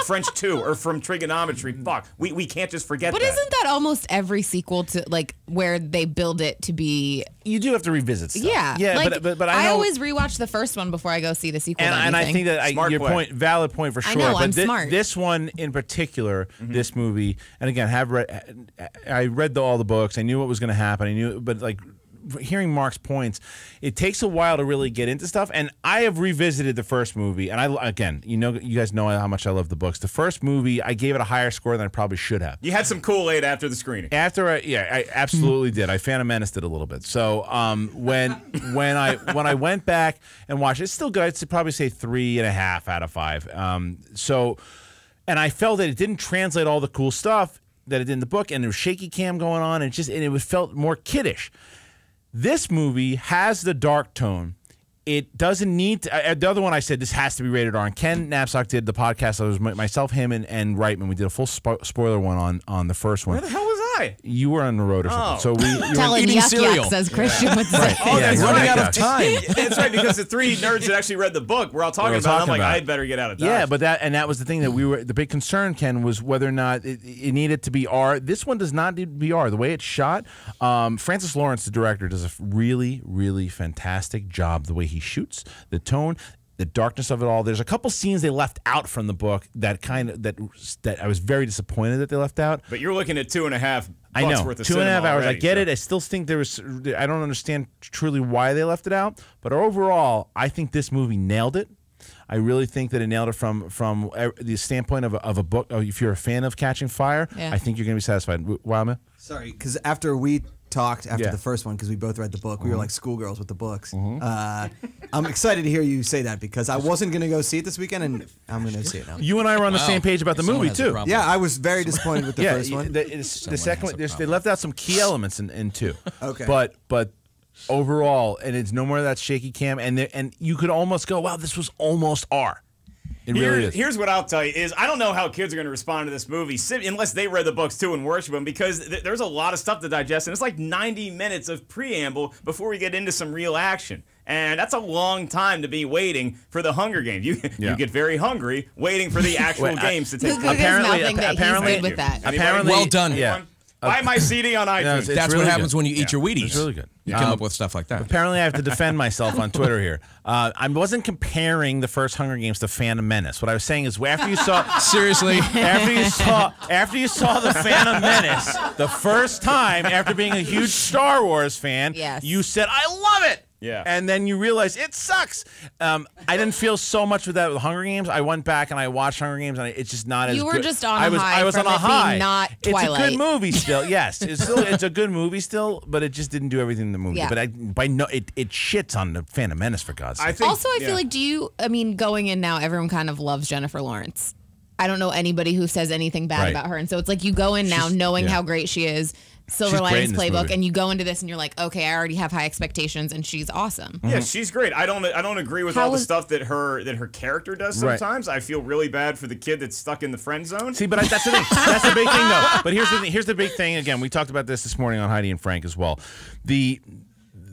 French 2 or from trigonometry. Fuck, we can't just forget. But isn't that almost every sequel to like where they build it to be? You do have to revisit stuff. Yeah, like, but I know, always rewatch the first one before I go see the sequel. And I think that your point, valid point for sure. I know, but I'm smart. This one in particular, this movie, and again, I read all the books. I knew what was going to happen. I knew, but like hearing Mark's points, it takes a while to really get into stuff. And I have revisited the first movie, and you guys know how much I love the books. The first movie, I gave it a higher score than I probably should have. You had some Kool-Aid after the screening. I absolutely did. I Phantom Menaced it a little bit. So when I went back and watched it, it's still good. I'd probably say 3.5 out of 5. And I felt that it didn't translate all the cool stuff that it did in the book, and there was shaky cam going on, and it felt more kiddish. This movie has the dark tone. It doesn't need to. The other one I said this has to be rated R. And Ken Knapsack did the podcast. It was myself, him, and Reitman. We did a full spoiler one on the first one. Where the hell was I? You were on the road or something. So you were eating cereal. Says Christian would say. Right. Oh, that's running out of time. That's right, because the three nerds that actually read the book we're all talking about. I'm like, I'd better get out of Dodge. Yeah, but that was the thing that the big concern, Ken, was whether or not it needed to be R. This one does not need to be R. The way it's shot, Francis Lawrence, the director, does a really, really fantastic job. The way he shoots, the tone, the darkness of it all. There's a couple scenes they left out from the book that I was very disappointed that they left out. But you're looking at 2.5. I know, worth of 2.5 hours. already, I get it. I still think I don't understand truly why they left it out. But overall, I think this movie nailed it. I really think that it nailed it from the standpoint of a book. If you're a fan of Catching Fire, I think you're going to be satisfied. Wildman? Sorry, because after we talked after the first one, because we both read the book, we were like schoolgirls with the books. I'm excited to hear you say that because I wasn't going to go see it this weekend, and I'm going to see it now. You and I were on the same page about the movie too. Yeah, I was very disappointed with the first one. The second one, they left out some key elements in two. Okay, but overall, and it's no more of that shaky cam, and you could almost go, wow, this was almost R. It really is. Here's what I'll tell you is I don't know how kids are going to respond to this movie unless they read the books too and worship them, because there's a lot of stuff to digest, and it's like 90 minutes of preamble before we get into some real action. And that's a long time to be waiting for the Hunger Games. You get very hungry waiting for the actual games to take place. Apparently, with that. Apparently, well done. Yeah. Buy my CD on iTunes. That's really what happens good. when you eat your Wheaties. It's really good. You come up with stuff like that. Apparently, I have to defend myself on Twitter here. I wasn't comparing the first Hunger Games to Phantom Menace. What I was saying is, after you saw seriously, after you saw the Phantom Menace the first time, after being a huge Star Wars fan, you said, "I love it." Yeah. And then you realize it sucks. I didn't feel so much with that with Hunger Games. I went back and I watched Hunger Games, and it's just not as good. You were just on a high. I was from on a it being high. not Twilight. It's a good movie still. Yes, it's a good movie still, but it just didn't do everything in the movie. Yeah. But it shits on the Phantom Menace, for God's sake. I feel like going in now, everyone kind of loves Jennifer Lawrence. I don't know anybody who says anything bad about her, and so it's like you go in now knowing how great she is. Silver Linings Playbook, and you go into this and you're like, okay, I already have high expectations, and she's awesome. Yeah, she's great. I don't agree with all the stuff that her character does sometimes. I feel really bad for the kid that's stuck in the friend zone. See, but that's the thing. That's the big thing, though. But here's the big thing. Again, we talked about this morning on Heidi and Frank as well.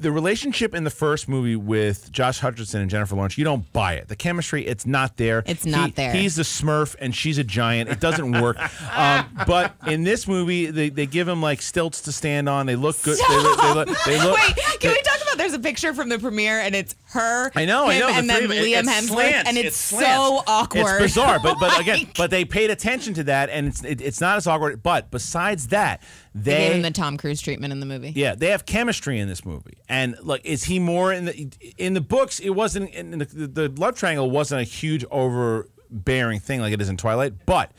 The relationship in the first movie with Josh Hutcherson and Jennifer Lawrence, you don't buy it. The chemistry, it's not there. It's not there. He's a Smurf and she's a giant. It doesn't work. But in this movie, they give him like stilts to stand on. They look good. They look. Wait, can we talk about? There's a picture from the premiere, and it's her. I know. And then Liam Hemsworth, and it's so awkward. It's bizarre, but again, but they paid attention to that, and it's not as awkward. But besides that, they gave him the Tom Cruise treatment in the movie. Yeah, they have chemistry in this movie, and like, is he more in the books? It wasn't in the love triangle wasn't a huge overbearing thing like it is in Twilight, but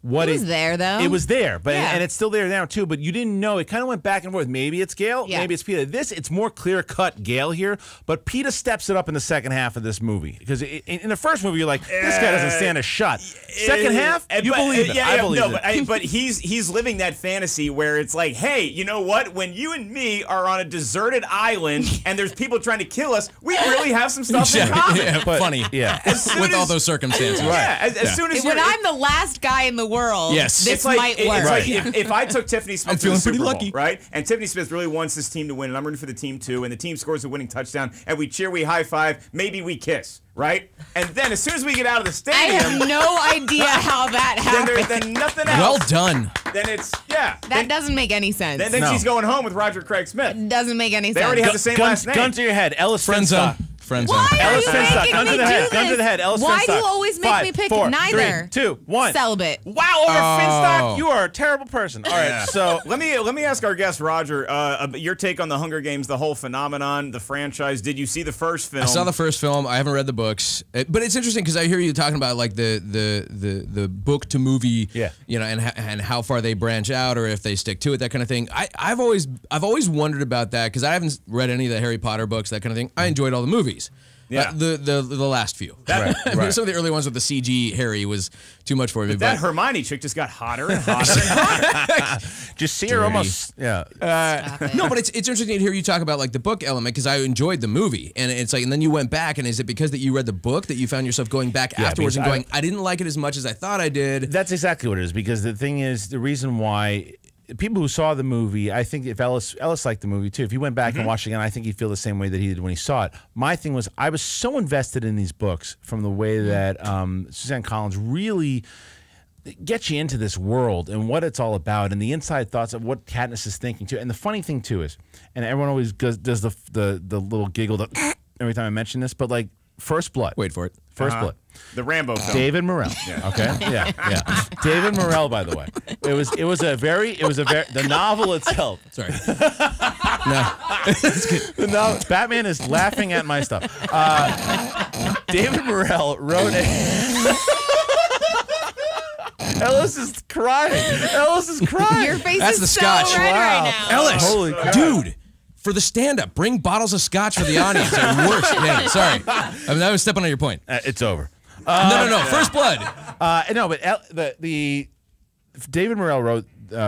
what It was there, though. It was there, but Yeah. and it's still there now too. But you didn't know. It kind of went back and forth. Maybe it's Gale, Yeah. maybe it's Peter. It's more clear cut Gale here, but Peter steps it up in the second half of this movie because in the first movie you're like, this guy doesn't stand a shot. Second half, you believe it. I believe it. But he's living that fantasy where it's like, hey, you know what? When you and me are on a deserted island and there's people trying to kill us, we really have some stuff in common. Yeah, funny. Yeah, With all those circumstances. Yeah, as soon as when I'm the last guy in the world, this it's like, might work. It's like if I took Tiffany Smith I'm to feeling the Super pretty Bowl, lucky. right? And Tiffany Smith really wants this team to win, and I'm rooting for the team too, and the team scores a winning touchdown, and we cheer, we high five, maybe we kiss, right? And then as soon as we get out of the I stadium, have no idea how that happened. then nothing else. Well done. Then it's That doesn't make any sense. Then she's going home with Roger Craig Smith. It doesn't make any sense. They already have the same last name. Gun to your head, Ellis Friend zone. Finstock. Friend zone. Why are Ellis you Finstock. making Gun me to the do head. this? Gun to the head. Ellis Why Finstock. do you always make 5, me pick 4, neither? 3, 2, 1. Celibate. Wow, over Finstock, you are a terrible person. All right, so let me ask our guest Roger your take on the Hunger Games, the whole phenomenon, the franchise. Did you see the first film? I saw the first film. I haven't read the books, but it's interesting because I hear you talking about like the book to movie, you know, and how far they branch out or if they stick to it, that kind of thing. I've always wondered about that because I haven't read any of the Harry Potter books, that kind of thing. I enjoyed all the movies. Yeah. The last few. Right. Some of the early ones with the CG Harry was too much for me. But that Hermione chick just got hotter and hotter and hotter. Just see her almost. Yeah. No, but it's interesting to hear you talk about like the book element because I enjoyed the movie, and it's like, and then you went back, and is it because that you read the book that you found yourself going back afterwards and going, I didn't like it as much as I thought I did? That's exactly what it is because the thing is, the reason why. People who saw the movie, I think if Ellis liked the movie too. If he went back and watched it again, I think he'd feel the same way that he did when he saw it. My thing was, I was so invested in these books from the way that Suzanne Collins really gets you into this world and what it's all about and the inside thoughts of what Katniss is thinking too. And the funny thing too is, and everyone always does the little giggle every time I mention this, but like First Blood. Wait for it. First Blood. The Rambo film. David Morrell. Okay. Yeah. David Morell, by the way. It was a very the novel itself. Sorry. No. The novel, Batman is laughing at my stuff. David Morell wrote Ellis is crying. Your face That's is the so scotch. red right now. Ellis, Holy crap. dude. For the stand-up, bring bottles of scotch for the audience. Worse. Yeah, sorry. I mean, I was stepping on your point. It's over. No. First Blood. No, but the David Morell wrote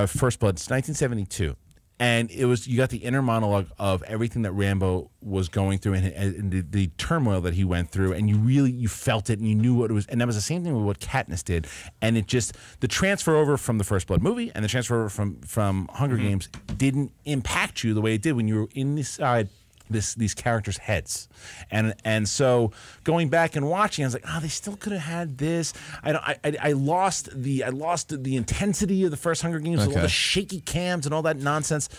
First Blood. It's 1972, and you got the inner monologue of everything that Rambo was going through and the turmoil that he went through, and you felt it and you knew what it was, and that was the same thing with what Katniss did, and it just the transfer over from the First Blood movie and the transfer over from Hunger Games didn't impact you the way it did when you were inside these characters' heads, and so going back and watching, I was like, they still could have had this. I lost the intensity of the first Hunger Games with all the shaky cams and all that nonsense.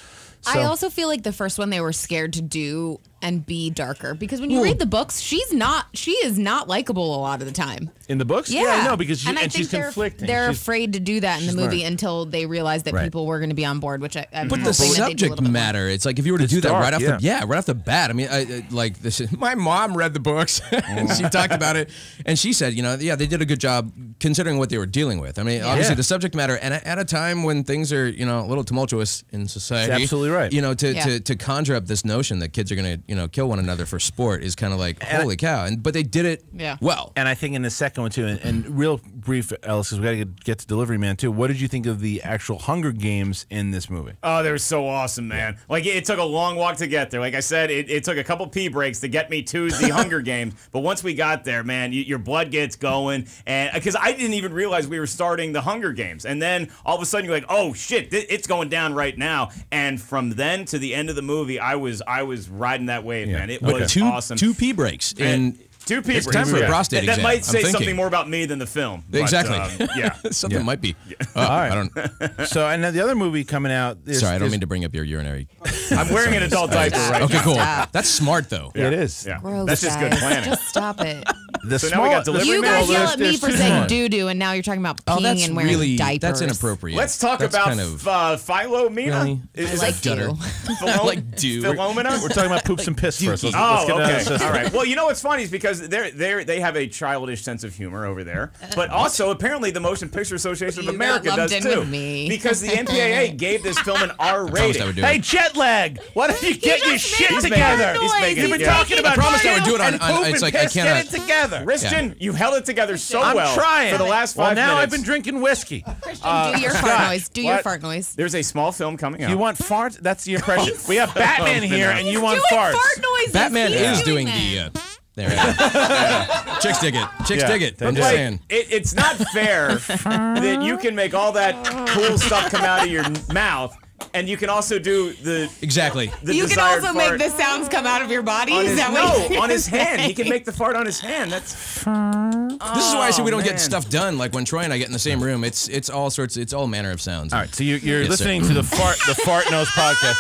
So, I also feel like the first one they were scared to do and be darker because when you read the books, she is not likable a lot of the time. In the books? Yeah, I know because I think she's conflicting. They're afraid to do that in the movie learned. until they realized that people were going to be on board, which I'm But hoping the that they do a subject little bit more. matter, it's like if you were to do that dark, right off the bat. I mean, like this is, my mom read the books and she talked about it, and she said, they did a good job considering what they were dealing with. I mean, obviously the subject matter, and at a time when things are a little tumultuous in society. That's absolutely right. To conjure up this notion that kids are going to kill one another for sport is kind of like holy cow. But they did it well. And I think in the second one too, and real brief, Ellis, because we got to get to Delivery Man too. What did you think of the actual Hunger Games in this movie? Oh, they were so awesome, man. Like, it took a long walk to get there. Like I said, it took a couple pee breaks to get me to the Hunger Games. But once we got there, man, your blood gets going. And because I didn't even realize we were starting the Hunger Games. And then all of a sudden you're like, oh, shit, it's going down right now. And from then to the end of the movie, I was riding that wave, man. It was awesome. 2 pee breaks. And 2 pee breaks. It's time for a prostate exam. That might say I'm thinking. something more about me than the film. But, Exactly. Something might be. All right. I don't. So, and then the other movie coming out. Sorry, I don't mean to bring up your urinary. I'm wearing an adult diaper right Okay, now. cool. Stop. That's smart, though. It is. Yeah. Gross, That's just good guys. planning. Just stop it. So now we got delivery You man. guys yell at me There's for two saying more. doo-doo, and now you're talking about Oh, peeing that's and wearing really diapers. that's inappropriate. Let's talk That's about kind of Philomena. Really? Is like that do. like do. Philomena? We're talking about poops and piss first. Let's Oh, get okay. down to All right. Well, you know what's funny is because they have a childish sense of humor over there, but also apparently the Motion Picture Association of You America got does lumped in too. with me. Because the MPAA gave this film an R promised I rating. would do Hey, it. jet lag! Why don't you get your shit He's together? making- he's making- You've been yeah. talking about I promised I would do it and on- poop it's and like I piss. cannot- Get it together. Christian, you held it together so I'm well trying. for the last 5 well, now minutes. I've been drinking whiskey. Christian, do your fart Scott, noise. Do your what? fart noise. There's a small film coming out. You want farts? That's the impression. We have Batman Oh, here, no. and you want doing farts. fart noises. Batman He's is doing that. the. There it is. Chicks dig it. Chicks dig it. I'm just Like, saying. it's not fair that you can make all that cool stuff come out of your mouth, and you can also do the Exactly. the You can desired also make fart the sounds come out of your body. on Is his, that what no, on his hand. He can make the fart on his hand. That's This is why I say we don't man. get stuff done. Like when Troy and I get in the same room, it's all sorts. It's all manner of sounds. All right, so you're Yes, listening sir. to the Fart Nose podcast.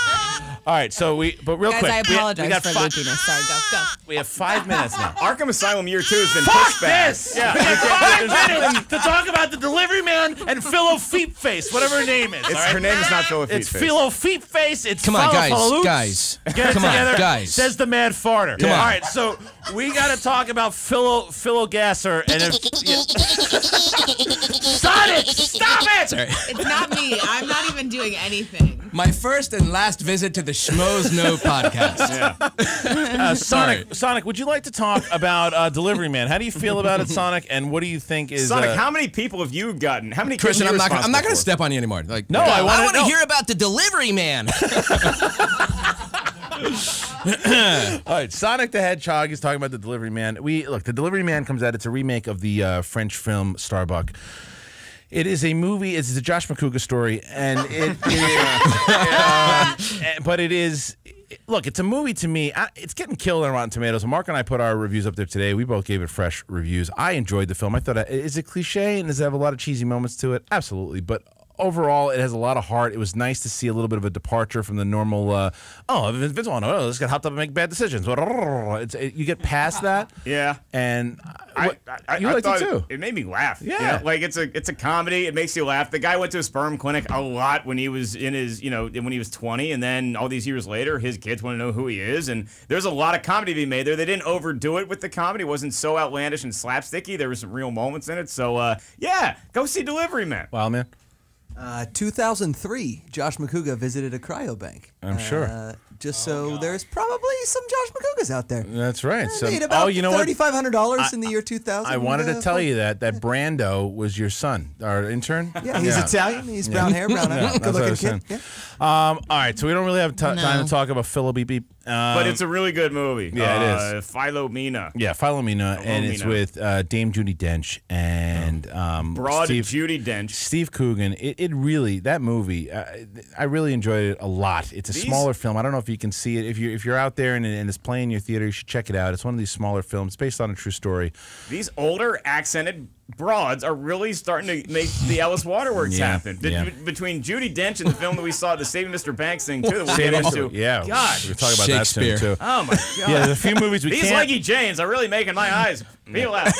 All right, so but real Guys, quick, I apologize we got for five, loopiness. Sorry, go. we have 5 minutes now. Arkham Asylum Year 2 has been Fuck pushed back. this! Yeah, We have 5 minutes to talk about the delivery man and Philo Feet Face, whatever her name is. all right? Her name is not Philo Feet It's Face. Philo Feet Face. It's Come on, guys, Philo guys. Get it Come on, together, guys. says the mad farter. Come on. All right, so we got to talk about Philo Gasser and if, Sonic, stop it! Sorry. It's not me. I'm not even doing anything. My first and last visit to the Schmoes No podcast. Sonic, would you like to talk about Delivery Man? How do you feel about it, Sonic? And what do you think is Sonic, how many people have you gotten? How many? Christian, kids are I'm you not going to responsible step on you anymore. Like, No, I I want wanna to know. hear about the delivery man. All right, Sonic the Hedgehog is talking about the Delivery Man. The Delivery Man comes out. It's a remake of the French film Starbuck. It is a movie. It's a Josh McCouga story, and but it is. Look, it's a movie to me. It's getting killed on Rotten Tomatoes. Mark and I put our reviews up there today. We both gave it fresh reviews. I enjoyed the film. I thought, is it cliche and does it have a lot of cheesy moments to it? Absolutely, but overall, it has a lot of heart. It was nice to see a little bit of a departure from the normal, Vince Vaughn, let's get hopped up and make bad decisions. You get past that. Yeah. And I you liked thought it too. It made me laugh. Yeah. You know, like it's a comedy. It makes you laugh. The guy went to a sperm clinic a lot when he was in his, when he was 20, and then all these years later, his kids want to know who he is. And there's a lot of comedy to be made there. They didn't overdo it with the comedy. It wasn't so outlandish and slapsticky. There were some real moments in it. So yeah, go see Delivery Man. Wow, man. 2003, Josh McCouga visited a cryobank. I'm sure. Just so there's probably some Josh McCougas out there. That's right. So, made about you know what? $3,500 in the year 2000. I wanted to tell you that Brando was your son, our intern. Yeah, he's Italian. He's brown hair, brown eyes. Yeah, Good looking kid. saying. All right, so we don't really have time to talk about Philo Beep Beep. But it's a really good movie. Yeah, it is. Philomena. Yeah, Philomena, and it's with Dame Judi Dench and Broad Judi Dench. Steve Coogan. It really, that movie, I really enjoyed it a lot. It's a smaller film. I don't know if you can see it. If you're out there and it's playing in your theater, you should check it out. It's one of these smaller films based on a true story. These older accented broads are really starting to make the Ellis Waterworks happen. Between Judi Dench and the film that we saw, the Saving Mr. Banks thing, too, that we'll get into. Yeah. God. We're talking about that soon, too. Oh, my God. Yeah, there's a few movies we These can't... leggy Janes are really making my eyes peel out.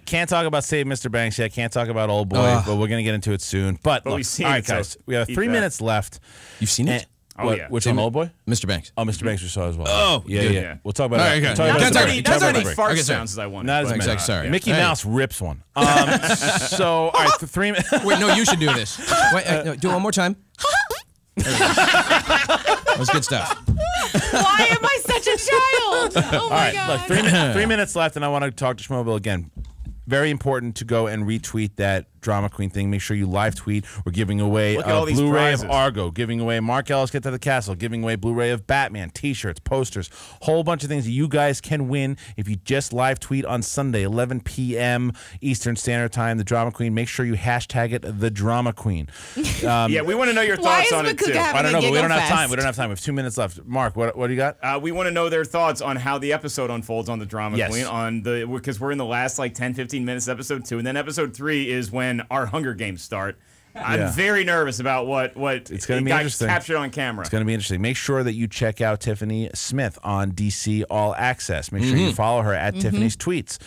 Can't talk about Save Mr. Banks yet. Can't talk about Old Boy, but we're going to get into it soon. But look, we've seen all right, it, so guys. We have keep 3 that. minutes left. You've seen it? Yeah. Which one, Old Boy? Mr. Banks. Oh, Mr. Banks we saw as well. Oh, yeah, good. yeah. We'll talk about All that. right, We'll good. talk about That's that already- break. that's Talk about already the break. fart Okay, sounds as I wanted. Not as Exactly, many. sorry. Mickey Hey. Mouse rips one. So, all right, 3 minutes. Wait, no, you should do this. Wait, no, do it one more time. There we go. That was good stuff. Why am I such a child? Oh All my right, God. look, 3 minutes left, and I want to talk to Schmoeville again. Very important to go and retweet that Drama Queen thing. Make sure you live tweet. We're giving away Look at all a these Blu-ray of prizes. Argo, giving away Mark Ellis Get to the Castle, giving away Blu-ray of Batman, T-shirts, posters, whole bunch of things that you guys can win if you just live tweet on Sunday, 11 p.m. Eastern Standard Time, the Drama Queen. Make sure you hashtag it the Drama Queen. Yeah, we want to know your Why thoughts is on it, too. McCouga having I don't know, but we don't have Giggle time. We fest? don't have time. We have 2 minutes left. Mark, what do you got? We want to know their thoughts on how the episode unfolds on the Drama Yes. Queen, because we're in the last 10, 15 minutes of episode 2, and then episode 3 is when our Hunger Games start. I'm very nervous about what it's going to be got interesting. captured on camera. It's going to be interesting. Make sure that you check out Tiffany Smith on DC All Access. Make sure you follow her at Tiffany's Tweets.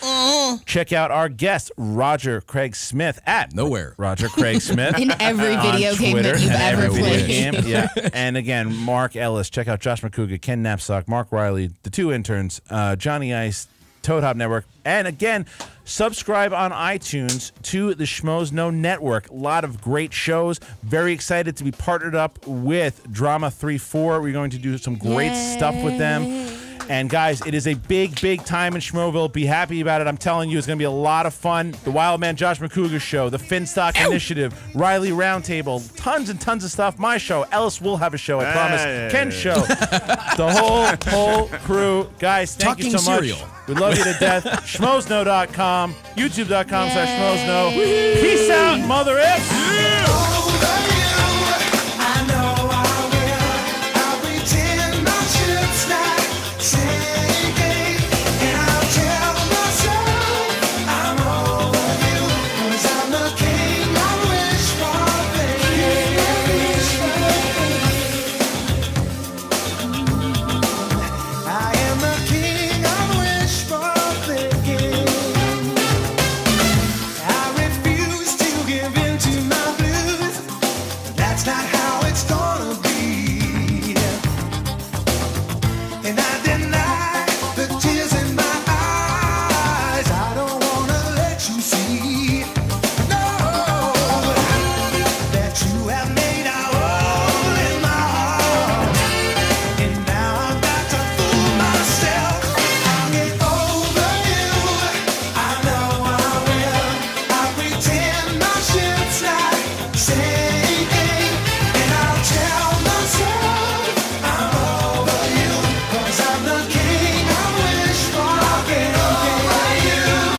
Check out our guest, Roger Craig Smith, at Roger Craig Smith. In every video game Twitter, that you've and ever every video played. game, yeah. And again, Mark Ellis. Check out Josh McCouga, Ken Knapsack, Mark Riley, the two interns, Johnny Ice, Toad Hop Network. And again, subscribe on iTunes to the Schmoes Know Network. A lot of great shows. Very excited to be partnered up with Drama 3-4. We're going to do some great stuff with them. And guys, it is a big, big time in Schmoville. Be happy about it. I'm telling you, it's going to be a lot of fun. The Wild Man Josh McCouga Show, the Finstock Initiative, Riley Roundtable, tons and tons of stuff. My show, Ellis will have a show, I promise. Ken's show, the whole crew. Guys, thank you so much. Cereal. We love you to death. Schmoesknow.com, youtube.com/schmoesknow. Peace out, mother ifs.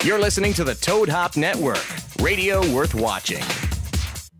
You're listening to the Toad Hop Network, radio worth watching.